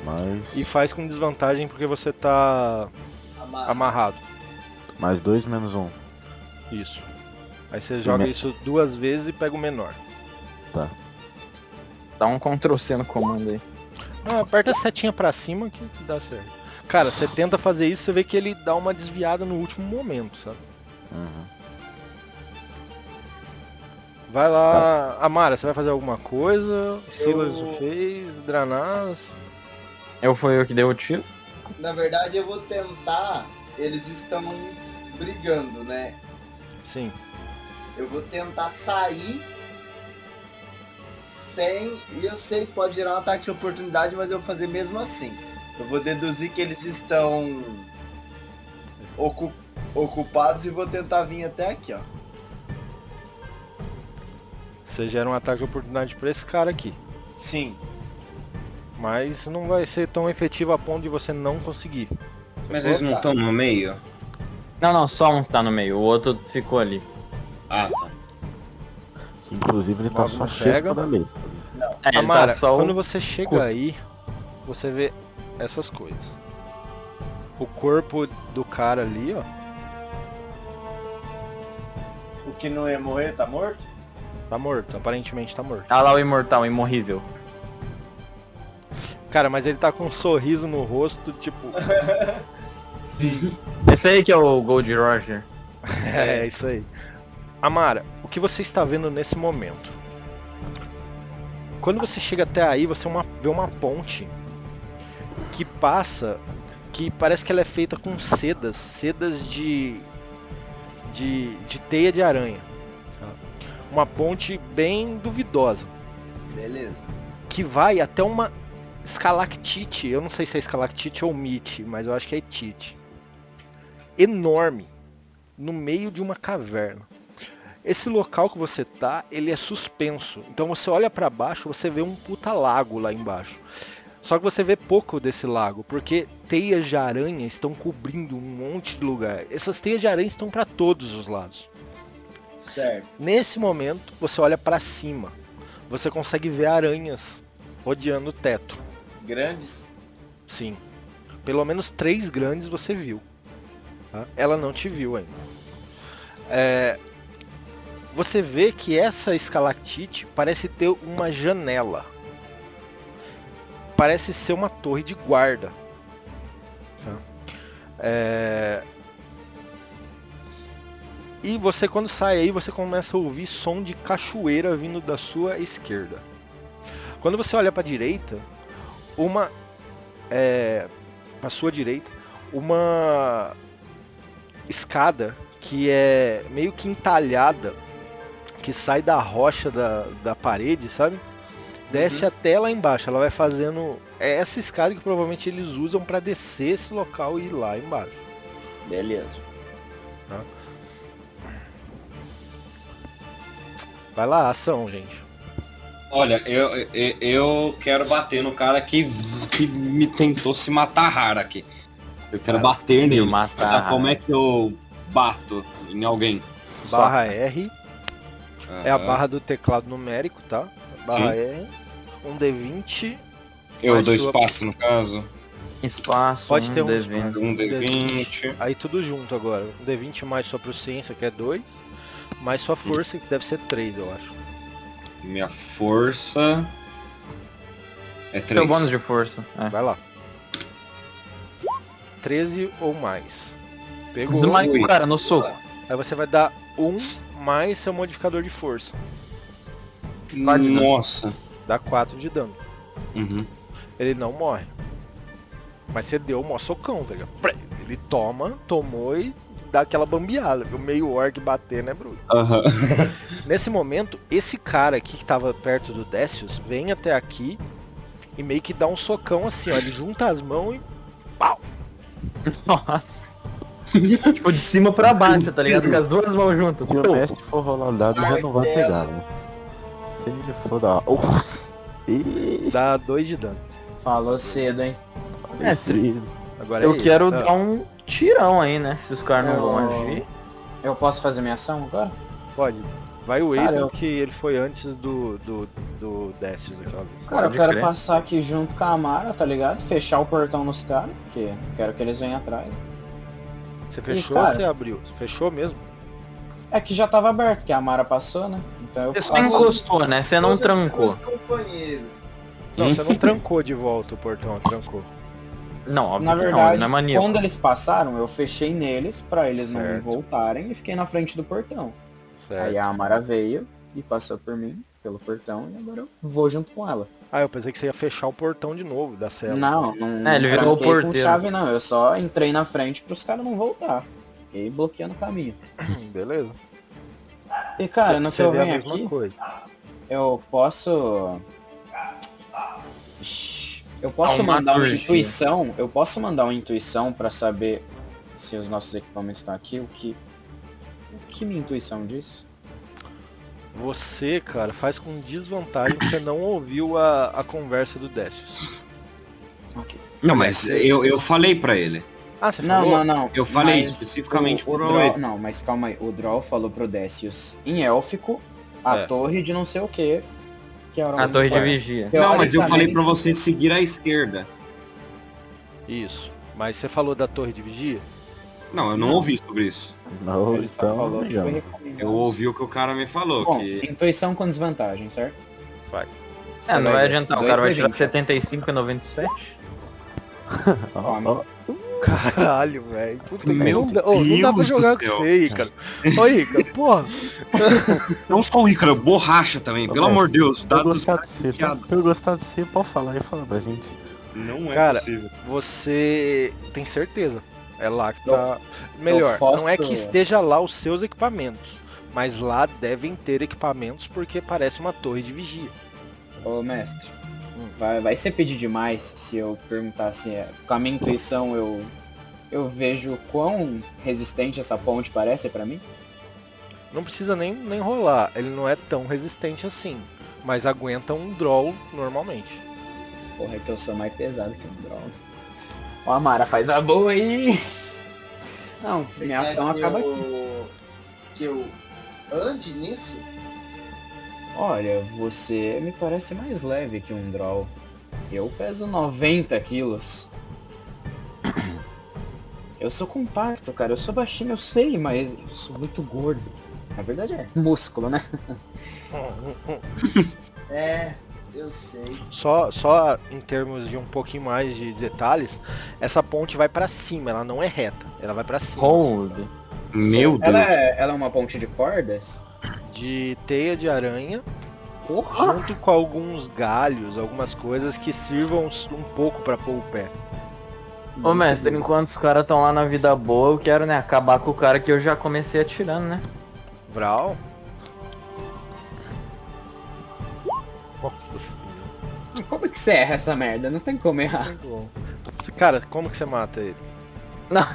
Speaker 6: Mais.
Speaker 1: E faz com desvantagem porque você tá amarrado.
Speaker 6: Mais 2 menos 1.
Speaker 1: Isso. Aí você joga isso 2 vezes e pega o menor.
Speaker 3: Dá um Ctrl C no comando aí.
Speaker 1: Não, aperta a setinha pra cima que dá certo. Cara, você tenta fazer isso, você vê que ele dá uma desviada no último momento, sabe?
Speaker 6: Uhum.
Speaker 1: Vai lá, Amara, você vai fazer alguma coisa? Silas fez, Dranaz.
Speaker 3: Foi eu que dei o tiro.
Speaker 2: Na verdade, eu vou tentar. Eles estão brigando, né?
Speaker 1: Sim.
Speaker 2: Eu vou tentar sair sem. E eu sei que pode gerar um ataque de oportunidade, mas eu vou fazer mesmo assim. Eu vou deduzir que eles estão ocupados e vou tentar vir até aqui, ó.
Speaker 1: Você gera um ataque de oportunidade pra esse cara aqui.
Speaker 2: Sim.
Speaker 1: Mas não vai ser tão efetivo a ponto de você não conseguir.
Speaker 5: Mas eles não estão no meio?
Speaker 3: Não, só um tá no meio, o outro ficou ali.
Speaker 5: Ah, tá.
Speaker 6: Inclusive ele tá
Speaker 1: Logo
Speaker 6: só
Speaker 1: não pega.
Speaker 6: chespa da mesa.
Speaker 3: Ele
Speaker 1: Amara,
Speaker 3: tá só
Speaker 1: quando
Speaker 3: o...
Speaker 1: você chega
Speaker 3: curso.
Speaker 1: aí, você vê essas coisas. O corpo do cara ali, ó,
Speaker 2: O que não ia morrer tá morto?
Speaker 1: tá morto. Aparentemente tá morto.
Speaker 3: Ah lá o imortal, imorrível.
Speaker 1: Cara, mas ele tá com um sorriso no rosto, tipo...
Speaker 2: Sim.
Speaker 3: Esse aí que é o Gold Roger.
Speaker 1: É isso aí. Amara, o que você está vendo nesse momento? Quando você chega até aí, você vê uma ponte que passa, que parece que ela é feita com sedas de teia de aranha. Uma ponte bem duvidosa,
Speaker 2: Beleza.
Speaker 1: que vai até uma escalactite, eu não sei se é escalactite ou mite, mas eu acho que é tite. Enorme, no meio de uma caverna. Esse local que você tá, ele é suspenso. Então você olha pra baixo, você vê um puta lago lá embaixo. Só que você vê pouco desse lago, porque teias de aranha estão cobrindo um monte de lugar. Essas teias de aranha estão pra todos os lados.
Speaker 2: Certo.
Speaker 1: Nesse momento, você olha pra cima. Você consegue ver aranhas rodeando o teto.
Speaker 2: Grandes?
Speaker 1: Sim. Pelo menos 3 grandes você viu. Tá? Ela não te viu ainda. Você vê que essa escalactite parece ter uma janela. Parece ser uma torre de guarda. Tá? E você, quando sai aí, você começa a ouvir som de cachoeira vindo da sua esquerda. Quando você olha para a direita, à sua direita, uma escada que é meio que entalhada, que sai da rocha da parede, sabe? Desce até lá embaixo. Ela vai fazendo essa escada que provavelmente eles usam para descer esse local e ir lá embaixo.
Speaker 2: Beleza.
Speaker 1: Vai lá, ação, gente.
Speaker 5: Olha, eu quero bater no cara que me tentou se matar rara aqui. Eu quero bater nele.
Speaker 3: matar
Speaker 5: Como é que eu bato em alguém?
Speaker 1: Barra R é a barra do teclado numérico, tá? Barra
Speaker 5: Sim.
Speaker 1: R, um D20.
Speaker 5: Eu
Speaker 1: mais
Speaker 5: dou
Speaker 1: sua-
Speaker 5: espaço no caso.
Speaker 3: Espaço,
Speaker 1: Pode ter um-
Speaker 3: devendo.
Speaker 5: Um D20.
Speaker 1: Aí tudo junto agora. Um D20 mais sua proficiência, que é 2. Mais sua força, que deve ser 3, eu acho.
Speaker 5: Minha força é 3.
Speaker 3: Seu bônus de força. É.
Speaker 1: Vai lá. 13 ou mais. Pegou.
Speaker 3: Do mais o cara no soco.
Speaker 1: Aí você vai dar 1 mais seu modificador de força.
Speaker 5: Nossa.
Speaker 1: Dá 4 de dano.
Speaker 5: Uhum.
Speaker 1: Ele não morre. Mas você deu um mó socão, tá ligado? Ele tomou e dá aquela bambeada. Viu? Meio orc bater, né, Bruno?
Speaker 5: Aham.
Speaker 1: Nesse momento, esse cara aqui que tava perto do Décius vem até aqui e meio que dá um socão assim, ó. Ele junta as mãos e pau!
Speaker 3: Nossa. Tipo, de cima pra baixo, tá ligado? Com as duas mãos juntas.
Speaker 6: Se o mestre for rolar dado, já não vai pegar, né? Se ele for dar... Ih,
Speaker 1: Dá 2 de dano.
Speaker 4: Falou cedo, hein?
Speaker 6: mestre.
Speaker 1: Agora
Speaker 3: Eu
Speaker 1: é
Speaker 3: quero
Speaker 1: ele.
Speaker 3: dar um tirão aí, né? Se os caras não vão agir.
Speaker 4: Eu posso fazer minha ação agora?
Speaker 1: Pode. Vai o
Speaker 4: Cara,
Speaker 1: Aiden,
Speaker 4: eu-
Speaker 1: que ele foi antes do Décius aquela vez.
Speaker 4: Cara, eu
Speaker 3: Pode
Speaker 4: quero
Speaker 3: crer.
Speaker 4: passar aqui junto com a Amara, tá ligado? Fechar o portão nos caras, porque eu quero que eles venham atrás.
Speaker 1: Você fechou
Speaker 4: cara.
Speaker 1: ou você abriu? Você fechou mesmo?
Speaker 4: É que já tava aberto, que a Amara passou, né? Então eu
Speaker 3: Você só
Speaker 4: passo.
Speaker 3: encostou, né? Você não
Speaker 2: Todos os
Speaker 3: trancou.
Speaker 2: meus companheiros.
Speaker 1: Não, você não trancou de volta o portão, trancou.
Speaker 3: Não, óbvio
Speaker 4: Na
Speaker 3: que não,
Speaker 4: verdade,
Speaker 3: ele não é maníaco.
Speaker 4: quando eles passaram, eu fechei neles pra eles não
Speaker 1: Certo.
Speaker 4: voltarem e fiquei na frente do portão.
Speaker 1: Certo.
Speaker 4: Aí a Amara veio e passou por mim, pelo portão, e agora eu vou junto com ela.
Speaker 1: Ah, eu pensei que você ia fechar o portão de novo da cela.
Speaker 4: Não
Speaker 3: É, ele virou o
Speaker 4: tranquei com
Speaker 3: porteiro.
Speaker 4: chave não, eu só entrei na frente pros caras não voltar. E bloqueando o caminho.
Speaker 1: Beleza.
Speaker 4: E cara, no que
Speaker 1: Você
Speaker 4: eu
Speaker 1: vê a
Speaker 4: venho
Speaker 1: mesma
Speaker 4: aqui,
Speaker 1: coisa.
Speaker 4: eu posso... Eu posso
Speaker 3: Uma
Speaker 4: mandar uma
Speaker 3: maturgia.
Speaker 4: intuição, eu posso mandar uma intuição pra saber se os nossos equipamentos estão aqui, o que minha intuição diz?
Speaker 1: Você, cara, faz com desvantagem que você não ouviu a conversa do Décius.
Speaker 4: Ok.
Speaker 5: Não, mas eu falei pra ele.
Speaker 1: Ah, você falou?
Speaker 4: Não.
Speaker 5: Eu falei
Speaker 4: mas
Speaker 5: especificamente
Speaker 4: o
Speaker 5: pro
Speaker 4: Droll,
Speaker 5: ele.
Speaker 4: não, mas calma aí. O Droll falou pro Décius em élfico a
Speaker 1: É.
Speaker 4: torre de não sei o que era
Speaker 3: A torre de
Speaker 4: vigia.
Speaker 3: vigia.
Speaker 5: Não, mas eu falei pra
Speaker 4: Teoricamente-
Speaker 5: você seguir à esquerda.
Speaker 1: Isso. Mas você falou da torre de vigia?
Speaker 5: Não, eu não ouvi sobre isso.
Speaker 6: Não,
Speaker 4: Ele só
Speaker 6: então,
Speaker 4: falou que foi
Speaker 6: amigão.
Speaker 4: recomendado.
Speaker 5: Eu ouvi o que o cara me falou.
Speaker 4: Bom,
Speaker 5: Que...
Speaker 4: intuição com desvantagem, certo?
Speaker 1: Vai.
Speaker 3: É, não vai adiantar, o cara vai tirar
Speaker 4: 2d20.
Speaker 3: 75 e 97.
Speaker 6: Ó, ó,
Speaker 1: Caralho, velho. Puta que
Speaker 5: Meu
Speaker 1: não dá pra
Speaker 5: Deus
Speaker 1: jogar
Speaker 5: do céu.
Speaker 1: com você, Ícaro. Ô, Ícaro, porra.
Speaker 5: Não só o Ícaro, borracha também, pelo amor de Deus.
Speaker 6: eu
Speaker 5: Dados
Speaker 6: gostar de você, tá? Eu gostar de você, pode falar e fala pra gente.
Speaker 5: não é
Speaker 1: Cara,
Speaker 5: possível.
Speaker 1: Você tem certeza. É lá que tá. Melhor,
Speaker 4: posso-
Speaker 1: não é que esteja lá os seus equipamentos. Mas lá devem ter equipamentos porque parece uma torre de vigia.
Speaker 4: Ô, mestre, vai ser pedir demais se eu perguntar assim, com a minha intuição eu vejo quão resistente essa ponte parece pra mim?
Speaker 1: Não precisa nem rolar, ele não é tão resistente assim. Mas aguenta um draw normalmente.
Speaker 4: Porra, é que eu sou mais pesado que um drone. Ó, Amara, faz a boa aí! Não,
Speaker 2: Você
Speaker 4: minha
Speaker 2: quer
Speaker 4: ação
Speaker 2: que
Speaker 4: acaba aqui.
Speaker 2: que eu ande nisso?
Speaker 4: Olha, você me parece mais leve que um draw. Eu peso 90 quilos. Eu sou compacto, cara. Eu sou baixinho, eu sei, mas eu sou muito gordo. Na verdade é músculo, né?
Speaker 2: É, eu sei.
Speaker 1: Só em termos de um pouquinho mais de detalhes, essa ponte vai pra cima, ela não é reta, ela vai pra cima.
Speaker 3: Hold.
Speaker 5: Meu Deus.
Speaker 4: Ela é uma ponte de cordas?
Speaker 1: De teia de aranha,
Speaker 4: Porra!
Speaker 1: junto com alguns galhos, algumas coisas que sirvam um pouco pra pôr o pé.
Speaker 3: Ô mestre, enquanto os caras estão lá na vida boa, eu quero, né, acabar com o cara que eu já comecei atirando, né?
Speaker 1: Vral? Nossa senhora.
Speaker 4: Como é que você erra essa merda? Não tem como errar.
Speaker 1: Cara, como que você mata ele?
Speaker 3: Não,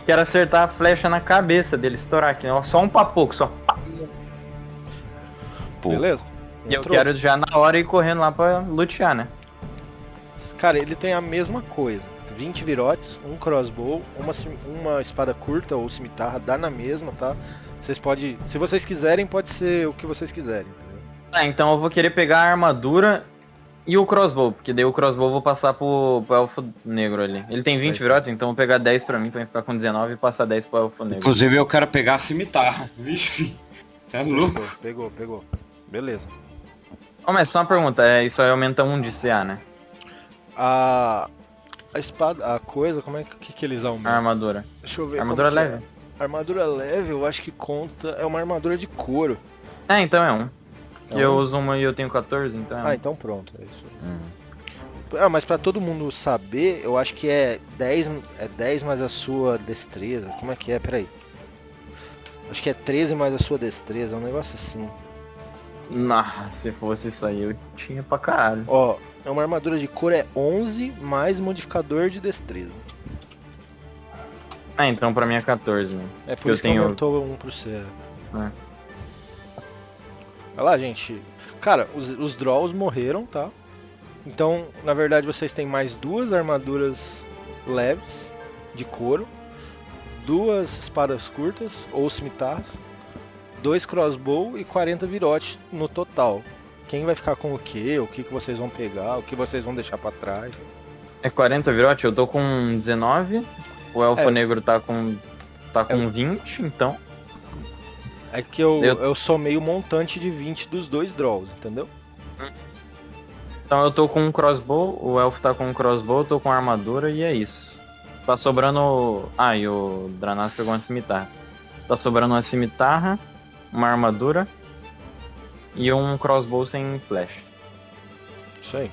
Speaker 3: quero acertar a flecha na cabeça dele, estourar aqui, ó, só um pra pouco, só.
Speaker 6: Pô,
Speaker 1: Beleza?
Speaker 3: E eu
Speaker 1: Entrou?
Speaker 3: quero já na hora ir correndo lá pra lutear, né?
Speaker 1: Cara, ele tem a mesma coisa. 20 virotes, um crossbow, uma espada curta ou cimitarra, dá na mesma, tá? Vocês podem... Se vocês quiserem, pode ser o que vocês quiserem, entendeu?
Speaker 3: Ah, então eu vou querer pegar a armadura e o crossbow, porque daí o crossbow eu vou passar pro elfo negro ali. Ele tem 20 virotes, então eu vou pegar 10 pra mim, pra ficar com 19 e passar 10 pro elfo negro.
Speaker 5: Inclusive eu quero pegar a cimitarra. Vixe, tá louco?
Speaker 1: Pegou. Beleza.
Speaker 3: Ô, mas só uma pergunta, isso aí aumenta 1 de CA, né?
Speaker 1: A espada, a coisa, como é que eles
Speaker 3: A
Speaker 1: aumentam?
Speaker 3: armadura.
Speaker 1: Deixa eu ver.
Speaker 3: Armadura
Speaker 1: como que é.
Speaker 3: leve.
Speaker 1: Armadura leve, eu acho que conta. É uma armadura de couro.
Speaker 3: É, então é 1.
Speaker 1: É
Speaker 3: Eu
Speaker 1: um?
Speaker 3: uso uma e eu tenho 14, então é 1.
Speaker 1: Ah, então pronto, é isso. Ah, mas pra todo mundo saber, eu acho que é 10 mais a sua destreza. Como é que é? Peraí. Acho que é 13 mais a sua destreza, é um negócio assim.
Speaker 3: Nah, se fosse isso aí eu tinha pra caralho.
Speaker 1: Ó, é uma armadura de couro, é 11 mais modificador de destreza.
Speaker 3: Ah, então pra mim é 14, né?
Speaker 1: É por
Speaker 3: Eu
Speaker 1: isso que
Speaker 3: tenho-
Speaker 1: aumentou 1 pro C.
Speaker 3: É.
Speaker 1: Olha lá, gente. Cara, os Drolls morreram, tá? Então, na verdade, vocês têm mais 2 armaduras leves de couro, 2 espadas curtas ou cimitarras, 2 crossbow e 40 virotes no total. Quem vai ficar com o quê? O que vocês vão pegar? O que vocês vão deixar pra trás?
Speaker 3: É 40 virote, eu tô com 19. O elfo
Speaker 1: É.
Speaker 3: negro tá com 20, então.
Speaker 1: É que eu somei o montante de 20 dos 2 Drolls, entendeu?
Speaker 3: Então eu tô com um crossbow, o elfo tá com um crossbow, eu tô com armadura e é isso. Tá sobrando... Ah, e o Dranas pegou uma cimitarra. Tá sobrando uma cimitarra, uma armadura e um crossbow sem flash.
Speaker 1: Isso aí.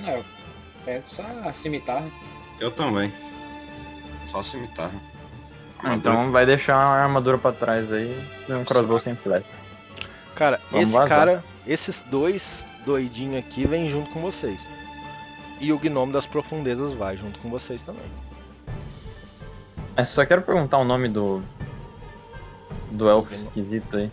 Speaker 4: Eu pego só a cimitarra.
Speaker 5: Eu também. Só cimitarra.
Speaker 3: Ah, então vai deixar a armadura pra trás aí e um crossbow sem flash.
Speaker 1: Cara,
Speaker 3: Vamos vazar.
Speaker 1: esses 2 doidinhos aqui vêm junto com vocês. E o Gnomo das Profundezas vai junto com vocês também.
Speaker 3: É, só quero perguntar o nome do elfo esquisito aí.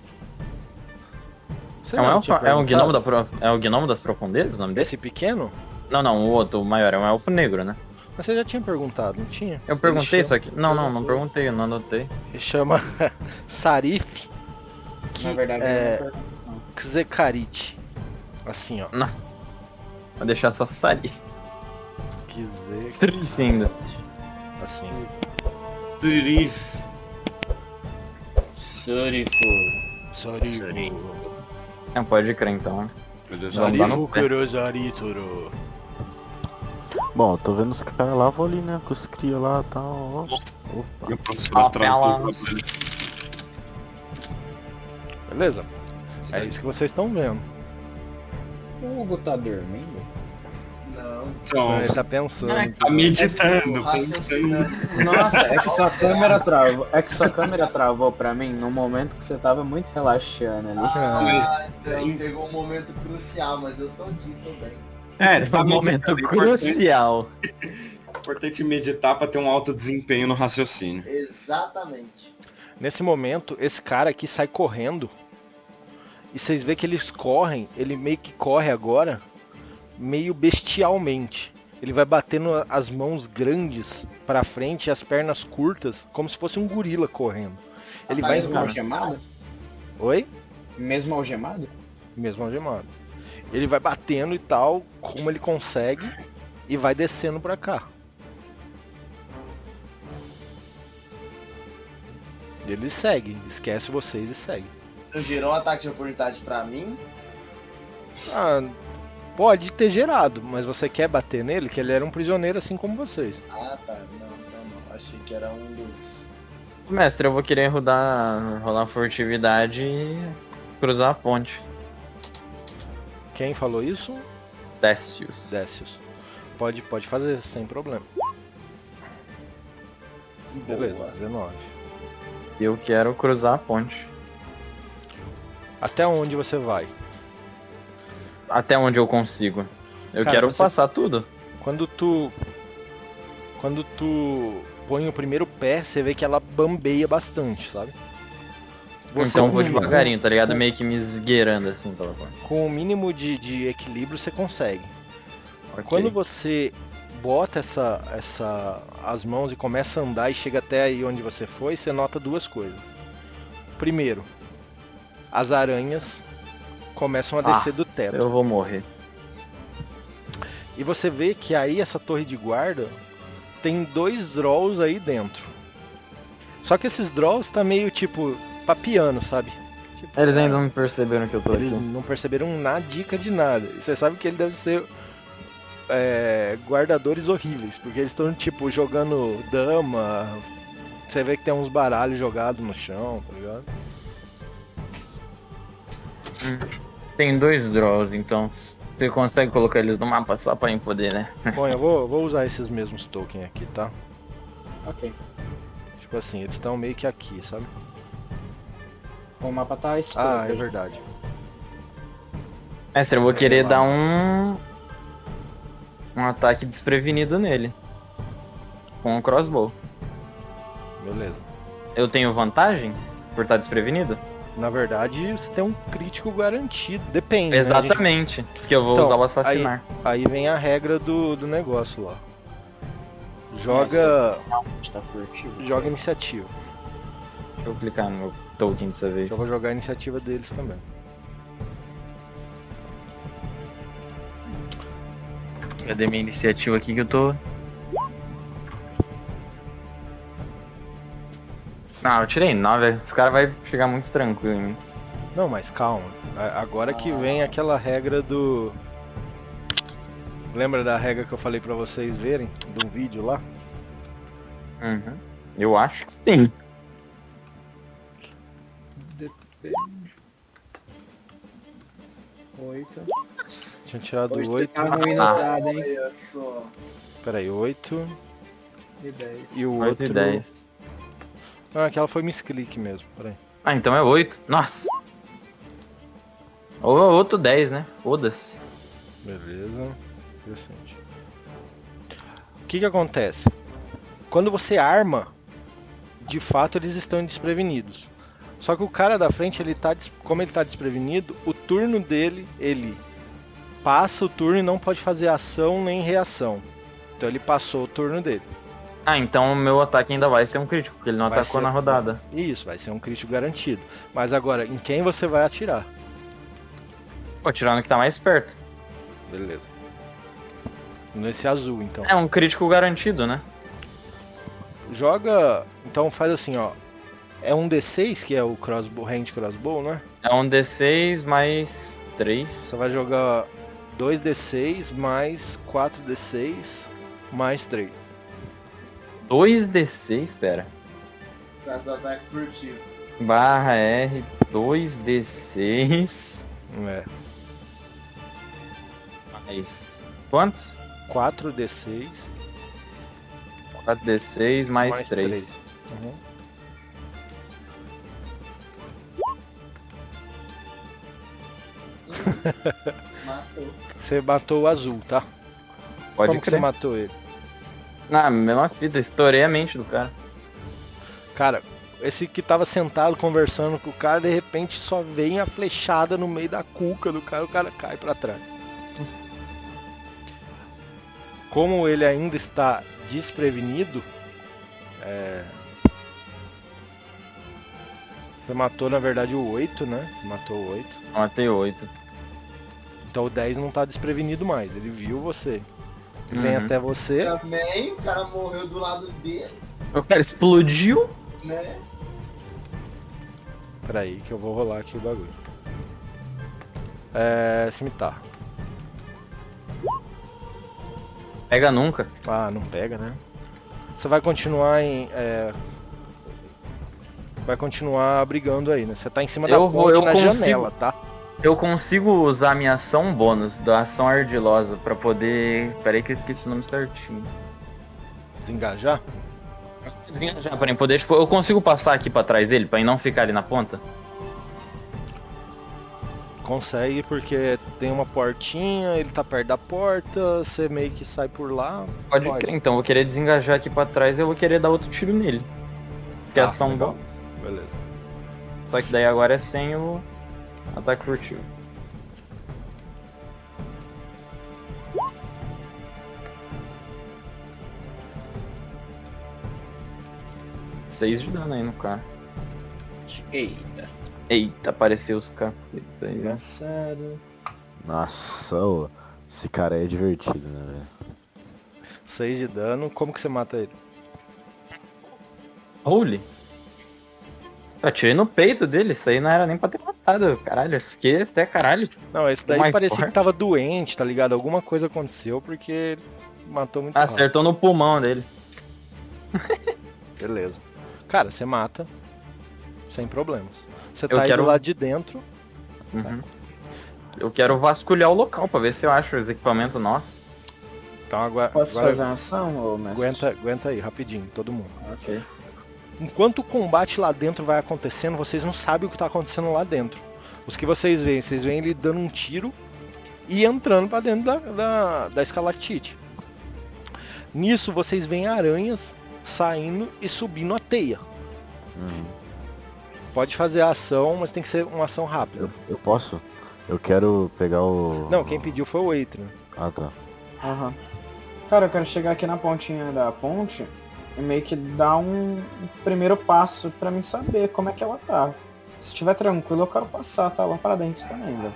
Speaker 1: Sei
Speaker 3: É um
Speaker 1: lá,
Speaker 3: elfo?
Speaker 1: tinha
Speaker 3: É o gnomo
Speaker 1: perguntado.
Speaker 3: é o gnomo das profundezas o nome dele?
Speaker 1: Esse pequeno?
Speaker 3: Não, o outro, o maior, é um elfo negro, né?
Speaker 1: Mas você já tinha perguntado, não tinha?
Speaker 3: Eu perguntei
Speaker 1: Ele
Speaker 3: isso aqui. Não perguntei, eu não anotei.
Speaker 1: Ele chama Sarif
Speaker 4: Na verdade,
Speaker 1: é
Speaker 4: eu não pergunto, não.
Speaker 1: Xekarit. Assim, ó.
Speaker 3: Vou deixar só Sari.
Speaker 1: Xekarit.
Speaker 3: Ainda.
Speaker 1: Assim.
Speaker 5: Trif.
Speaker 4: Surifo.
Speaker 1: Sarif.
Speaker 3: É, pode crer então.
Speaker 5: Meu Deus,
Speaker 3: Vamos lá no pé.
Speaker 1: Kurosarithoro.
Speaker 6: Bom, tô vendo os caras lá, vou ali, né, com os cria lá e tal, ó. Opa.
Speaker 5: meu professor atrás do
Speaker 3: Apelas.
Speaker 5: trabalho.
Speaker 1: Beleza? É isso que vocês estão vendo.
Speaker 4: O Hugo tá dormindo?
Speaker 2: Não.
Speaker 5: Então,
Speaker 1: Ele tá pensando.
Speaker 5: tá meditando, pensando.
Speaker 2: Raciocinando.
Speaker 4: Nossa, é que sua câmera travou pra mim no momento que você tava muito relaxando ali.
Speaker 2: Então pegou um momento crucial, mas eu tô aqui, tô bem.
Speaker 5: É, tá
Speaker 3: Um momento
Speaker 5: meditando. É importante,
Speaker 3: crucial.
Speaker 5: importante meditar pra ter um alto desempenho no raciocínio.
Speaker 2: Exatamente.
Speaker 1: Nesse momento, esse cara aqui sai correndo. E vocês vê que eles correm, ele meio que corre agora, meio bestialmente. Ele vai batendo as mãos grandes pra frente e as pernas curtas, como se fosse um gorila correndo. Ele vai...
Speaker 4: Mesmo algemado?
Speaker 1: Oi?
Speaker 4: Mesmo algemado?
Speaker 1: Mesmo algemado. Ele vai batendo e tal, como ele consegue, e vai descendo pra cá. Ele segue, esquece vocês e segue.
Speaker 2: Então gerou um ataque de oportunidade pra mim.
Speaker 1: Ah, pode ter gerado, mas você quer bater nele, que ele era um prisioneiro assim como vocês.
Speaker 2: Ah, tá. Não, então não. Achei que era um dos...
Speaker 3: Mestre, eu vou querer rolar furtividade e cruzar a ponte.
Speaker 1: Quem falou isso?
Speaker 3: Décius.
Speaker 1: Décius. Pode fazer, sem problema. Beleza,
Speaker 2: Boa.
Speaker 1: 19.
Speaker 3: Eu quero cruzar a ponte.
Speaker 1: Até onde você vai?
Speaker 3: Até onde eu consigo. Eu
Speaker 1: Cara,
Speaker 3: quero
Speaker 1: você-
Speaker 3: passar tudo.
Speaker 1: Quando tu põe o primeiro pé, você vê que ela bambeia bastante, sabe?
Speaker 3: Então eu vou
Speaker 1: com-
Speaker 3: devagarinho, tá ligado? Meio que me esgueirando assim pela ponte.
Speaker 1: Com o mínimo de equilíbrio você consegue.
Speaker 3: Ok.
Speaker 1: Quando você bota as mãos e começa a andar e chega até aí onde você foi, você nota duas coisas. Primeiro, as aranhas começam a descer do teto.
Speaker 3: Eu vou morrer.
Speaker 1: E você vê que aí essa torre de guarda tem 2 Drolls aí dentro. Só que esses Drolls tá meio tipo papiando, sabe? Tipo,
Speaker 3: Eles ainda não perceberam que eu tô
Speaker 1: eles
Speaker 3: aqui.
Speaker 1: não perceberam nada, dica de nada. E você sabe que ele deve ser guardadores horríveis, porque eles estão tipo jogando dama. Você vê que tem uns baralhos jogados no chão, tá ligado?
Speaker 3: Tem 2 draws, então você consegue colocar eles no mapa só pra eu poder, né?
Speaker 1: Bom, eu vou usar esses mesmos tokens aqui, tá?
Speaker 4: Ok.
Speaker 1: Tipo assim, eles estão meio que aqui, sabe?
Speaker 4: O mapa tá escuro.
Speaker 1: Ah, é verdade.
Speaker 3: Mestre, eu vou querer dar um ataque desprevenido nele. Com o crossbow.
Speaker 1: Beleza.
Speaker 3: Eu tenho vantagem por estar desprevenido?
Speaker 1: Na verdade, você tem um crítico garantido. Depende, né? A gente-
Speaker 3: Exatamente. Porque eu vou
Speaker 1: Então,
Speaker 3: usar o assassinar.
Speaker 1: Aí vem a regra do negócio lá. Joga
Speaker 4: Tá furtivo.
Speaker 1: joga iniciativa.
Speaker 3: Deixa eu clicar no meu token dessa vez.
Speaker 1: Eu vou jogar a iniciativa deles também.
Speaker 3: Cadê minha iniciativa aqui que eu tô? Não, eu tirei 9, esse cara vai chegar muito tranquilo em mim.
Speaker 1: Não, mas calma. Agora que vem aquela regra do... Lembra da regra que eu falei pra vocês verem? De um vídeo lá?
Speaker 3: Uhum. Eu acho que sim.
Speaker 4: Depende. 8.
Speaker 1: Tinha tirado
Speaker 4: Hoje você
Speaker 1: 8.
Speaker 4: tá ruim nos dados, hein?
Speaker 2: Olha só.
Speaker 1: Peraí, 8.
Speaker 4: E 10.
Speaker 1: E o
Speaker 3: 8
Speaker 1: outro...
Speaker 3: e 10.
Speaker 1: Ah, aquela foi misclick mesmo. Peraí.
Speaker 3: Ah, então é 8. Nossa. Ou outro 10, né? Foda-se.
Speaker 1: Beleza. Interessante. O que acontece? Quando você arma, de fato eles estão desprevenidos. Só que o cara da frente, como ele tá desprevenido, o turno dele, ele passa o turno e não pode fazer ação nem reação. Então ele passou o turno dele.
Speaker 3: Ah, então o meu ataque ainda vai ser um crítico, porque ele não
Speaker 1: Vai
Speaker 3: atacou
Speaker 1: ser-
Speaker 3: na rodada.
Speaker 1: Isso, vai ser um crítico garantido. Mas agora, em quem você vai atirar?
Speaker 3: Vou atirar no que tá mais perto.
Speaker 1: Beleza. Nesse azul, então.
Speaker 3: É um crítico garantido, né?
Speaker 1: Joga... Então faz assim, ó. É um D6, que é o crossbow, hand crossbow, né?
Speaker 3: É um D6 mais 3.
Speaker 1: Você vai jogar 2D6 mais 4D6 mais 3.
Speaker 3: 2D6, pera.
Speaker 2: Por causa do ataque furtivo.
Speaker 3: Barra R, 2D6.
Speaker 1: É.
Speaker 3: Mais... Quantos?
Speaker 1: 4D6
Speaker 3: 4D6 mais 3.
Speaker 1: Uhum.
Speaker 2: Matou.
Speaker 1: Você matou o azul, tá?
Speaker 3: Pode
Speaker 1: Como que você
Speaker 3: crer.
Speaker 1: matou ele?
Speaker 3: Na mesma fita, estourei a mente do cara.
Speaker 1: Cara, esse que tava sentado conversando com o cara, de repente só vem a flechada no meio da cuca do cara, o cara cai pra trás. Como ele ainda está desprevenido, você matou na verdade o 8, né? Matou o 8.
Speaker 3: Matei 8.
Speaker 1: Então o 10 não tá desprevenido mais, ele viu você. Ele vem
Speaker 3: Uhum.
Speaker 1: até você.
Speaker 2: Também, o cara morreu do lado dele,
Speaker 3: O cara explodiu.
Speaker 2: né?
Speaker 1: Peraí que eu vou rolar aqui o bagulho. Cimitarra.
Speaker 3: Pega nunca.
Speaker 1: Ah, não pega, né? Você vai continuar vai continuar brigando aí, né? Você tá em cima da
Speaker 3: Eu
Speaker 1: ponte na
Speaker 3: consigo.
Speaker 1: janela, tá?
Speaker 3: Eu consigo usar minha ação bônus da ação ardilosa pra poder... Peraí que eu esqueci o nome certinho.
Speaker 1: Desengajar?
Speaker 3: Desengajar pra mim poder... Tipo, eu consigo passar aqui pra trás dele, pra ele não ficar ali na ponta?
Speaker 1: Consegue, porque tem uma portinha, ele tá perto da porta, você meio que sai por lá.
Speaker 3: Pode crer, então eu vou querer desengajar aqui pra trás e eu vou querer dar outro tiro nele. Que é ação
Speaker 1: legal.
Speaker 3: bônus.
Speaker 1: Beleza.
Speaker 3: Só que daí agora é sem o ataque furtivo. Seis de dano aí no cara.
Speaker 4: Eita.
Speaker 3: Eita, apareceu os caras.
Speaker 4: Engraçado.
Speaker 6: Nossa, ô, esse cara é divertido, né, velho?
Speaker 1: 6 de dano, como que você mata ele?
Speaker 3: Holy. Eu atirei no peito dele, isso aí não era nem pra ter matado, caralho. Eu fiquei até caralho.
Speaker 1: Não, esse daí
Speaker 3: Mais
Speaker 1: parecia
Speaker 3: forte.
Speaker 1: que tava doente, tá ligado? Alguma coisa aconteceu porque ele matou muito rápido.
Speaker 3: Acertou no pulmão dele.
Speaker 1: Beleza. Cara, você mata sem problemas. Você
Speaker 3: Eu
Speaker 1: tá aí
Speaker 3: quero-
Speaker 1: do lado de dentro.
Speaker 3: Uhum. Eu quero vasculhar o local pra ver se eu acho os equipamentos nossos.
Speaker 1: Então agora,
Speaker 4: Posso
Speaker 1: agora
Speaker 4: fazer uma ação, ô mestre?
Speaker 1: aguenta aí, rapidinho, todo mundo.
Speaker 4: Ok.
Speaker 1: Enquanto o combate lá dentro vai acontecendo, vocês não sabem o que tá acontecendo lá dentro. Os que vocês veem ele dando um tiro e entrando pra dentro da escalactite. Nisso vocês veem aranhas saindo e subindo a teia. Pode fazer a ação, mas tem que ser uma ação rápida.
Speaker 6: Eu posso? Eu quero pegar o...
Speaker 1: Não, quem pediu foi o Eitri.
Speaker 6: Ah, tá.
Speaker 4: Aham. Cara, eu quero chegar aqui na pontinha da ponte e meio que dar um primeiro passo pra mim saber como é que ela tá. Se estiver tranquilo, eu quero passar, tá? Lá pra dentro também, velho.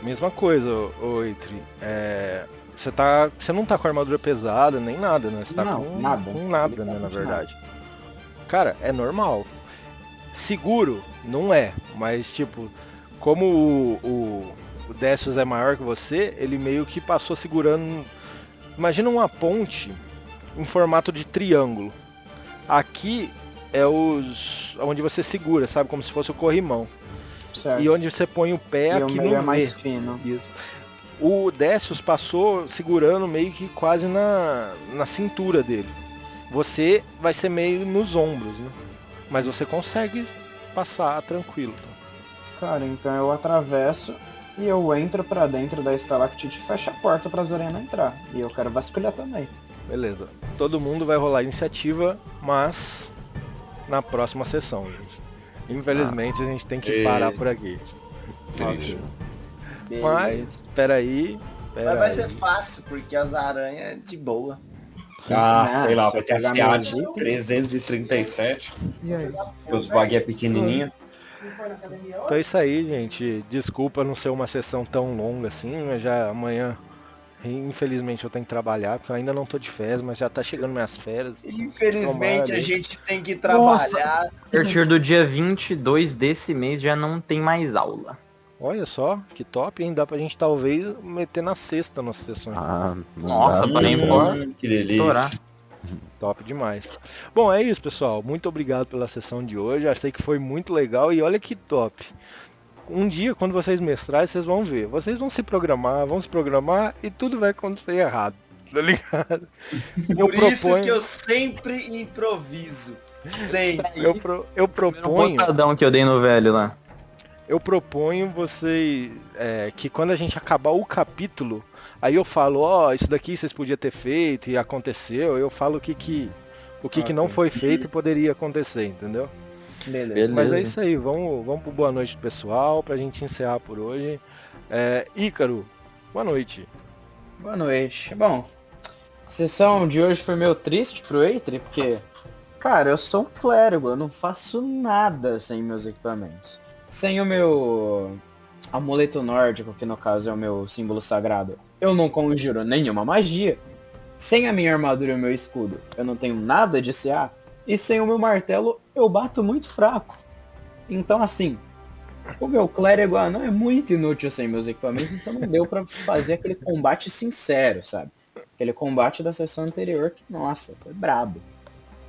Speaker 1: Mesma coisa, ô Eitri. Você não tá com armadura pesada nem nada, né? Você tá
Speaker 4: Não,
Speaker 1: com
Speaker 4: nada.
Speaker 1: com nada, né, na verdade. Cara, é normal. Seguro, não é. Mas, tipo, como o Décius é maior que você, ele meio que passou segurando... Imagina uma ponte em formato de triângulo. Aqui é onde você segura, sabe? Como se fosse o corrimão.
Speaker 4: Certo.
Speaker 1: E onde você põe o pé
Speaker 4: E o
Speaker 1: aqui
Speaker 4: meio
Speaker 1: no
Speaker 4: é mais
Speaker 1: V.
Speaker 4: fino.
Speaker 1: Isso. O Décius passou segurando meio que quase na cintura dele. Você vai ser meio nos ombros, né? Mas você consegue passar tranquilo.
Speaker 4: Cara, então eu atravesso e eu entro pra dentro da estalactite e fecho a porta pra Zarena entrar. E eu quero vasculhar também.
Speaker 1: Beleza. Todo mundo vai rolar iniciativa, mas na próxima sessão, gente. Infelizmente a gente tem que parar por aqui.
Speaker 5: Triste.
Speaker 1: Mas, peraí.
Speaker 2: Mas vai ser fácil, porque as aranhas é de boa.
Speaker 5: Ah, sei lá,
Speaker 4: se
Speaker 5: vai
Speaker 4: eu
Speaker 5: ter
Speaker 4: pegar
Speaker 5: a
Speaker 4: meu
Speaker 5: Seat
Speaker 4: item.
Speaker 5: 337.
Speaker 4: E aí?
Speaker 5: Os bug é pequenininho.
Speaker 1: Então é isso aí, gente. Desculpa não ser uma sessão tão longa assim, mas já amanhã, infelizmente, eu tenho que trabalhar, porque eu ainda não tô de férias, mas já tá chegando minhas férias.
Speaker 2: Infelizmente
Speaker 1: Tomara,
Speaker 2: a gente tem que trabalhar.
Speaker 3: A partir do dia 22 desse mês já não tem mais aula.
Speaker 1: Olha só, que top, hein? Dá pra gente talvez meter na sexta nossas sessões.
Speaker 6: Ah, não
Speaker 3: Nossa,
Speaker 6: dá,
Speaker 3: parei
Speaker 6: né?
Speaker 3: embora.
Speaker 5: Que delícia.
Speaker 3: Estourar.
Speaker 1: Top demais. Bom, é isso, pessoal. Muito obrigado pela sessão de hoje. Achei que foi muito legal e olha que top. Um dia, quando vocês mestrarem, vocês vão ver. Vocês vão se programar e tudo vai acontecer errado. Tá ligado?
Speaker 2: Por isso que eu sempre improviso. Sempre.
Speaker 1: Eu proponho...
Speaker 3: Um botadão que eu dei no velho lá.
Speaker 1: Eu proponho vocês que quando a gente acabar o capítulo, aí eu falo, ó, isso daqui vocês podiam ter feito e aconteceu, eu falo o que não foi feito e poderia acontecer, entendeu?
Speaker 4: Beleza.
Speaker 1: Mas é isso aí, vamos pro boa noite pessoal, pra gente encerrar por hoje. Ícaro, boa noite.
Speaker 4: Boa noite. Bom, a sessão de hoje foi meio triste pro Eitri, porque, cara, eu sou um clérigo, eu não faço nada sem meus equipamentos. Sem o meu amuleto nórdico, que no caso é o meu símbolo sagrado, eu não conjuro nenhuma magia. Sem a minha armadura e o meu escudo, eu não tenho nada de CA. E sem o meu martelo, eu bato muito fraco. Então, assim, o meu clérigo não é muito inútil sem meus equipamentos, então não deu pra fazer aquele combate sincero, sabe? Aquele combate da sessão anterior que, nossa, foi brabo.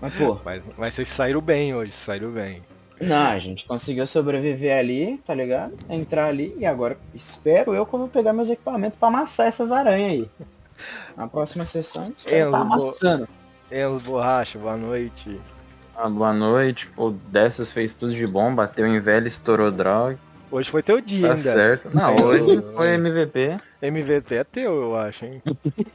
Speaker 4: Mas, pô,
Speaker 1: Mas vocês saíram bem hoje, saíram bem.
Speaker 4: não, a gente conseguiu sobreviver ali, tá ligado? Entrar ali e agora espero eu que eu vou pegar meus equipamentos pra amassar essas aranhas aí. Na próxima sessão, os caras tá amassando.
Speaker 1: Enzo Borracha, boa noite.
Speaker 3: Boa noite. O Dessas fez tudo de bom, bateu em velho, estourou draw.
Speaker 1: Hoje foi teu dia,
Speaker 3: Tá
Speaker 1: ainda.
Speaker 3: certo. Não, hoje foi MVP.
Speaker 1: MVP é teu, eu acho, hein?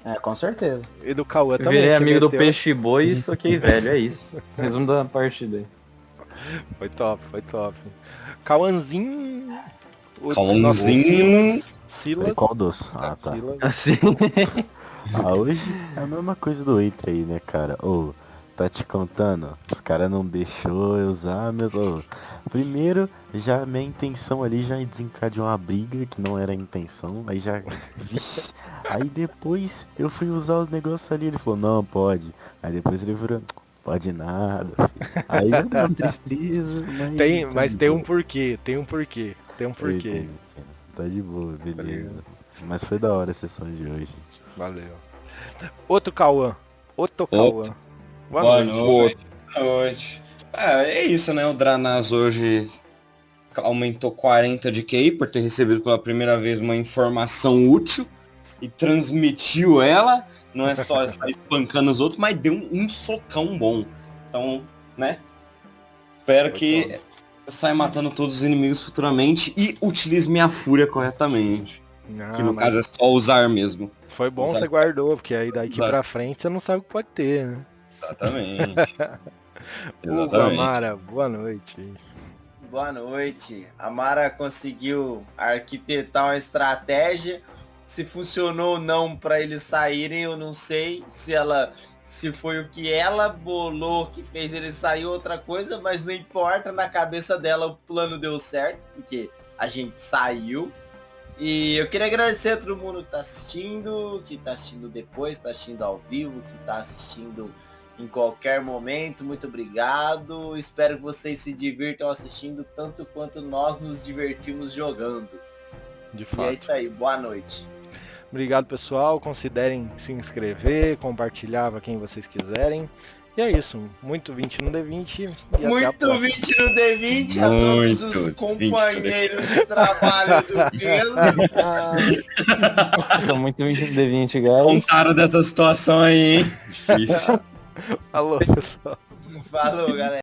Speaker 4: É, com certeza.
Speaker 1: E do Cauã também.
Speaker 3: Virei
Speaker 1: que
Speaker 3: amigo do
Speaker 1: meteu.
Speaker 3: Peixe Boi e soquei velho, é isso. Resumo da partida aí.
Speaker 1: Foi top, foi top. Cauãzinho. o
Speaker 5: Cauãzinho.
Speaker 1: nosso Silas.
Speaker 6: Qual doce? Ah, tá.
Speaker 1: Silas.
Speaker 3: Assim.
Speaker 6: Hoje é a mesma coisa do Eitri aí, né, cara? Ô, tá te contando? Os caras não deixou eu usar meus... Primeiro, já minha intenção ali já desencadeou uma briga que não era a intenção. Aí já... Vixe. Aí depois eu fui usar os negócios ali, ele falou, não, pode. Aí depois ele virou, pode nada. Aí já deu uma tristeza,
Speaker 1: Mas tem um porquê, tem um porquê.
Speaker 6: Tá de boa, beleza. Mas foi da hora a sessão de hoje.
Speaker 1: Valeu. Outro Cauã. Boa
Speaker 5: Boa
Speaker 1: noite.
Speaker 5: noite. É isso, né? O Dranaz hoje aumentou 40 de QI por ter recebido pela primeira vez uma informação útil e transmitiu ela. Não é só estar espancando os outros, mas deu um socão bom. Então, né? Espero que eu saia matando todos os inimigos futuramente e utilize minha fúria corretamente. Que no caso é só usar mesmo.
Speaker 1: Foi bom
Speaker 5: Usar.
Speaker 1: você guardou, porque aí daqui
Speaker 5: Usar.
Speaker 1: pra frente você não sabe o que pode ter, né?
Speaker 5: Exatamente.
Speaker 1: Hugo Amara, boa noite.
Speaker 2: Boa noite. A Mara conseguiu arquitetar uma estratégia. Se funcionou ou não para eles saírem, eu não sei. Se foi o que ela bolou que fez eles sair outra coisa, mas não importa, na cabeça dela o plano deu certo, porque a gente saiu. E eu queria agradecer a todo mundo que tá assistindo depois, tá assistindo ao vivo, que tá assistindo em qualquer momento. Muito obrigado. Espero que vocês se divirtam assistindo tanto quanto nós nos divertimos jogando.
Speaker 1: De
Speaker 2: E
Speaker 1: fato.
Speaker 2: é isso aí. Boa noite.
Speaker 1: Obrigado, pessoal. Considerem se inscrever, compartilhar para quem vocês quiserem. E é isso. Muito 20 no D20. E até a
Speaker 2: Muito
Speaker 1: próxima.
Speaker 2: 20 no D20 a todos os
Speaker 5: Muito
Speaker 2: companheiros de trabalho do Pedro.
Speaker 3: Sou muito 20 do D20, guys.
Speaker 5: Contaram dessa situação aí, hein? Difícil.
Speaker 1: Alô, pessoal.
Speaker 2: Falou, galera.